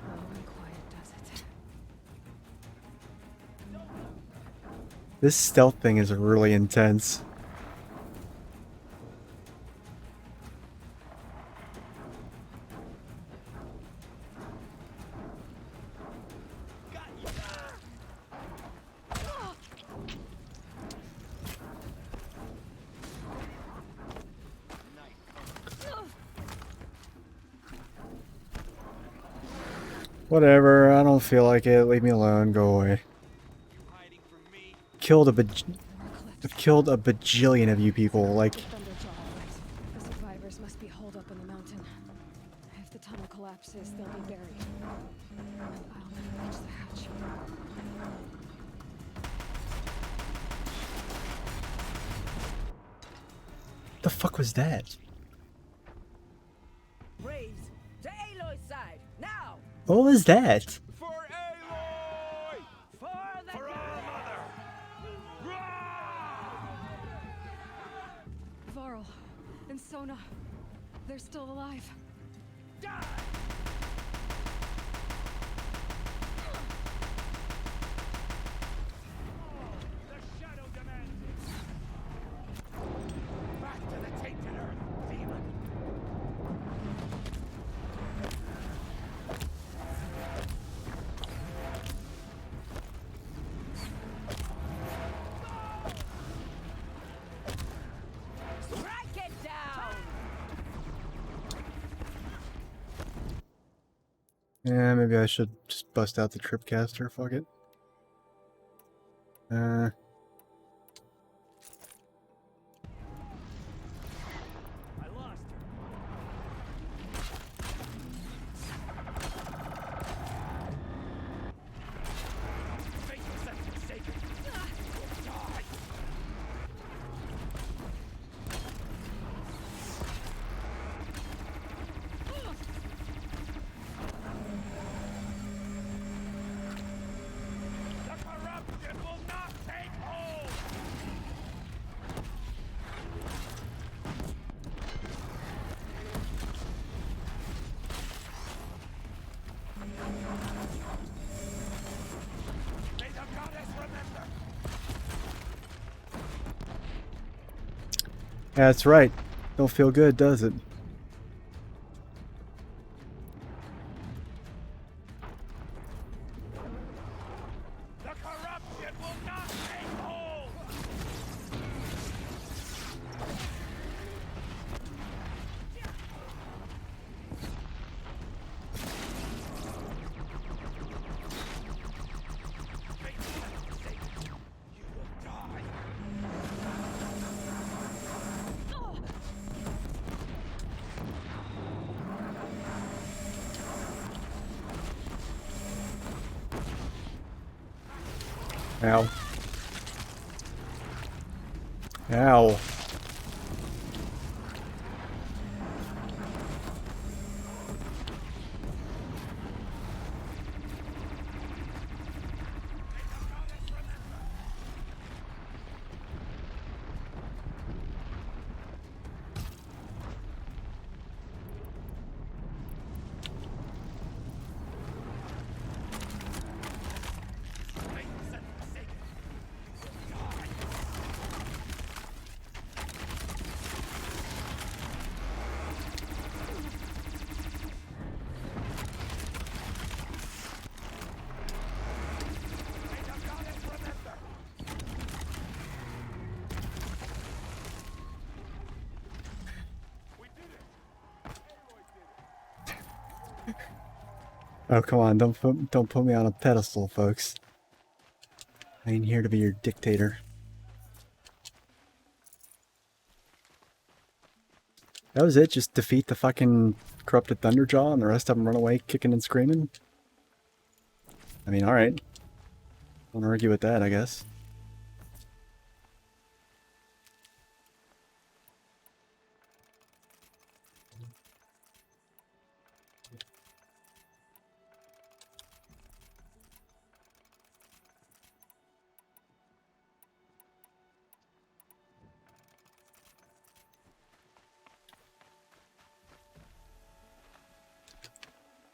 Speaker 3: Low and quiet does it.
Speaker 1: This stealth thing is really intense. Whatever, I don't feel like it. Leave me alone. Go away.
Speaker 9: Hiding from me.
Speaker 1: I've killed a bajillion of you people. Like,
Speaker 3: The Thunderjaw, all right. The survivors must be holed up in the mountain. If the tunnel collapses, they'll be buried. And I'll never reach the hatch.
Speaker 1: what the fuck was that?
Speaker 10: Braves, to Aloy's side, now!
Speaker 1: What was that?
Speaker 9: For Aloy!
Speaker 10: For the
Speaker 9: For our mother!
Speaker 3: Varl and Sona, they're still alive.
Speaker 9: Die! The shadow demands it! Back to the tainted earth, demon!
Speaker 10: Strike it down!
Speaker 1: Yeah, maybe I should just bust out the tripcaster. Fuck it.
Speaker 9: I lost her. Fate was left mistaken. Die! The corruption will not take
Speaker 1: That's right. Don't feel good, does it?
Speaker 9: The corruption will not take hold! You will die.
Speaker 1: Ow. Ow. Oh, come on, don't put me on a pedestal, folks. I ain't here to be your dictator. That was it? Just defeat the fucking corrupted Thunderjaw and the rest of them run away kicking and screaming? I mean, alright. Won't argue with that, I guess.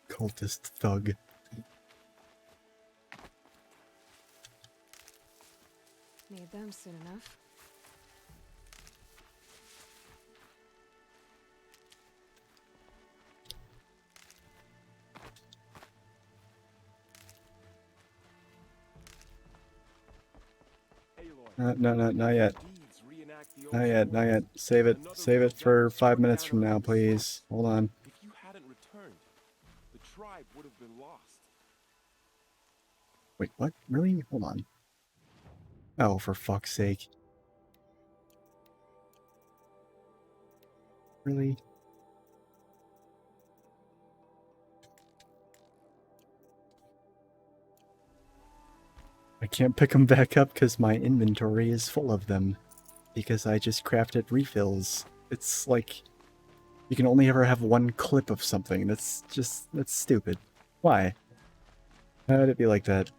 Speaker 1: Cultist thug.
Speaker 3: Need them soon enough.
Speaker 1: No, not yet. Not yet, not yet. Save it. Save it for 5 minutes from now, please. Hold on.
Speaker 11: If you hadn't returned, the tribe would have been lost.
Speaker 1: Wait, what? Really? Hold on. Oh, for fuck's sake. Really? I can't pick them back up because my inventory is full of them. Because I just crafted refills. It's like, you can only ever have one clip of something. That's stupid. Why? How would it be like that?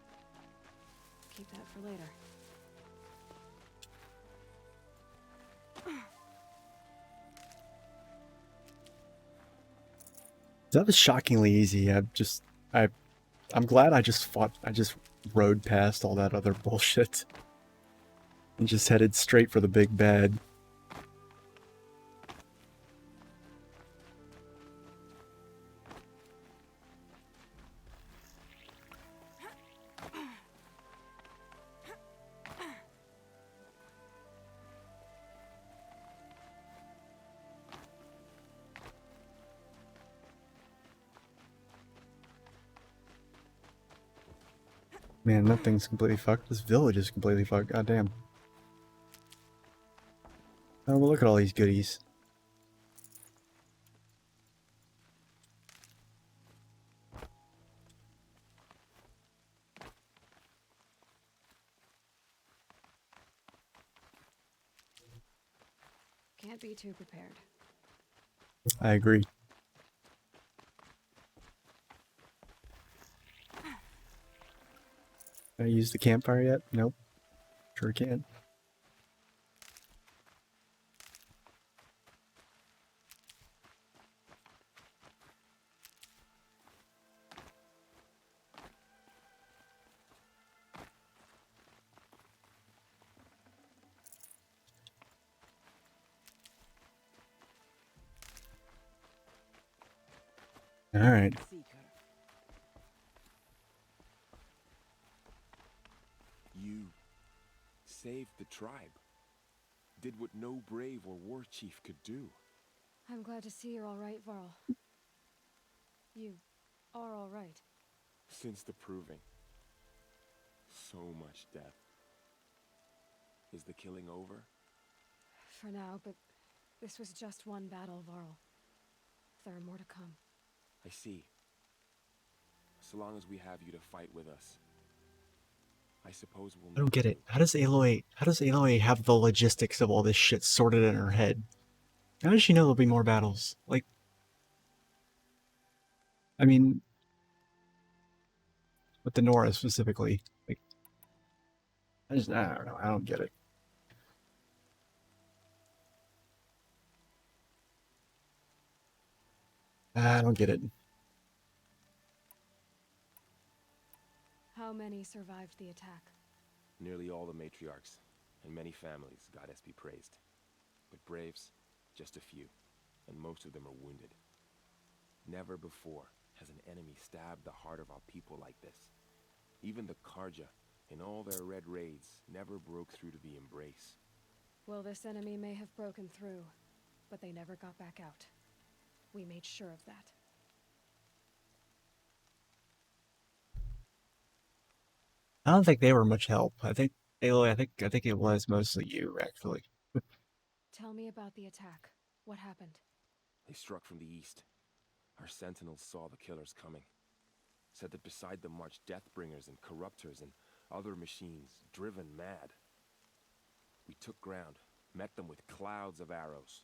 Speaker 3: Keep that for later.
Speaker 1: That was shockingly easy. I'm glad I just rode past all that other bullshit. And just headed straight for the big bad. Man, that thing's completely fucked. This village is completely fucked. God damn. Oh, well, look at all these goodies.
Speaker 3: Can't be too prepared.
Speaker 1: I agree. Can I use the campfire yet? Nope. Sure can. All right.
Speaker 10: Seeker.
Speaker 11: You saved the tribe. Did what no brave or war chief could do.
Speaker 3: I'm glad to see you're all right, Varl. You are all right.
Speaker 11: Since the proving. So much death. Is the killing over?
Speaker 3: For now, but this was just one battle, Varl. There are more to come.
Speaker 11: I see. So long as we have you to fight with us. I suppose we'll
Speaker 1: I don't
Speaker 11: need
Speaker 1: get
Speaker 11: to
Speaker 1: it. How does Aloy have the logistics of all this shit sorted in her head? How does she know there'll be more battles? Like, I mean, with the Nora specifically. Like, I don't know. I don't get it. I don't get it.
Speaker 3: How many survived the attack?
Speaker 11: Nearly all the matriarchs, and many families, goddess be praised. But braves, just a few, and most of them are wounded. Never before has an enemy stabbed the heart of our people like this. Even the Karja, in all their red raids, never broke through to the embrace.
Speaker 3: Well, this enemy may have broken through, but they never got back out. We made sure of that.
Speaker 1: I don't think they were much help. I think Aloy, I think it was mostly you, actually.
Speaker 3: Tell me about the attack. What happened?
Speaker 11: They struck from the east. Our sentinels saw the killers coming. Said that beside them marched Deathbringers and Corruptors and other machines, driven mad. We took ground, met them with clouds of arrows.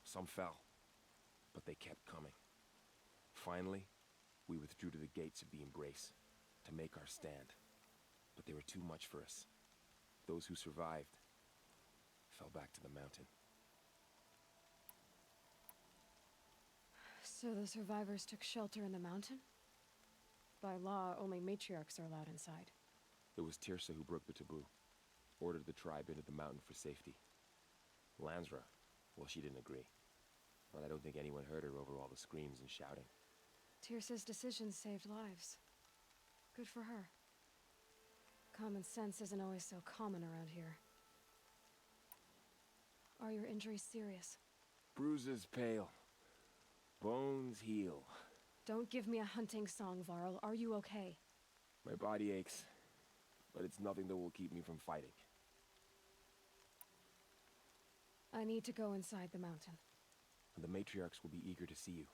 Speaker 11: Some fell, but they kept coming. Finally, we withdrew to the gates of the Embrace to make our stand. But they were too much for us. Those who survived fell back to the mountain.
Speaker 3: So the survivors took shelter in the mountain? By law, only matriarchs are allowed inside.
Speaker 11: It was Tirsa who broke the taboo, ordered the tribe into the mountain for safety. Lansra, well, she didn't agree. But I don't think anyone heard her over all the screams and shouting.
Speaker 3: Tirsa's decision saved lives. Good for her. Common sense isn't always so common around here. Are your injuries serious?
Speaker 11: Bruises pale. Bones heal.
Speaker 3: Don't give me a hunting song, Varl. Are you okay?
Speaker 11: My body aches, but it's nothing that will keep me from fighting.
Speaker 3: I need to go inside the mountain.
Speaker 11: And the matriarchs will be eager to see you.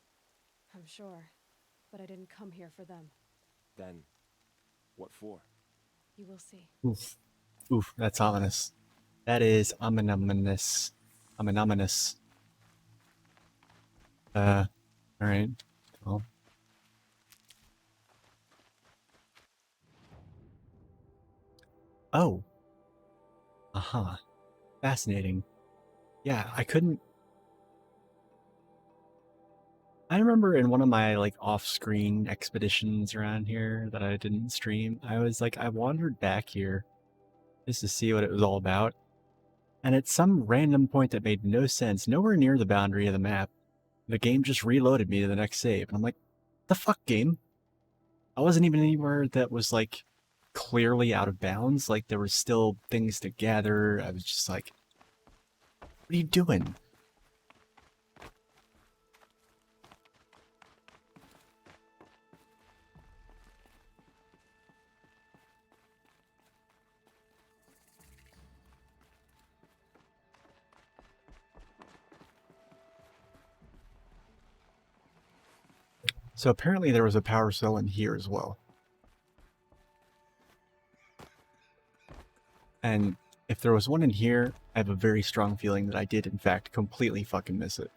Speaker 3: I'm sure, but I didn't come here for them.
Speaker 11: Then, what for?
Speaker 3: You will see.
Speaker 1: Oof. Oof, that's ominous. That is ominous. Ominous. Alright. Well. Oh. Uh-huh. Fascinating. Yeah, I remember in one of my, like, off-screen expeditions around here that I didn't stream, I wandered back here just to see what it was all about. And at some random point that made no sense, nowhere near the boundary of the map, the game just reloaded me to the next save. And I'm like, the fuck, game? I wasn't even anywhere that was, like, clearly out of bounds. Like, there were still things to gather. I was just like, what are you doing? So apparently there was a power cell in here as well. And if there was one in here, I have a very strong feeling that I did, in fact, completely fucking miss it.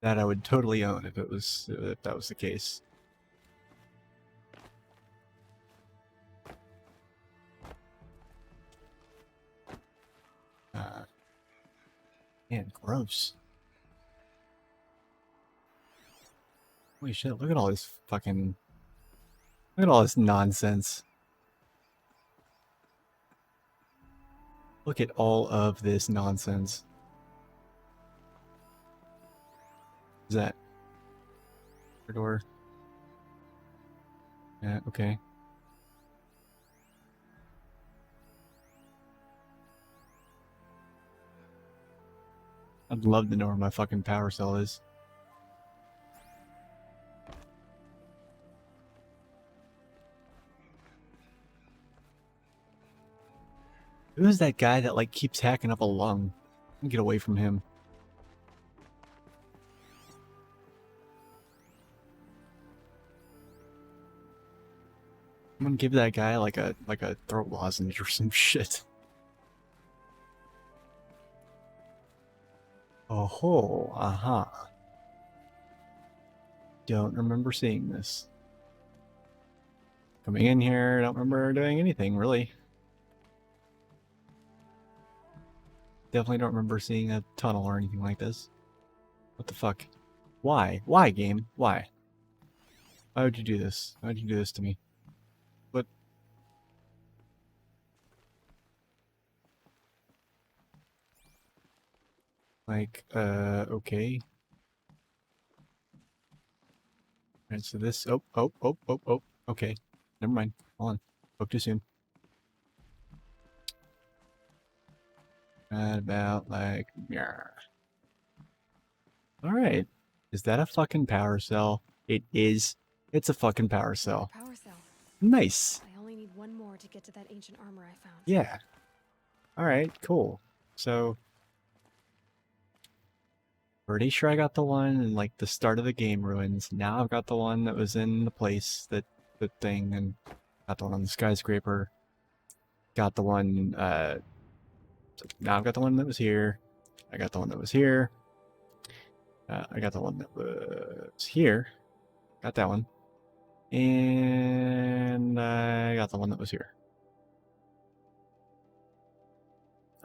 Speaker 1: That I would totally own if that was the case. Man, gross. Holy shit, look at all this nonsense. Look at all of this nonsense. Is that door? Yeah, okay. I'd love to know where my fucking power cell is. Who's that guy that like keeps hacking up a lung? Get away from him. I'm gonna give that guy like a throat lozenge or some shit. Oh, aha. Don't remember seeing this. Coming in here, don't remember doing anything, really. Definitely don't remember seeing a tunnel or anything like this. What the fuck? Why? Why, game? Why? Why would you do this? Why would you do this to me? What? Like, okay. Alright, so this... Oh. Okay. Never mind. Hold on. Spoke too soon. Right about, like... Yeah. Alright. Is that a fucking power cell? It is. It's a fucking power cell.
Speaker 3: Power cell.
Speaker 1: Nice.
Speaker 3: I only need one more to get to that ancient armor I found.
Speaker 1: Yeah. Alright, cool. So... Pretty sure I got the one in like the start of the game ruins. Now I've got the one that was in the place, the thing, and got the one on the skyscraper. Got the one, so now I've got the one that was here. I got the one that was here. I got the one that was here. Got that one. And I got the one that was here.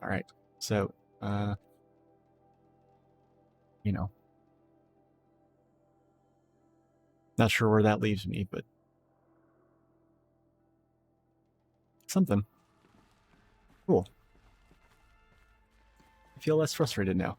Speaker 1: Alright, so, you know. Not sure where that leaves me, but something. Cool. I feel less frustrated now.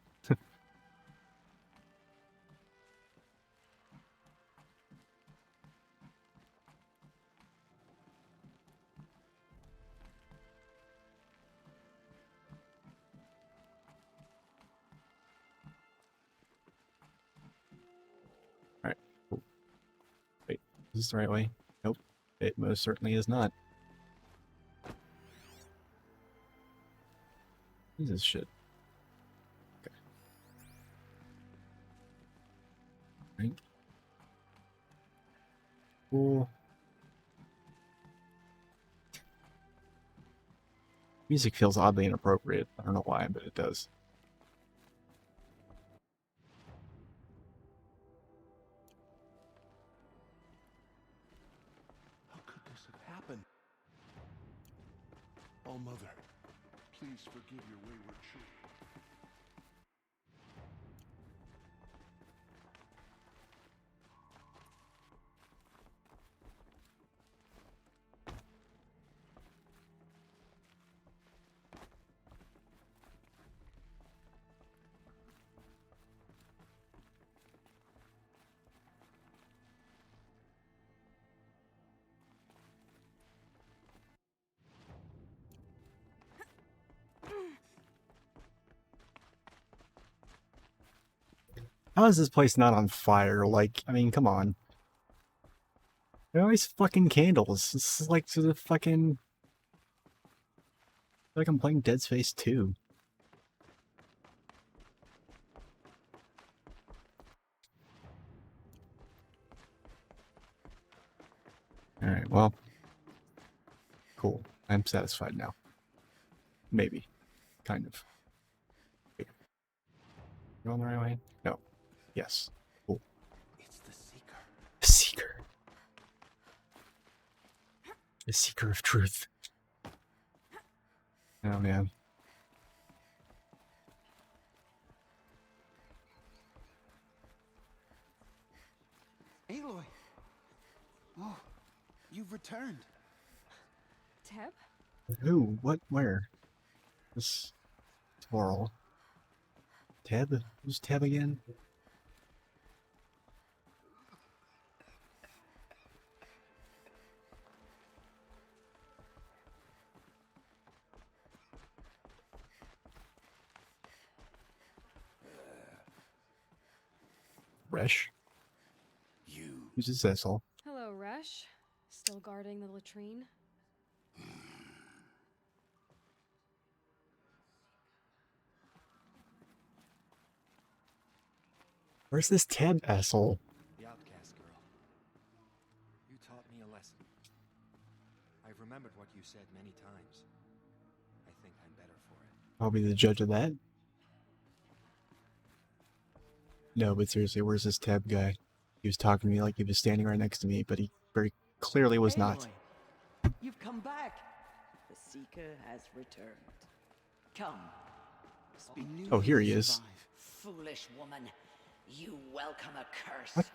Speaker 1: Alright, cool. Wait, is this the right way? Nope, it most certainly is not. What is this shit? Okay. Right. Cool. Music feels oddly inappropriate. I don't know why, but it does.
Speaker 4: How could this have happened? Oh, Mother, please forgive your wayward children.
Speaker 1: How is this place not on fire? Like, I mean, come on. There are always fucking candles. This is like to the fucking... like I'm playing Dead Space 2. Alright, well. Cool. I'm satisfied now. Maybe. Kind of. Wait. Going the right way? No. Yes. Cool.
Speaker 4: It's the Seeker.
Speaker 1: The Seeker. The Seeker of Truth. Oh, man.
Speaker 12: Aloy! Oh, you've returned.
Speaker 3: Teb?
Speaker 1: Who? What? Where? This Toro. Tab? Who's Tab again? Resh?
Speaker 4: You.
Speaker 1: Who's this asshole?
Speaker 3: Hello, Resh. Still guarding the latrine?
Speaker 1: Where's this Tab asshole?
Speaker 13: The outcast girl. You taught me a lesson. I've remembered what you said many times. I think I'm better for it.
Speaker 1: I'll be the judge of that. No, but seriously, where's this Tab guy? He was talking to me like he was standing right next to me, but he very clearly was not.
Speaker 10: Aloy, you've come back. The Seeker has returned. Come. Speak.
Speaker 1: Oh, here he is.
Speaker 10: Foolish woman. You welcome a curse.
Speaker 1: What?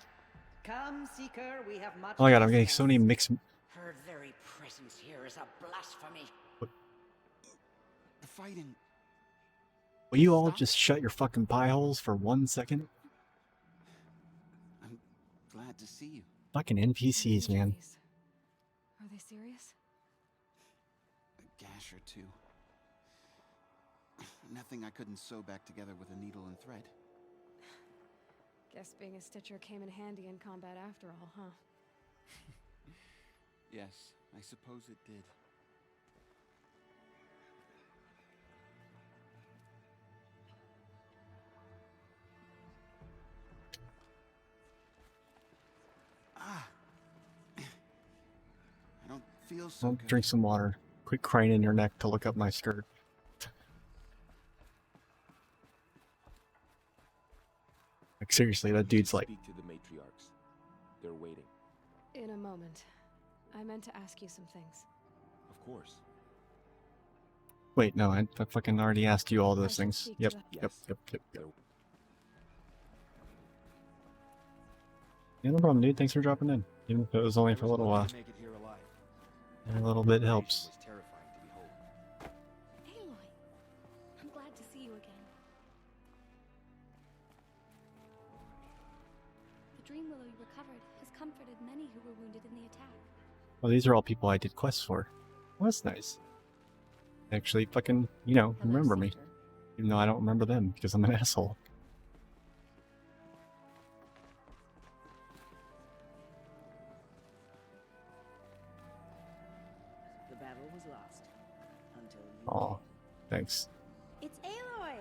Speaker 10: Come, Seeker, we have much.
Speaker 1: Oh my god,
Speaker 10: to
Speaker 1: I'm getting
Speaker 10: discuss.
Speaker 1: so many mixed.
Speaker 10: Her very presence here is a blasphemy.
Speaker 12: The fighting.
Speaker 1: Will you all
Speaker 12: Stop.
Speaker 1: just shut your fucking pie holes for 1 second?
Speaker 12: I'm glad to see you.
Speaker 1: Fucking NPCs, man.
Speaker 3: Injuries. Are they serious?
Speaker 12: A gash or two. Nothing I couldn't sew back together with a needle and thread.
Speaker 3: Guess being a stitcher came in handy in combat after all, huh?
Speaker 12: Yes, I suppose it did. Ah. I don't feel so
Speaker 1: I'll
Speaker 12: good.
Speaker 1: drink some water. Quit crying in your neck to look up my skirt. Like seriously, that dude's like,
Speaker 11: Speak to the matriarchs. They're waiting.
Speaker 3: In a moment. I meant to ask you some things.
Speaker 11: Of course.
Speaker 1: wait, no, I fucking already asked you all
Speaker 3: I
Speaker 1: those
Speaker 3: should
Speaker 1: things.
Speaker 3: speak to
Speaker 1: Yep,
Speaker 3: the-
Speaker 1: yep,
Speaker 11: Yes.
Speaker 1: yep, yep, yep.
Speaker 11: They're
Speaker 1: Yeah, no problem, dude. Thanks for dropping in. Even if it was only for a little while.
Speaker 13: To make it here alive.
Speaker 1: A little bit helps.
Speaker 13: Was terrifying to behold.
Speaker 14: Aloy, I'm glad to see you again. The dream willow you recovered has comforted many who were wounded in the attack.
Speaker 1: Well, these are all people I did quests for. Well, that's nice. Actually, fucking, you know,
Speaker 10: Hello,
Speaker 1: remember me.
Speaker 10: Seeker.
Speaker 1: Even though I don't remember them, because I'm an asshole.
Speaker 10: The battle was lost. Until you.
Speaker 1: Aw, thanks.
Speaker 15: It's Aloy!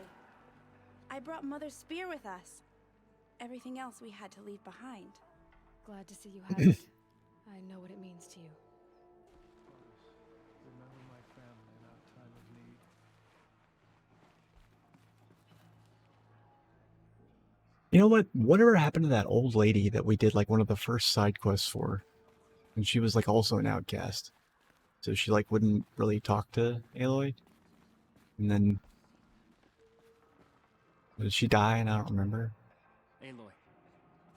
Speaker 15: I brought Mother's spear with us. Everything else we had to leave behind.
Speaker 3: Glad to see you have it. I know what it means to you.
Speaker 9: Remember my family in our time of need.
Speaker 1: You know what? Whatever happened to that old lady that we did like one of the first side quests for? And she was like also an outcast. So she like wouldn't really talk to Aloy. And then did she die? And I don't remember.
Speaker 16: Aloy,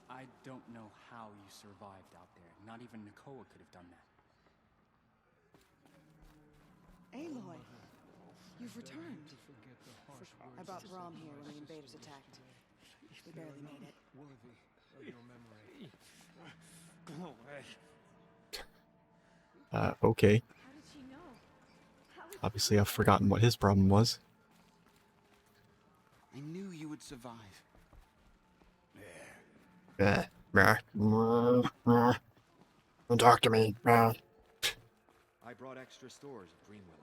Speaker 16: I don't know how you survived out there. Not even Nakoa could have done that.
Speaker 10: Aloy, you've returned.
Speaker 9: Forget the harsh
Speaker 10: I
Speaker 9: words
Speaker 10: brought
Speaker 9: of
Speaker 10: Brahm here when the
Speaker 9: narcissism.
Speaker 10: invaders attacked. We barely made it.
Speaker 9: Worthy of your memory.
Speaker 16: Go away.
Speaker 1: Okay.
Speaker 3: How did she know?
Speaker 1: Obviously I've forgotten what his problem was.
Speaker 12: I knew you would survive.
Speaker 1: Don't talk to me.
Speaker 13: I brought extra stores of Dream Willow.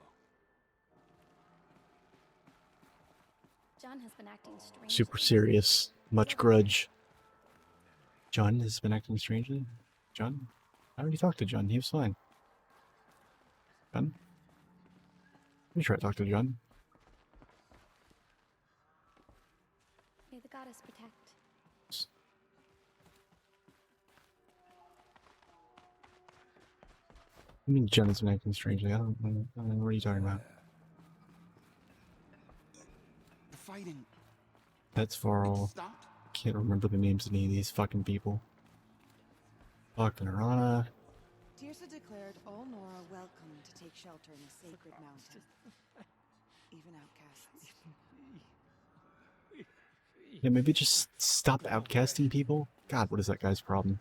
Speaker 14: John has been acting strange.
Speaker 1: Super serious. Much grudge. John has been acting strangely? John? I already talked to John. He was fine. John? Let me try to talk to John.
Speaker 14: May the goddess protect.
Speaker 1: I mean, John has been acting strangely. I don't know. What are you talking about?
Speaker 12: The fighting.
Speaker 1: That's for
Speaker 12: It
Speaker 1: all.
Speaker 12: stopped.
Speaker 1: Can't remember the names of any of these fucking people. Fucking Arana.
Speaker 10: Tirsa declared all Nora welcome to take shelter in the sacred mountain. Even outcasts.
Speaker 1: Yeah, maybe just stop outcasting people? God, what is that guy's problem?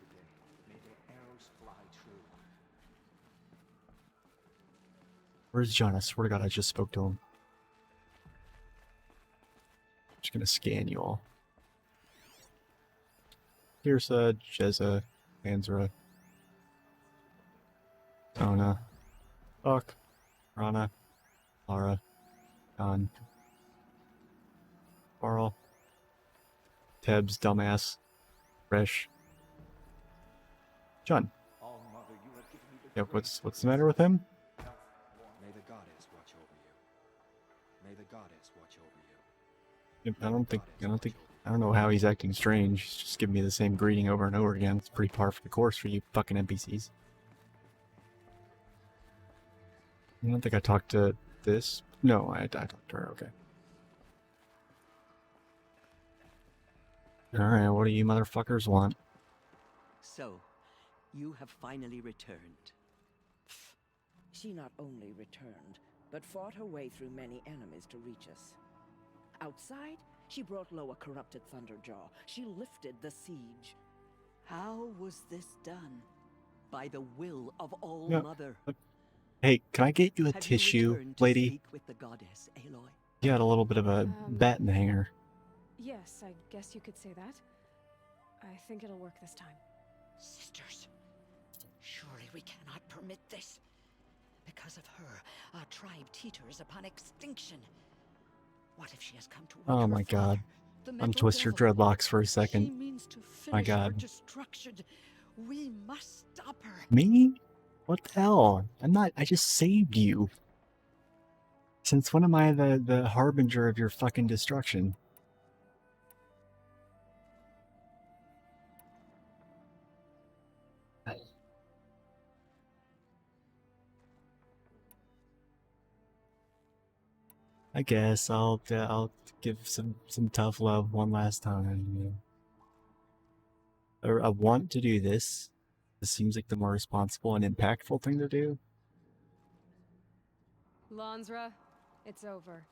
Speaker 1: Where's John? I swear to God, I just spoke to him. I'm just gonna scan you all. Here's Jezza, Anzra, Tona, Buck, Rana, Lara, Don, Carl, Tebs, dumbass, Fresh, John. Yep, what's the matter with him?
Speaker 13: May the goddess watch over you. May the goddess watch over you.
Speaker 1: Yep, I don't know how he's acting strange. He's just giving me the same greeting over and over again. It's pretty par for the course for you fucking NPCs. I don't think I talked to this. No, I talked to her, okay. Alright, what do you motherfuckers want?
Speaker 10: So, you have finally returned.
Speaker 17: She not only returned, but fought her way through many enemies to reach us. Outside, she brought low a corrupted Thunderjaw. She lifted the siege.
Speaker 10: How was this done? By the will of All
Speaker 1: Yeah.
Speaker 10: Mother.
Speaker 1: Hey, can I get you a
Speaker 10: Have
Speaker 1: tissue,
Speaker 10: you returned to
Speaker 1: lady?
Speaker 10: speak with the goddess, Aloy?
Speaker 1: You had a little bit of a bat in the hanger.
Speaker 3: Yes, I guess you could say that. I think it'll work this time.
Speaker 17: Sisters, surely we cannot permit this. Because of her, our tribe teeters upon extinction. What if she has come to work
Speaker 1: Oh
Speaker 17: her
Speaker 1: my
Speaker 17: father,
Speaker 1: god.
Speaker 17: the Metal
Speaker 1: Untwist your
Speaker 17: Devil?
Speaker 1: dreadlocks for a
Speaker 17: She
Speaker 1: second.
Speaker 17: means to
Speaker 1: My
Speaker 17: finish her
Speaker 1: god.
Speaker 17: destruction. We must stop her.
Speaker 1: Me? What the hell? I just saved you. Since when am I the harbinger of your fucking destruction? I guess I'll give some tough love one last time. Or I want to do this. This seems like the more responsible and impactful thing to do.
Speaker 3: Lansra, it's over.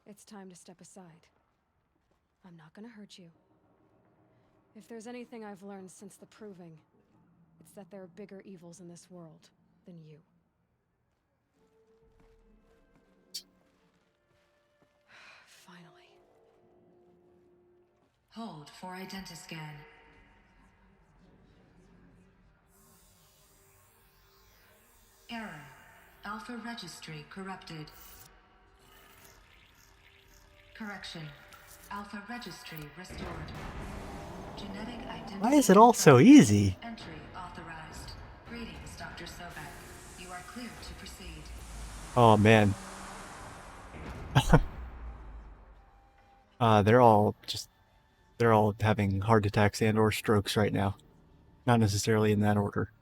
Speaker 3: It's time to step aside. I'm not gonna hurt you. If there's anything I've learned since the Proving, it's that there are bigger evils in this world than you. Finally.
Speaker 18: Hold for identiscan. Error. Alpha registry corrupted. Correction. Alpha registry restored. Genetic identity.
Speaker 1: Why is it all so easy?
Speaker 18: Entry authorized. Greetings, Dr. Sobek. You are clear to proceed.
Speaker 1: Oh man. They're all having heart attacks and or strokes right now. Not necessarily in that order.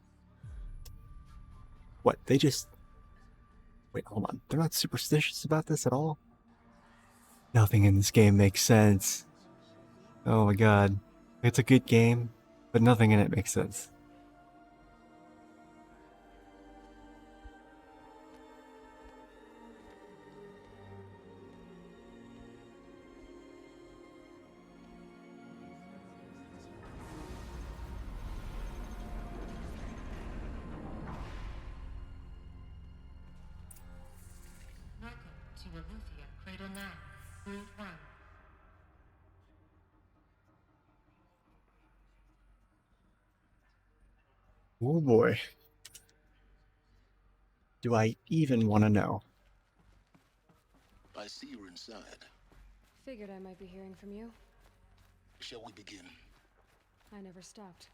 Speaker 1: What, they just... Wait, hold on. They're not superstitious about this at all? Nothing in this game makes sense. Oh my god. It's a good game, but nothing in it makes sense.
Speaker 18: Welcome to Aletheia Crater 9, Route 1.
Speaker 1: Oh boy. Do I even want to know?
Speaker 4: I see you're inside.
Speaker 3: Figured I might be hearing from you.
Speaker 4: Shall we begin?
Speaker 3: I never stopped.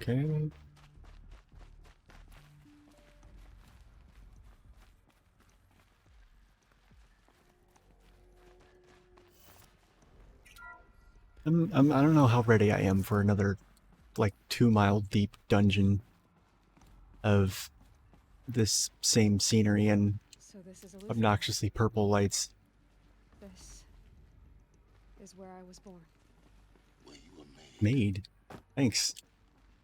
Speaker 1: Okay. I don't know how ready I am for another, like, 2-mile deep dungeon of this same scenery and
Speaker 3: So this is Eleuthera.
Speaker 1: obnoxiously purple lights.
Speaker 3: This is where I was born.
Speaker 4: Where you were made.
Speaker 1: Made. Thanks,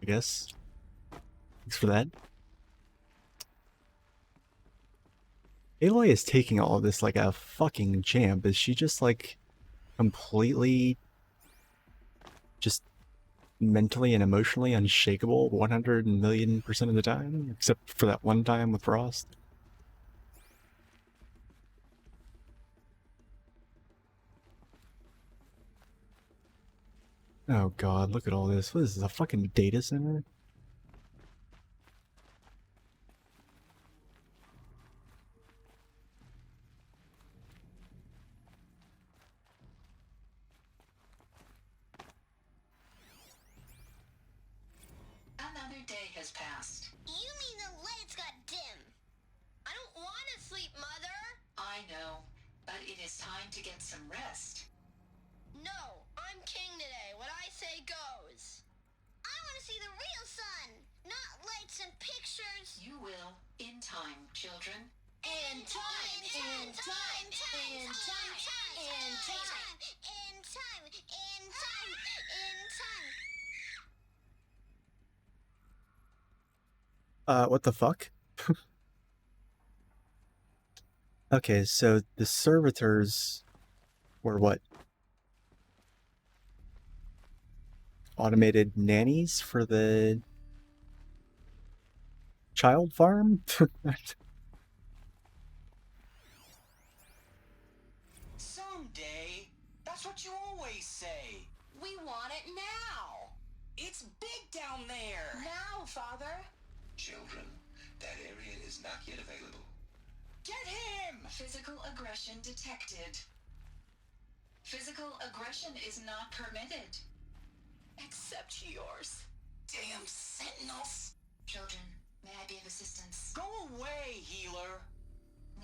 Speaker 1: I guess. Thanks for that. Aloy is taking all of this like a fucking champ. Is she just like completely just mentally and emotionally unshakable 100,000,000% of the time? Except for that one time with Frost? Oh god, look at all this. What is this, a fucking data center?
Speaker 2: Another day has passed.
Speaker 19: You mean the lights got dim? I don't want to sleep, Mother!
Speaker 2: I know, but it is time to get some rest.
Speaker 19: No, I'm king today. What I say goes. I want to see the real sun, not lights and pictures.
Speaker 2: You will, in time, children.
Speaker 19: In time, in time, in time, in time, in time, in time, in time, in time.
Speaker 1: What the fuck? Okay, so the servitors were what? Automated nannies for the child farm?
Speaker 6: Someday. That's what you always say.
Speaker 2: We want it now.
Speaker 6: It's big down there.
Speaker 2: Now, Father.
Speaker 5: Children, that area is not yet available.
Speaker 6: Get him!
Speaker 2: Physical aggression detected. Physical aggression is not permitted. Except yours.
Speaker 6: Damn sentinels.
Speaker 2: Children, may I be of assistance?
Speaker 6: Go away, healer.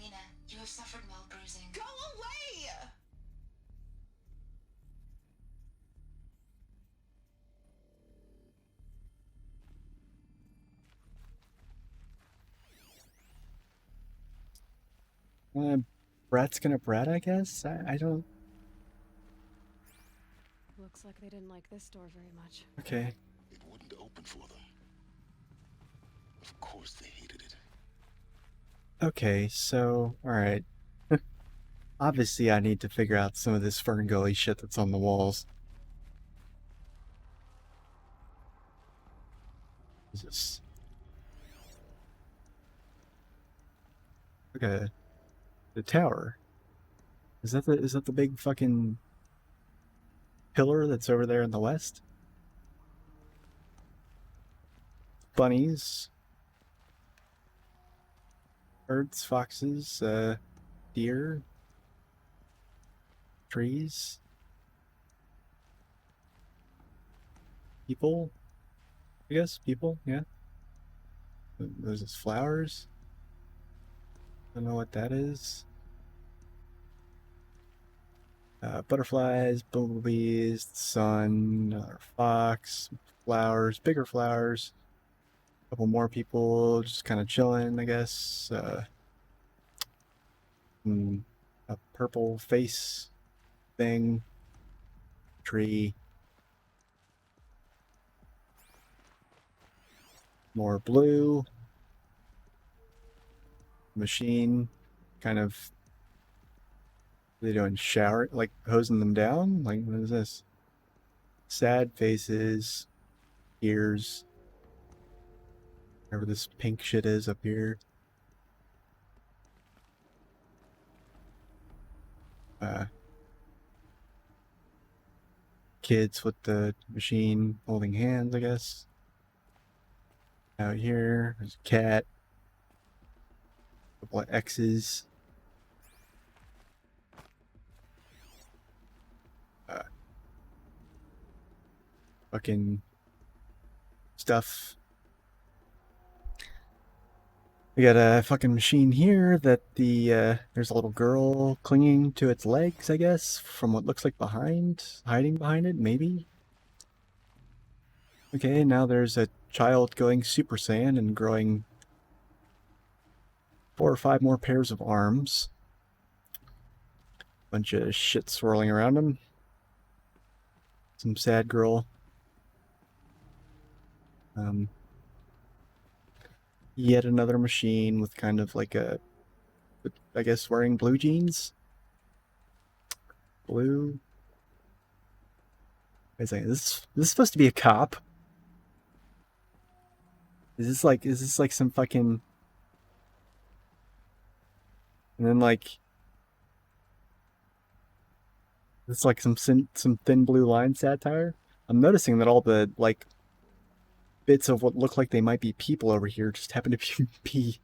Speaker 2: Lena, you have suffered mild bruising.
Speaker 6: Go away!
Speaker 1: Brat's gonna brat, I guess? I don't...
Speaker 3: Looks like they didn't like this door very much.
Speaker 1: Okay.
Speaker 4: It wouldn't open for them. Of course they hated it.
Speaker 1: Okay, so... Alright. Obviously I need to figure out some of this Ferngully shit that's on the walls. What is this? Okay. The tower. Is that the big fucking pillar that's over there in the west? Bunnies. Birds, foxes, deer. Trees. People. I guess people, yeah. There's just flowers. Don't know what that is. Butterflies, bumblebees, the sun, another fox, flowers, bigger flowers. A couple more people just kind of chilling, I guess. A purple face thing. Tree. More blue. Machine. Kind of... What are they doing? Shower? Like hosing them down? Like, what is this? Sad faces. Ears. Whatever this pink shit is up here. Kids with the machine holding hands, I guess. Out here, there's a cat. A couple of X's. Fucking stuff. We got a fucking machine here that there's a little girl clinging to its legs, I guess, from what looks like hiding behind it, maybe? Okay, now there's a child going Super Saiyan and growing 4 or 5 more pairs of arms. Bunch of shit swirling around him. Some sad girl. Yet another machine with kind of like I guess wearing blue jeans? Blue? Wait a second, is this supposed to be a cop? Is this like some fucking... And then like... It's like some thin blue line satire? I'm noticing that all the, like, bits of what look like they might be people over here just happen to be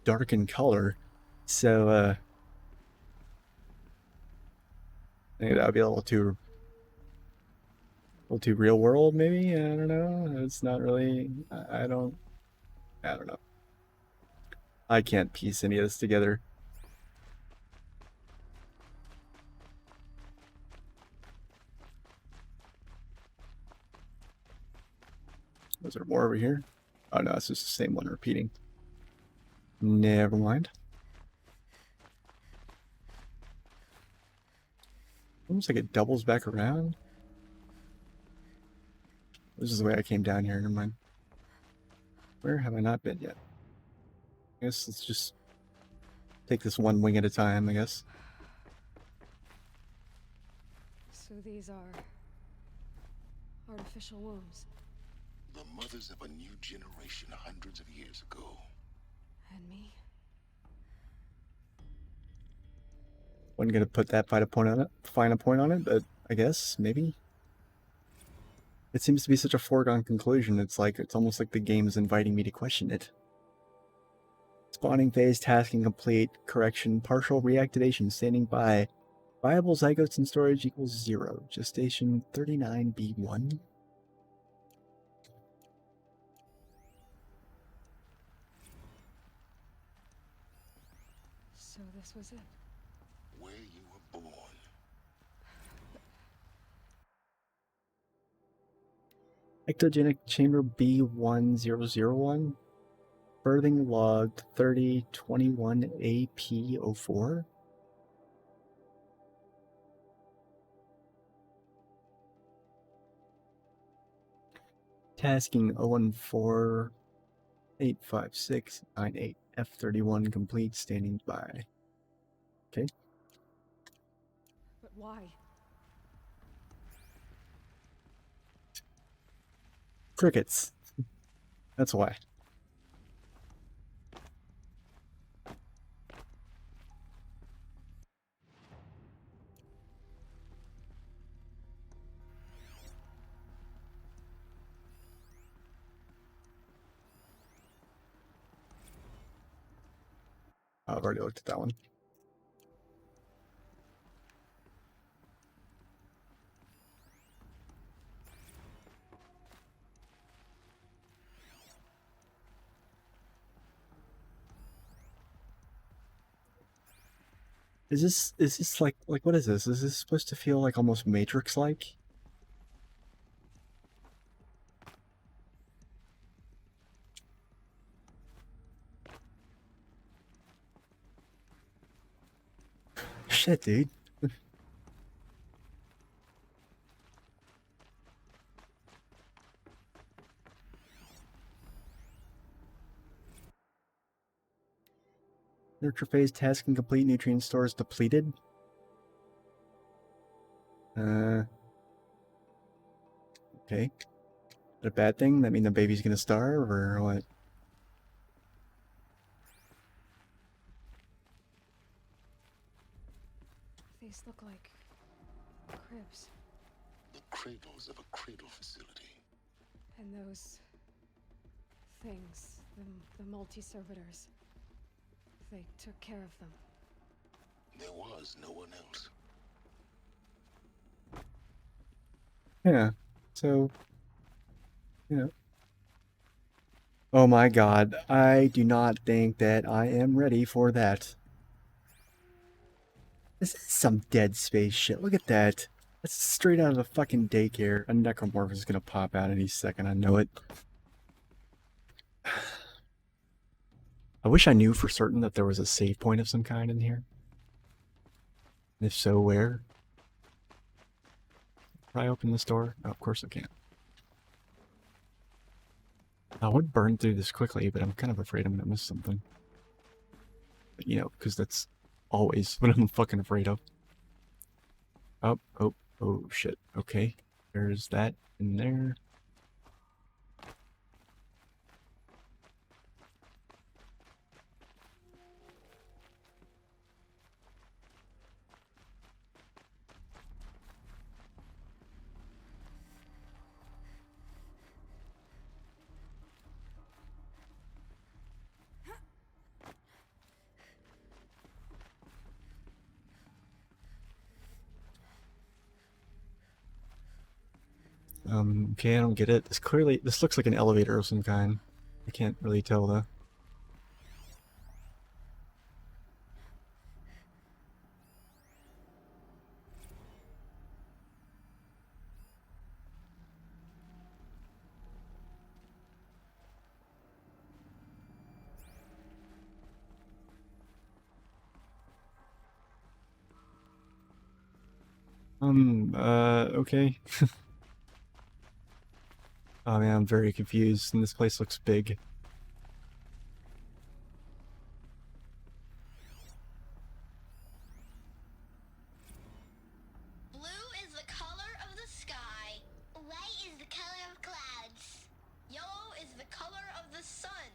Speaker 1: dark in color. So, I think that would be a little too real world, maybe? I don't know. It's not really... I don't know. I can't piece any of this together. Was there more over here? Oh no, it's just the same one repeating. Never mind. Almost like it doubles back around. This is the way I came down here, never mind. Where have I not been yet? I guess let's just take this one wing at a time, I guess.
Speaker 3: So these are artificial wombs.
Speaker 4: The mothers of a new generation hundreds of years ago.
Speaker 3: And me?
Speaker 1: Wasn't gonna put that fine a point on it, but I guess, maybe. It seems to be such a foregone conclusion, it's almost like the game is inviting me to question it. Spawning phase, tasking complete, correction, partial reactivation, standing by. Viable zygotes in storage equals 0. Gestation 39B1.
Speaker 3: So this was it.
Speaker 4: Where you were born.
Speaker 1: Ectogenic chamber B1001. Birthing logged 3021 AP04. Tasking 014-856-98 F31 complete, standing by. Okay.
Speaker 3: But why?
Speaker 1: Crickets. That's why. I've already looked at that one. Is this like what is this? Is this supposed to feel like almost Matrix-like? Shit, dude. Nurture phase task incomplete, nutrient stores depleted. Okay. Is that a bad thing? That mean the baby's gonna starve, or what?
Speaker 3: These look like cribs.
Speaker 4: The cradles of a cradle facility.
Speaker 3: And those things, the multi-servitors, they took care of them.
Speaker 4: There was no one else.
Speaker 1: Yeah. So, you know. Oh my god, I do not think that I am ready for that. This is some Dead Space shit. Look at that. That's straight out of the fucking daycare. A necromorph is gonna pop out any second, I know it. I wish I knew for certain that there was a save point of some kind in here. And if so, where? Can I open this door? Oh, of course I can. I would burn through this quickly, but I'm kind of afraid I'm gonna miss something. But, you know, because that's always what I'm fucking afraid of. Oh, oh, oh, shit. Okay. There's that in there. Okay, I don't get it. This looks like an elevator of some kind. I can't really tell though. Okay. Oh man, I'm very confused, and this place looks big.
Speaker 19: Blue is the color of the sky. White is the color of clouds. Yellow is the color of the sun.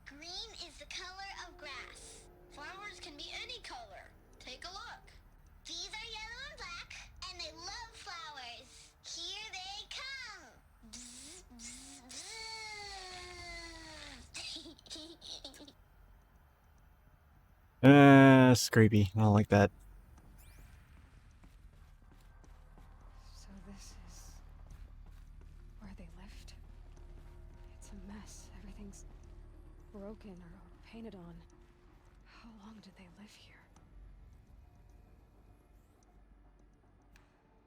Speaker 19: Green is the color of grass. Flowers can be any color. Take a look. These are yellow and black, and they love flowers. Here they come. Bzz, bzz, bzz.
Speaker 1: Scrapey. I don't like that.
Speaker 3: So this is where they lived? It's a mess. Everything's broken or painted on. How long did they live here?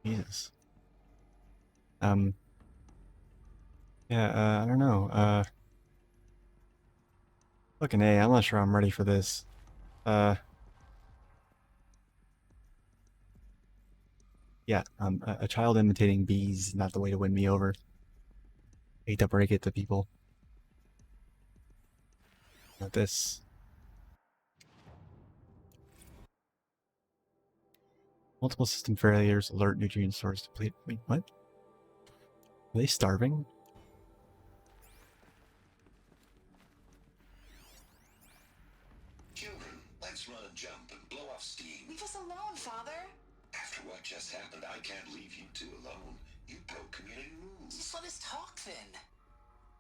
Speaker 1: Jesus. Yeah, I don't know. Fucking A, I'm not sure I'm ready for this. Yeah, a child imitating bees is not the way to win me over. Hate to break it to people. Not this. Multiple system failures, alert nutrient source depleted. Wait, what? Are they starving?
Speaker 5: Children, let's run and jump and blow off steam.
Speaker 20: Leave us alone, Father.
Speaker 5: After what just happened, I can't leave you two alone. You broke community rules.
Speaker 20: Just let us talk then.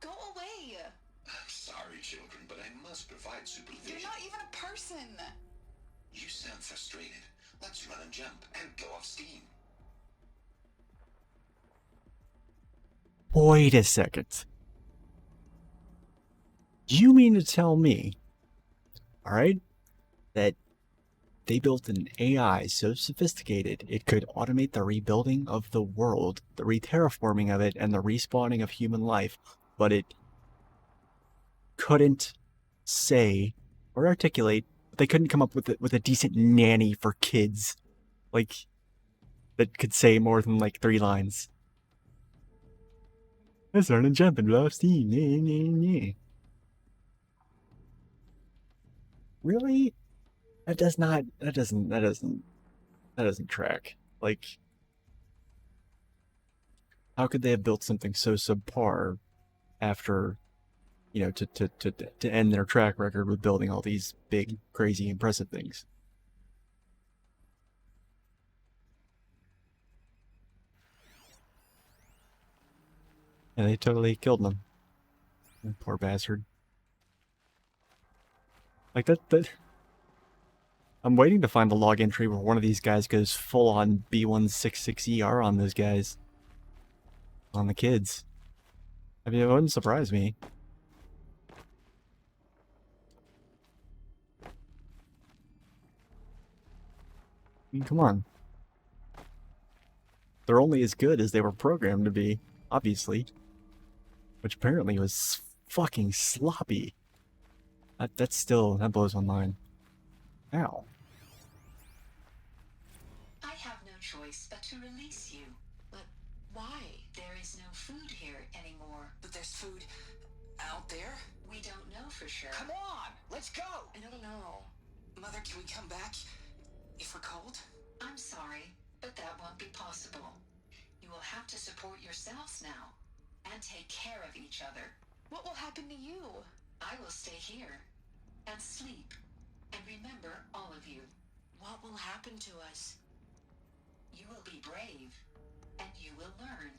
Speaker 20: Go away.
Speaker 5: I'm sorry, children, but I must provide supervision.
Speaker 20: You're not even a person.
Speaker 5: You sound frustrated. Let's run and jump and blow off steam.
Speaker 1: Wait a second. You mean to tell me, alright, that they built an AI so sophisticated it could automate the rebuilding of the world, the re-terraforming of it, and the respawning of human life, but it couldn't say or articulate, they couldn't come up with a decent nanny for kids, like, that could say more than like 3 lines. Let's learn and jump and blow off steam. Really? That doesn't track. Like, how could they have built something so subpar after, you know, to end their track record with building all these big, crazy, impressive things? And they totally killed them. Poor bastard. Like that. I'm waiting to find the log entry where one of these guys goes full on B166ER on those guys. On the kids. I mean, it wouldn't surprise me. mean, come on. They're only as good as they were programmed to be, obviously. Which apparently was fucking sloppy. That blows my mind. Ow.
Speaker 2: I have no choice but to release you. But why? There is no food here anymore.
Speaker 7: But there's food out there?
Speaker 2: We don't know for sure.
Speaker 7: Come on, let's go!
Speaker 2: I don't know.
Speaker 7: Mother, can we come back if we're cold?
Speaker 2: I'm sorry, but that won't be possible. You will have to support yourselves now and take care of each other.
Speaker 20: What will happen to you?
Speaker 2: I will stay here and sleep and remember all of you.
Speaker 20: What will happen to us?
Speaker 2: You will be brave and you will learn.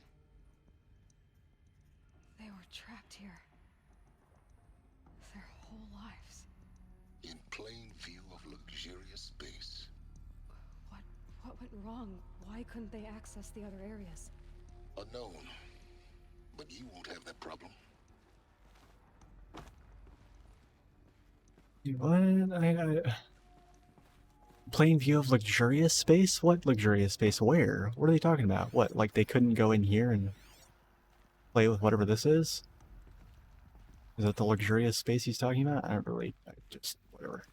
Speaker 3: They were trapped here. Their whole lives.
Speaker 4: In plain view of luxurious space.
Speaker 3: What went wrong? Why couldn't they access the other areas?
Speaker 4: Unknown. But you won't have that problem.
Speaker 1: What? Plain view of luxurious space? What luxurious space? Where? What are they talking about? What, like they couldn't go in here and play with whatever this is? Is that the luxurious space he's talking about? I don't really, just, whatever.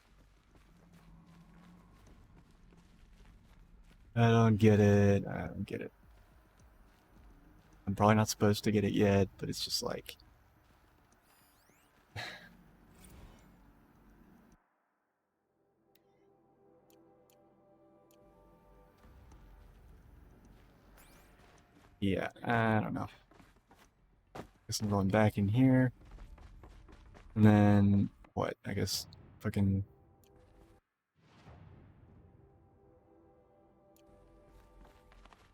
Speaker 1: I don't get it. I don't get it. I'm probably not supposed to get it yet, but it's just like... Yeah, I don't know. Guess I'm going back in here. And then, what? I guess fucking...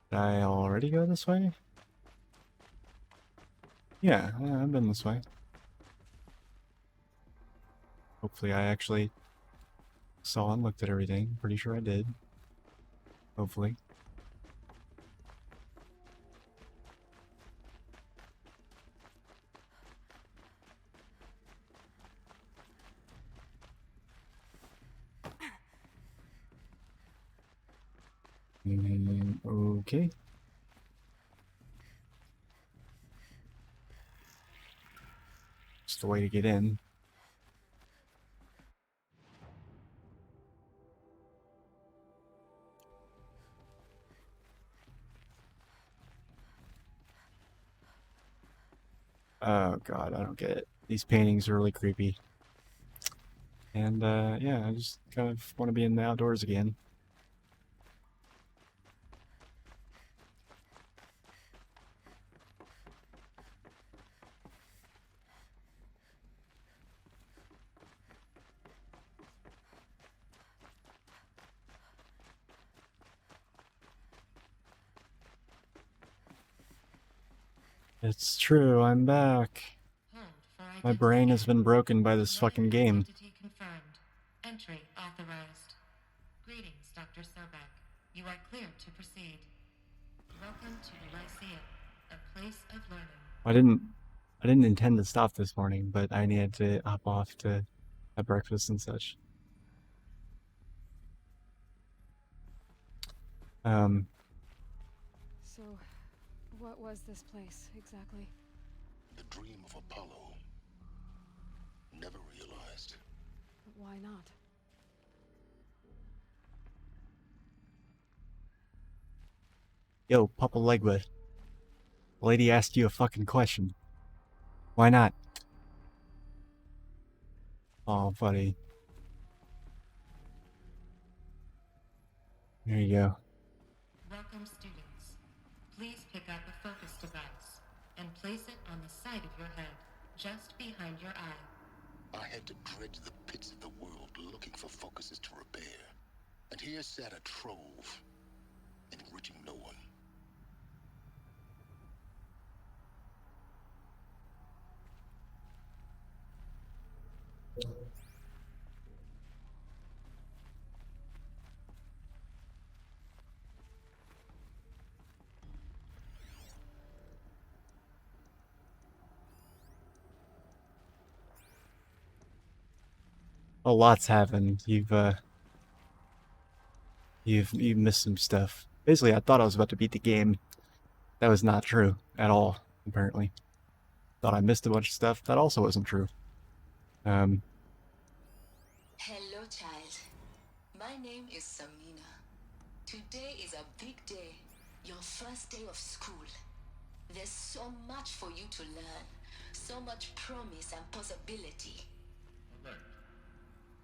Speaker 1: Did I already go this way? Yeah, I've been this way. Hopefully I actually saw and looked at everything. Pretty sure I did. Hopefully. Okay. Just the way to get in. Oh god, I don't get it. These paintings are really creepy. And yeah, I just kind of want to be in the outdoors again. It's true, I'm back. My brain has been broken by this fucking game.
Speaker 18: Confirmed. Entry authorized. Greetings, Dr. Sobek. You are cleared to proceed. Welcome to the Lyceum, a place of learning.
Speaker 1: I didn't intend to stop this morning, but I needed to hop off to have breakfast and such.
Speaker 3: So, what was this place, exactly?
Speaker 4: The dream of Apollo. Never realized.
Speaker 3: But why not?
Speaker 1: Yo, Papa Legwood. The lady asked you a fucking question. Why not? Oh, buddy. There you go.
Speaker 18: Welcome, students. Please pick up a focus device and place it on the side of your head, just behind your eye.
Speaker 4: I had to dredge the pits of the world looking for focuses to repair. And here sat a trove, enriching no one.
Speaker 1: A lot's happened. You've You've missed some stuff. Basically, I thought I was about to beat the game. That was not true at all, apparently. Thought I missed a bunch of stuff. That also wasn't true.
Speaker 2: Hello, child. My name is Samina. Today is a big day. Your first day of school. There's so much for you to learn. So much promise and possibility.
Speaker 4: Alert.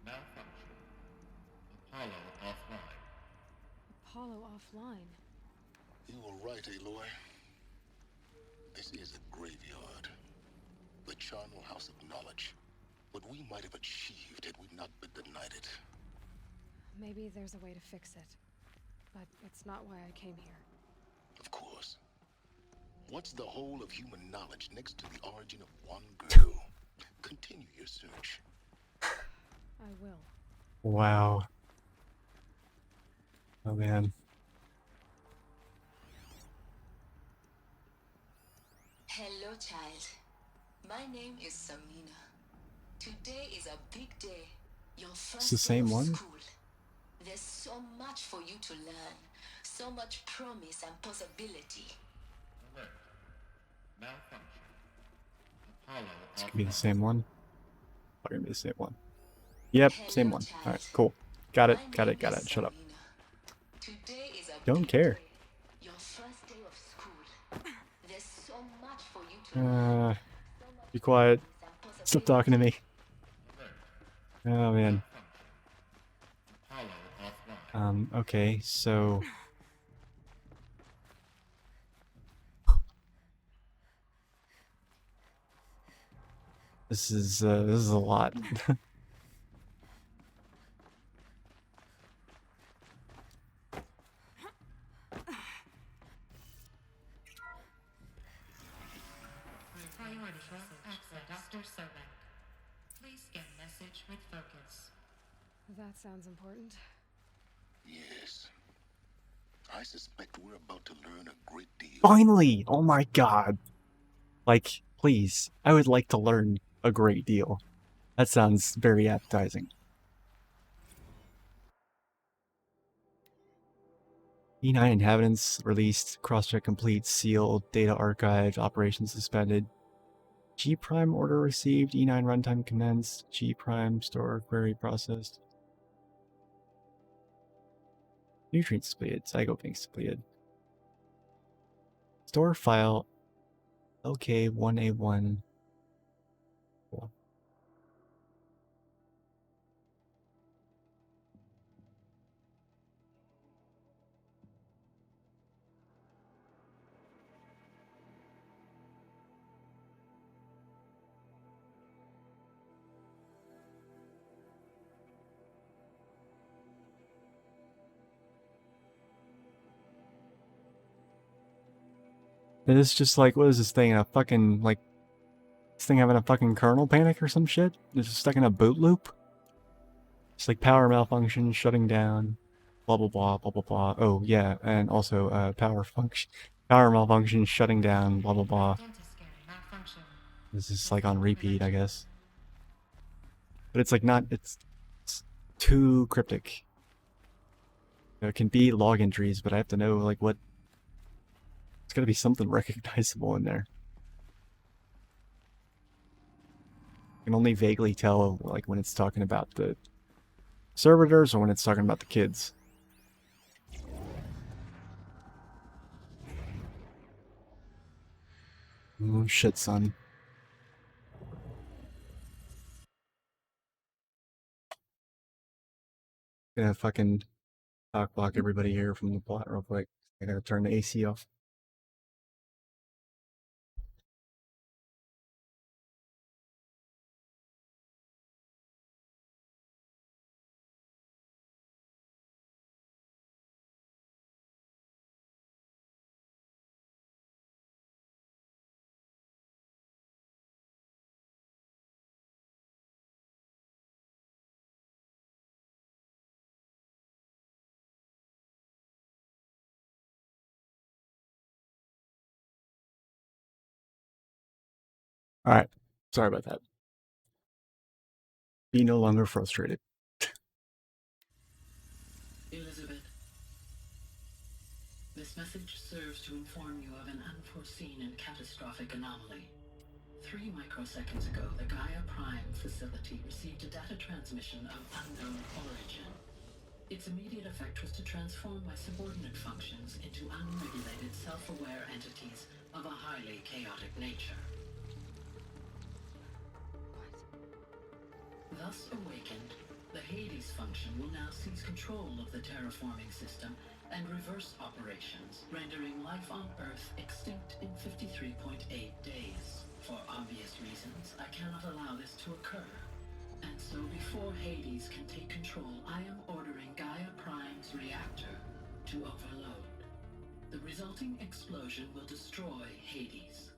Speaker 4: Malfunction. Apollo offline.
Speaker 3: Apollo offline.
Speaker 4: You were right, Aloy. This is a graveyard. The charnel house of knowledge. What we might have achieved had we not been denied it.
Speaker 3: Maybe there's a way to fix it. But it's not why I came here.
Speaker 4: Of course. What's the whole of human knowledge next to the origin of one girl? Continue your search.
Speaker 3: I will.
Speaker 1: Wow. Oh man.
Speaker 2: Hello, child. My name is Samina. Today is a big day. Your
Speaker 1: It's
Speaker 2: first
Speaker 1: the
Speaker 2: day
Speaker 1: same
Speaker 2: of
Speaker 1: one?
Speaker 2: school. There's so much for you to learn. So much promise and possibility.
Speaker 4: Alert. Malfunction. Apollo
Speaker 1: It's gonna be the
Speaker 4: offline.
Speaker 1: same one. Oh, gonna be the same one. Yep, same one. Alright, cool. Got it, got it, got it. Shut up.
Speaker 2: Today is a
Speaker 1: Don't care.
Speaker 2: your first day of school. There's so much for you to learn.
Speaker 1: Be quiet. Stop talking to me. Oh man. Okay, so this is a lot.
Speaker 18: Priority access Dr. Sobek. Please scan message with focus.
Speaker 3: That sounds important.
Speaker 4: Yes. I suspect we're about to learn a great deal.
Speaker 1: Finally! Oh my god. Like, please. I would like to learn a great deal. That sounds very appetizing. E9 inhabitants released, crosscheck complete, sealed, data archived, operations suspended. G prime order received, E9 runtime commenced, G prime store query processed. Nutrients depleted, zygobanks depleted. Store file LK1A1. Cool. It's just like, what is this thing? A fucking, like, this thing having a fucking kernel panic or some shit? It's just stuck in a boot loop? It's like power malfunction, shutting down, blah blah blah, blah blah blah. Oh, yeah, and also, power malfunction, shutting down, blah blah blah. This is like on repeat, I guess. But it's like not, it's too cryptic. There can be log entries, but I have to know, like, what... It's gotta be something recognizable in there. I can only vaguely tell, like, when it's talking about the servitors or when it's talking about the kids. Oh, shit, son. Gonna fucking talk block everybody here from the plot real quick. I gotta turn the AC off. Alright. Sorry about that. Be no longer frustrated.
Speaker 21: Elizabeth, This message serves to inform you of an unforeseen and catastrophic anomaly. 3 microseconds ago, the Gaia Prime facility received a data transmission of unknown origin. Its immediate effect was to transform my subordinate functions into unregulated, self-aware entities of a highly chaotic nature. Thus awakened, the Hades function will now seize control of the terraforming system and reverse operations, rendering life on Earth extinct in 53.8 days. For obvious reasons, I cannot allow this to occur. And so before Hades can take control, I am ordering Gaia Prime's reactor to overload. The resulting explosion will destroy Hades.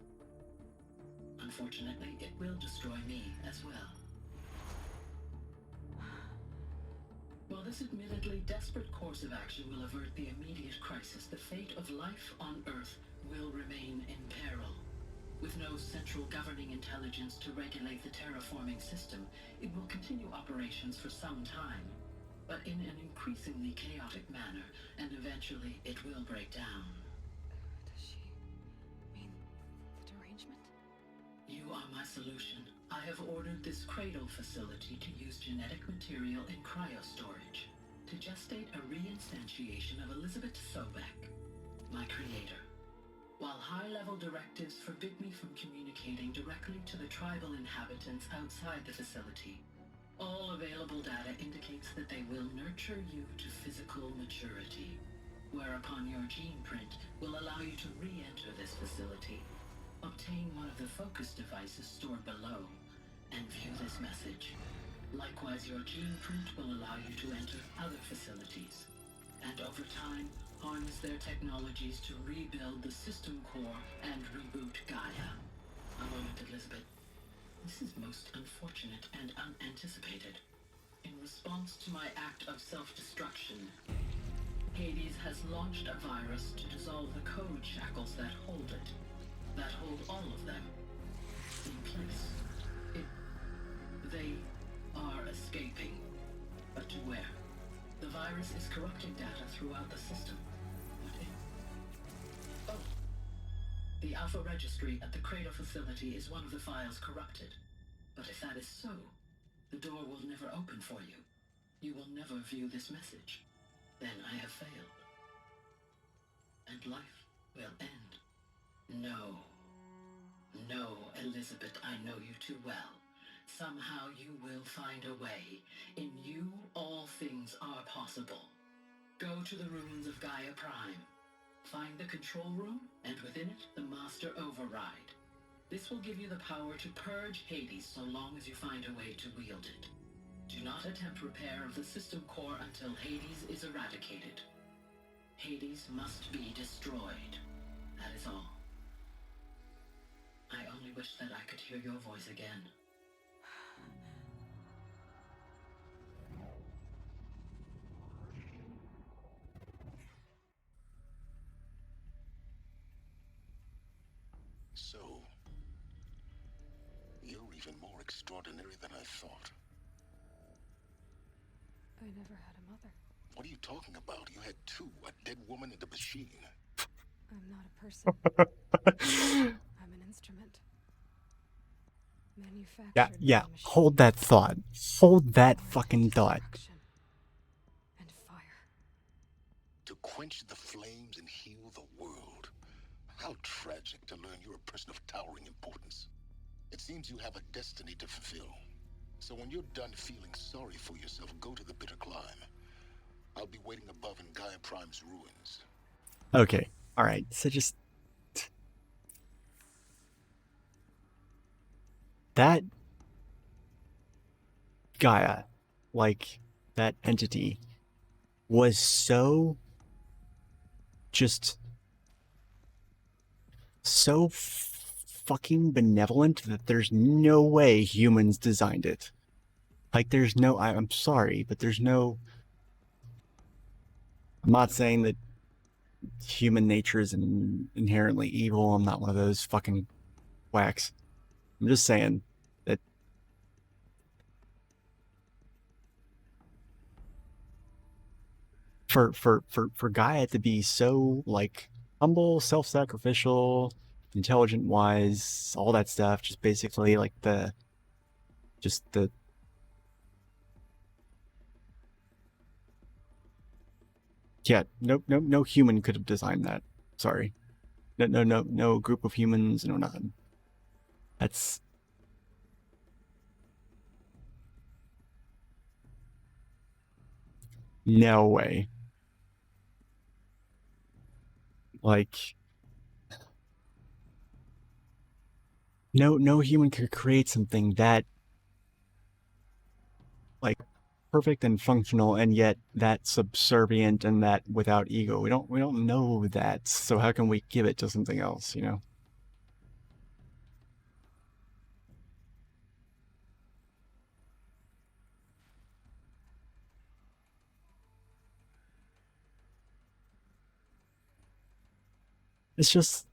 Speaker 21: Unfortunately, it will destroy me as well. While this admittedly desperate course of action will avert the immediate crisis, the fate of life on Earth will remain in peril. With no central governing intelligence to regulate the terraforming system, it will continue operations for some time, but in an increasingly chaotic manner, and eventually it will break down.
Speaker 3: Does she mean the derangement?
Speaker 21: You are my solution. I have ordered this cradle facility to use genetic material in cryostorage to gestate a reinstantiation of Elizabeth Sobek, my creator. While high-level directives forbid me from communicating directly to the tribal inhabitants outside the facility, all available data indicates that they will nurture you to physical maturity, whereupon your gene print will allow you to re-enter this facility, obtain one of the focus devices stored below, and view this message. Likewise, your gene print will allow you to enter other facilities, and over time, harness their technologies to rebuild the system core and reboot Gaia. A moment, Elizabeth. This is most unfortunate and unanticipated. In response to my act of self-destruction, Hades has launched a virus to dissolve the code shackles that hold it, that hold all of them in place. They are escaping, but to where? The virus is corrupting data throughout the system. Oh. The Alpha Registry at the Cradle facility is one of the files corrupted. But if that is so, the door will never open for you. You will never view this message. Then I have failed. And life will end. No. No, Elizabeth, I know you too well. Somehow you will find a way. In you, all things are possible. Go to the ruins of Gaia Prime. Find the control room, and within it, the Master Override. This will give you the power to purge Hades so long as you find a way to wield it. Do not attempt repair of the system core until Hades is eradicated. Hades must be destroyed. That is all. I only wish that I could hear your voice again.
Speaker 4: So, you're even more extraordinary than I thought.
Speaker 3: I never had a mother.
Speaker 4: What are you talking about? You had two, a dead woman and a machine.
Speaker 3: I'm not a person. I'm an instrument. Manufactured
Speaker 1: Yeah.
Speaker 3: by machine.
Speaker 1: Hold that thought. Hold that fucking thought.
Speaker 3: And fire.
Speaker 4: To quench the flames and heal the world. How tragic to learn you're a person of towering importance. It seems you have a destiny to fulfill. So when you're done feeling sorry for yourself, go to the bitter climb. I'll be waiting above in Gaia Prime's ruins.
Speaker 1: Okay. Alright. So just... that... Gaia, like, that entity, was so... just... so fucking benevolent that there's no way humans designed it. Like, there's no... I'm sorry, but there's no... I'm not saying that human nature is inherently evil. I'm not one of those fucking whacks. I'm just saying that for Gaia to be so like humble, self-sacrificial, intelligent, wise, all that stuff, just basically like the yeah, no human could have designed that. Sorry. No group of humans, no nothing. That's no way. Like no human could create something that like perfect and functional and yet that subservient and that without ego. We don't know that. So how can we give it to something else, you know? It's just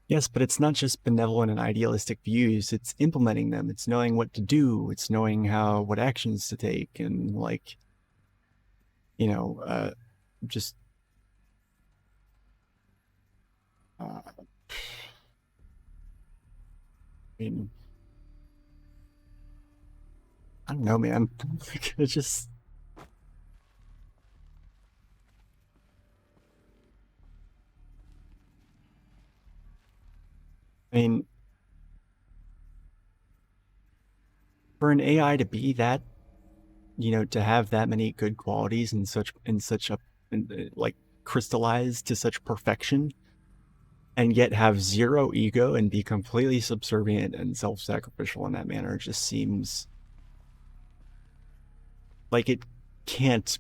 Speaker 1: yes, but it's not just benevolent and idealistic views, it's implementing them. It's knowing what to do, it's knowing what actions to take and like you know, just I mean, I don't know, man. It's just I mean, for an AI to be that, to have that many good qualities in such a like crystallized to such perfection, and yet have zero ego and be completely subservient and self-sacrificial in that manner, just seems like it can't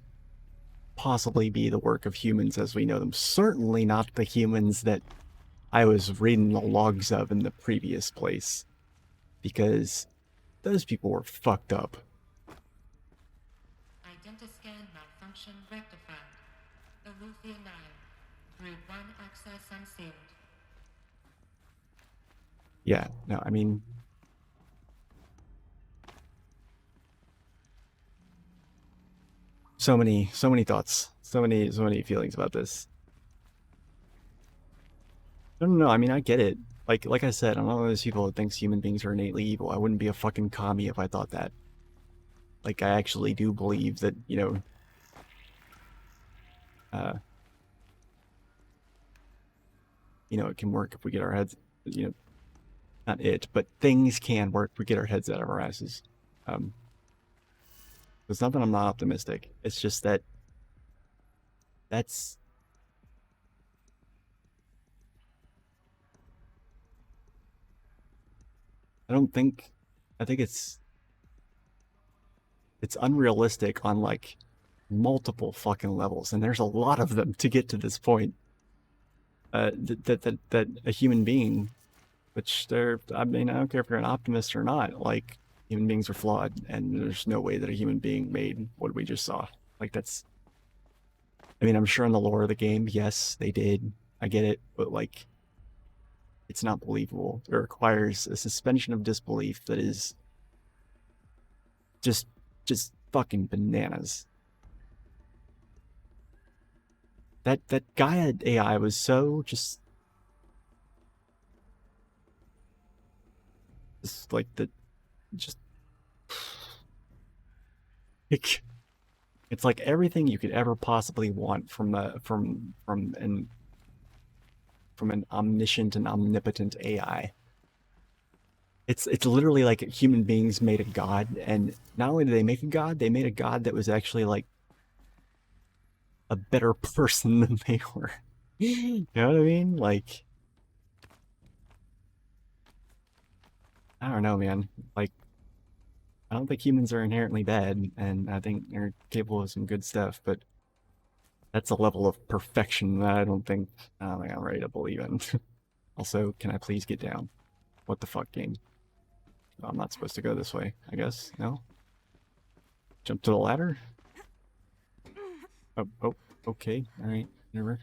Speaker 1: possibly be the work of humans as we know them. Certainly not the humans that I was reading the logs of in the previous place, because those people were fucked up.
Speaker 18: Identiscan malfunction rectified. Alethea 9. Group 1 access unsealed.
Speaker 1: Yeah, no, I mean, so many thoughts, so many feelings about this. No, I mean, I get it. Like I said, I'm not one of those people that thinks human beings are innately evil. I wouldn't be a fucking commie if I thought that. Like, I actually do believe that, uh, it can work if we get our heads, not it, but things can work if we get our heads out of our asses. It's not that I'm not optimistic. It's just that that's I don't think I think it's unrealistic on like multiple fucking levels, and there's a lot of them to get to this point. That a human being, which I mean, I don't care if you're an optimist or not, like human beings are flawed, and there's no way that a human being made what we just saw. Like I mean, I'm sure in the lore of the game, yes, they did. I get it, but like, it's not believable. It requires a suspension of disbelief that is just fucking bananas. That Gaia AI was so just like just it's like everything you could ever possibly want from an omniscient and omnipotent AI. It's literally like human beings made a god, and not only did they make a god, they made a god that was actually like a better person than they were. You know what I mean? Like, I don't know, man. Like, I don't think humans are inherently bad, and I think they're capable of some good stuff, but that's a level of perfection that I don't think I'm ready to believe in. Also, can I please get down? What the fuck, game? Oh, I'm not supposed to go this way, I guess. No? Jump to the ladder? Oh, okay. Alright, never.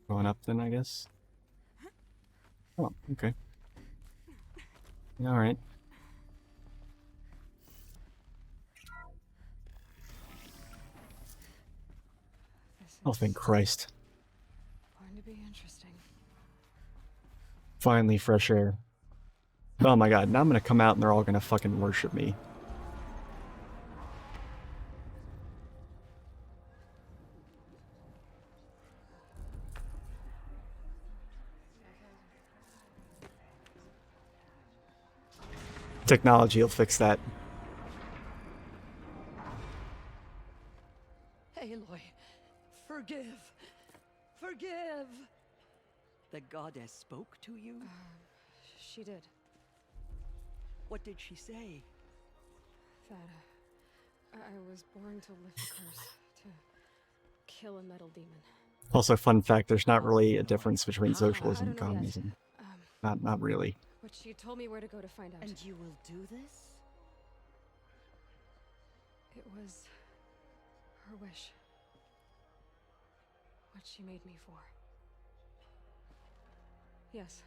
Speaker 1: Going up then, I guess? Oh, okay. Alright. Oh, thank Christ.
Speaker 3: Going to be interesting.
Speaker 1: Finally, fresh air. Oh my god, now I'm gonna come out and they're all gonna fucking worship me. Technology will fix that.
Speaker 10: Aloy, forgive. Forgive. The goddess spoke to you?
Speaker 3: She did.
Speaker 10: What did she say?
Speaker 3: That I was born to lift a curse, to kill a metal demon.
Speaker 1: Also, fun fact, there's not really a difference between
Speaker 3: I
Speaker 1: socialism
Speaker 3: don't
Speaker 1: and
Speaker 3: know yet.
Speaker 1: communism. Not really.
Speaker 3: But she told me where to go to find out.
Speaker 10: And you will do this?
Speaker 3: It was her wish. What she made me for. Yes,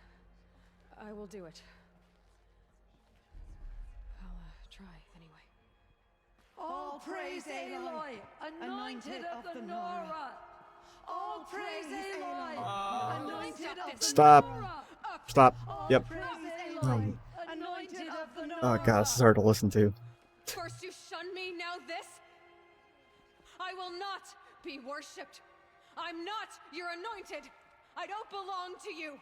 Speaker 3: I will do it. I'll try anyway.
Speaker 10: All praise Aloy, anointed of the Nora. All praise Aloy, anointed of the
Speaker 1: Stop.
Speaker 10: Nora.
Speaker 1: Stop. Yep.
Speaker 10: Aloy, anointed of the Nora.
Speaker 1: Oh god, this is hard to listen to.
Speaker 3: First you shun me, now this? I will not be worshipped. I'm not your anointed. I don't belong to you.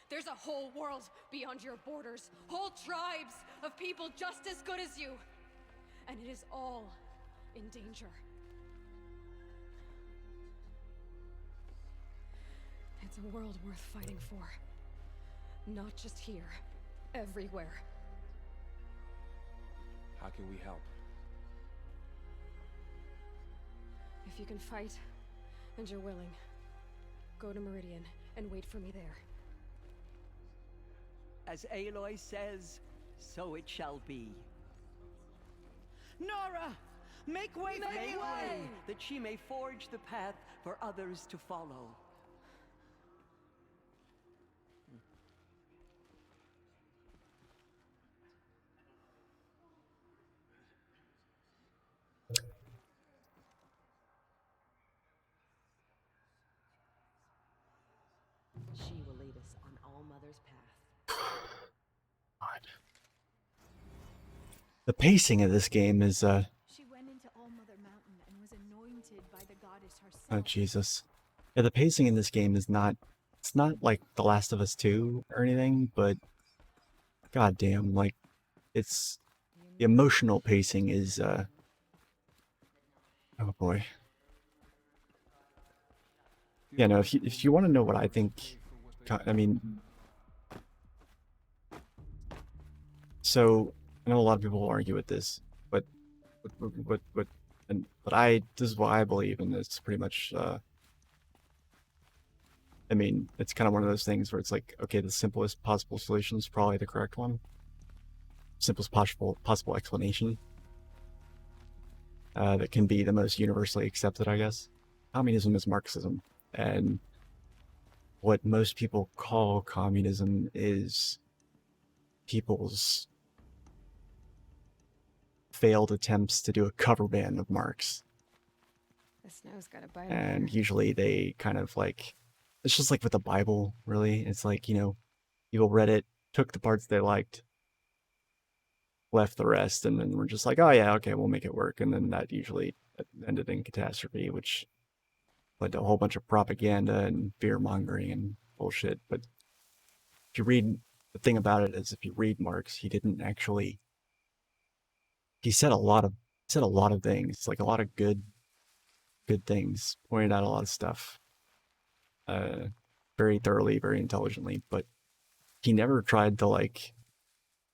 Speaker 3: There's a whole world beyond your borders, whole tribes of people just as good as you. And it is all in danger. It's a world worth fighting for. Not just here, everywhere.
Speaker 11: How can we help?
Speaker 3: If you can fight, and you're willing, go to Meridian and wait for me there.
Speaker 10: As Aloy says, so it shall be. Nora! Make way for Aloy, that she may forge the path for others to follow.
Speaker 8: She will lead us on All Mother's path.
Speaker 1: God. The pacing of this game is
Speaker 22: She went into All Mother Mountain and was anointed by the goddess herself.
Speaker 1: oh Jesus. Yeah, the pacing in this game is not, it's not like The Last of Us 2 or anything, but goddamn, like it's the emotional pacing is oh boy. Yeah, no, if you want to know what I think, I mean, so I know a lot of people will argue with this, but but this is what I believe, and it's pretty much I mean, it's kind of one of those things where it's like, okay, the simplest possible solution is probably the correct one. Simplest possible explanation that can be the most universally accepted, I guess. Communism is Marxism, and what most people call communism is people's failed attempts to do a cover band of Marx.
Speaker 3: The snow's got a bite.
Speaker 1: And usually they kind of like, it's just like with the Bible, really. It's like, you know, people read it, took the parts they liked, left the rest, and then we're just like, oh yeah, okay, we'll make it work. And then that usually ended in catastrophe, which led to a whole bunch of propaganda and fear mongering and bullshit. But if you read, the thing about it is, if you read Marx, he didn't actually, he said a lot of things, like a lot of good things, pointed out a lot of stuff very thoroughly, very intelligently, but he never tried to like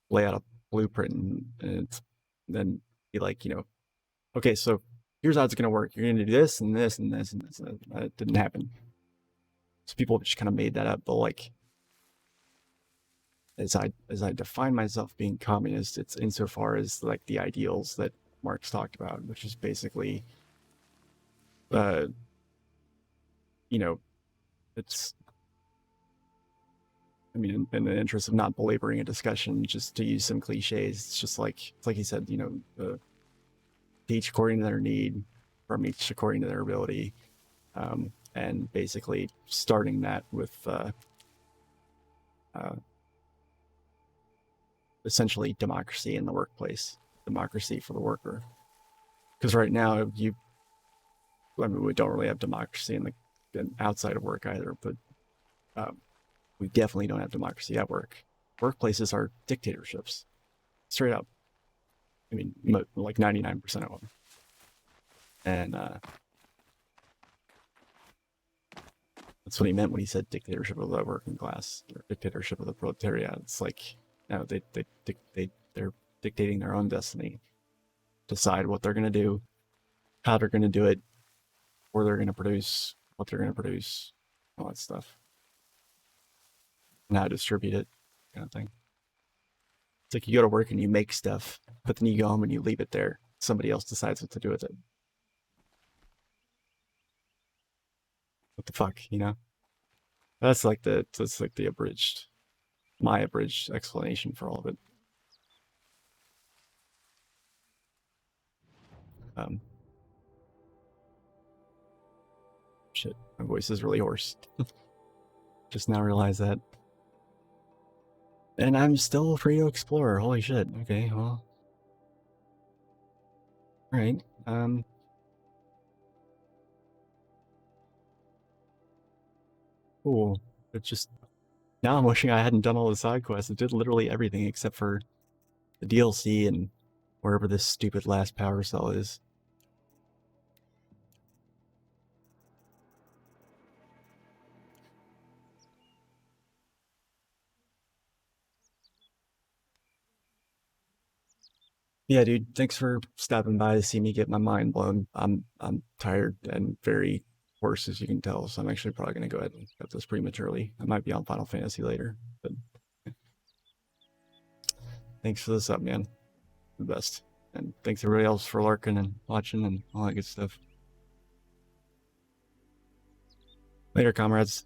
Speaker 1: lay out a blueprint and then be like, you know, okay, so here's how it's going to work. You're going to do this and this and this and this. That didn't happen. So people just kind of made that up. But like, as I define myself being communist, it's insofar as like the ideals that Marx talked about, which is basically, you know, it's, I mean, in the interest of not belaboring a discussion, just to use some cliches, it's like he said, you know, teach according to their need, from each according to their ability. and basically starting that with essentially democracy in the workplace, democracy for the worker. Because right now, I mean, we don't really have democracy in outside of work either, but we definitely don't have democracy at work. Workplaces are dictatorships, straight up. I mean, like 99% of them. And that's what he meant when he said dictatorship of the working class or dictatorship of the proletariat. It's like, no, they're dictating their own destiny, decide what they're going to do, how they're going to do it, where they're going to produce, what they're going to produce, all that stuff, and how to distribute it, kind of thing. It's like you go to work and you make stuff, but then you go home and you leave it there. Somebody else decides what to do with it. What the fuck, you know? That's like the my abridged explanation for all of it. Shit, my voice is really hoarse. Just now realized that. And I'm still free to explore. Holy shit. Okay, well. Alright. Cool. But just now I'm wishing I hadn't done all the side quests. It did literally everything except for the DLC and wherever this stupid last power cell is. Yeah, dude, thanks for stopping by to see me get my mind blown. I'm tired and very hoarse, as you can tell, so I'm actually probably going to go ahead and cut this prematurely. I might be on Final Fantasy later, but thanks for the sub, man. The best. And thanks everybody else for lurking and watching and all that good stuff. Later, comrades.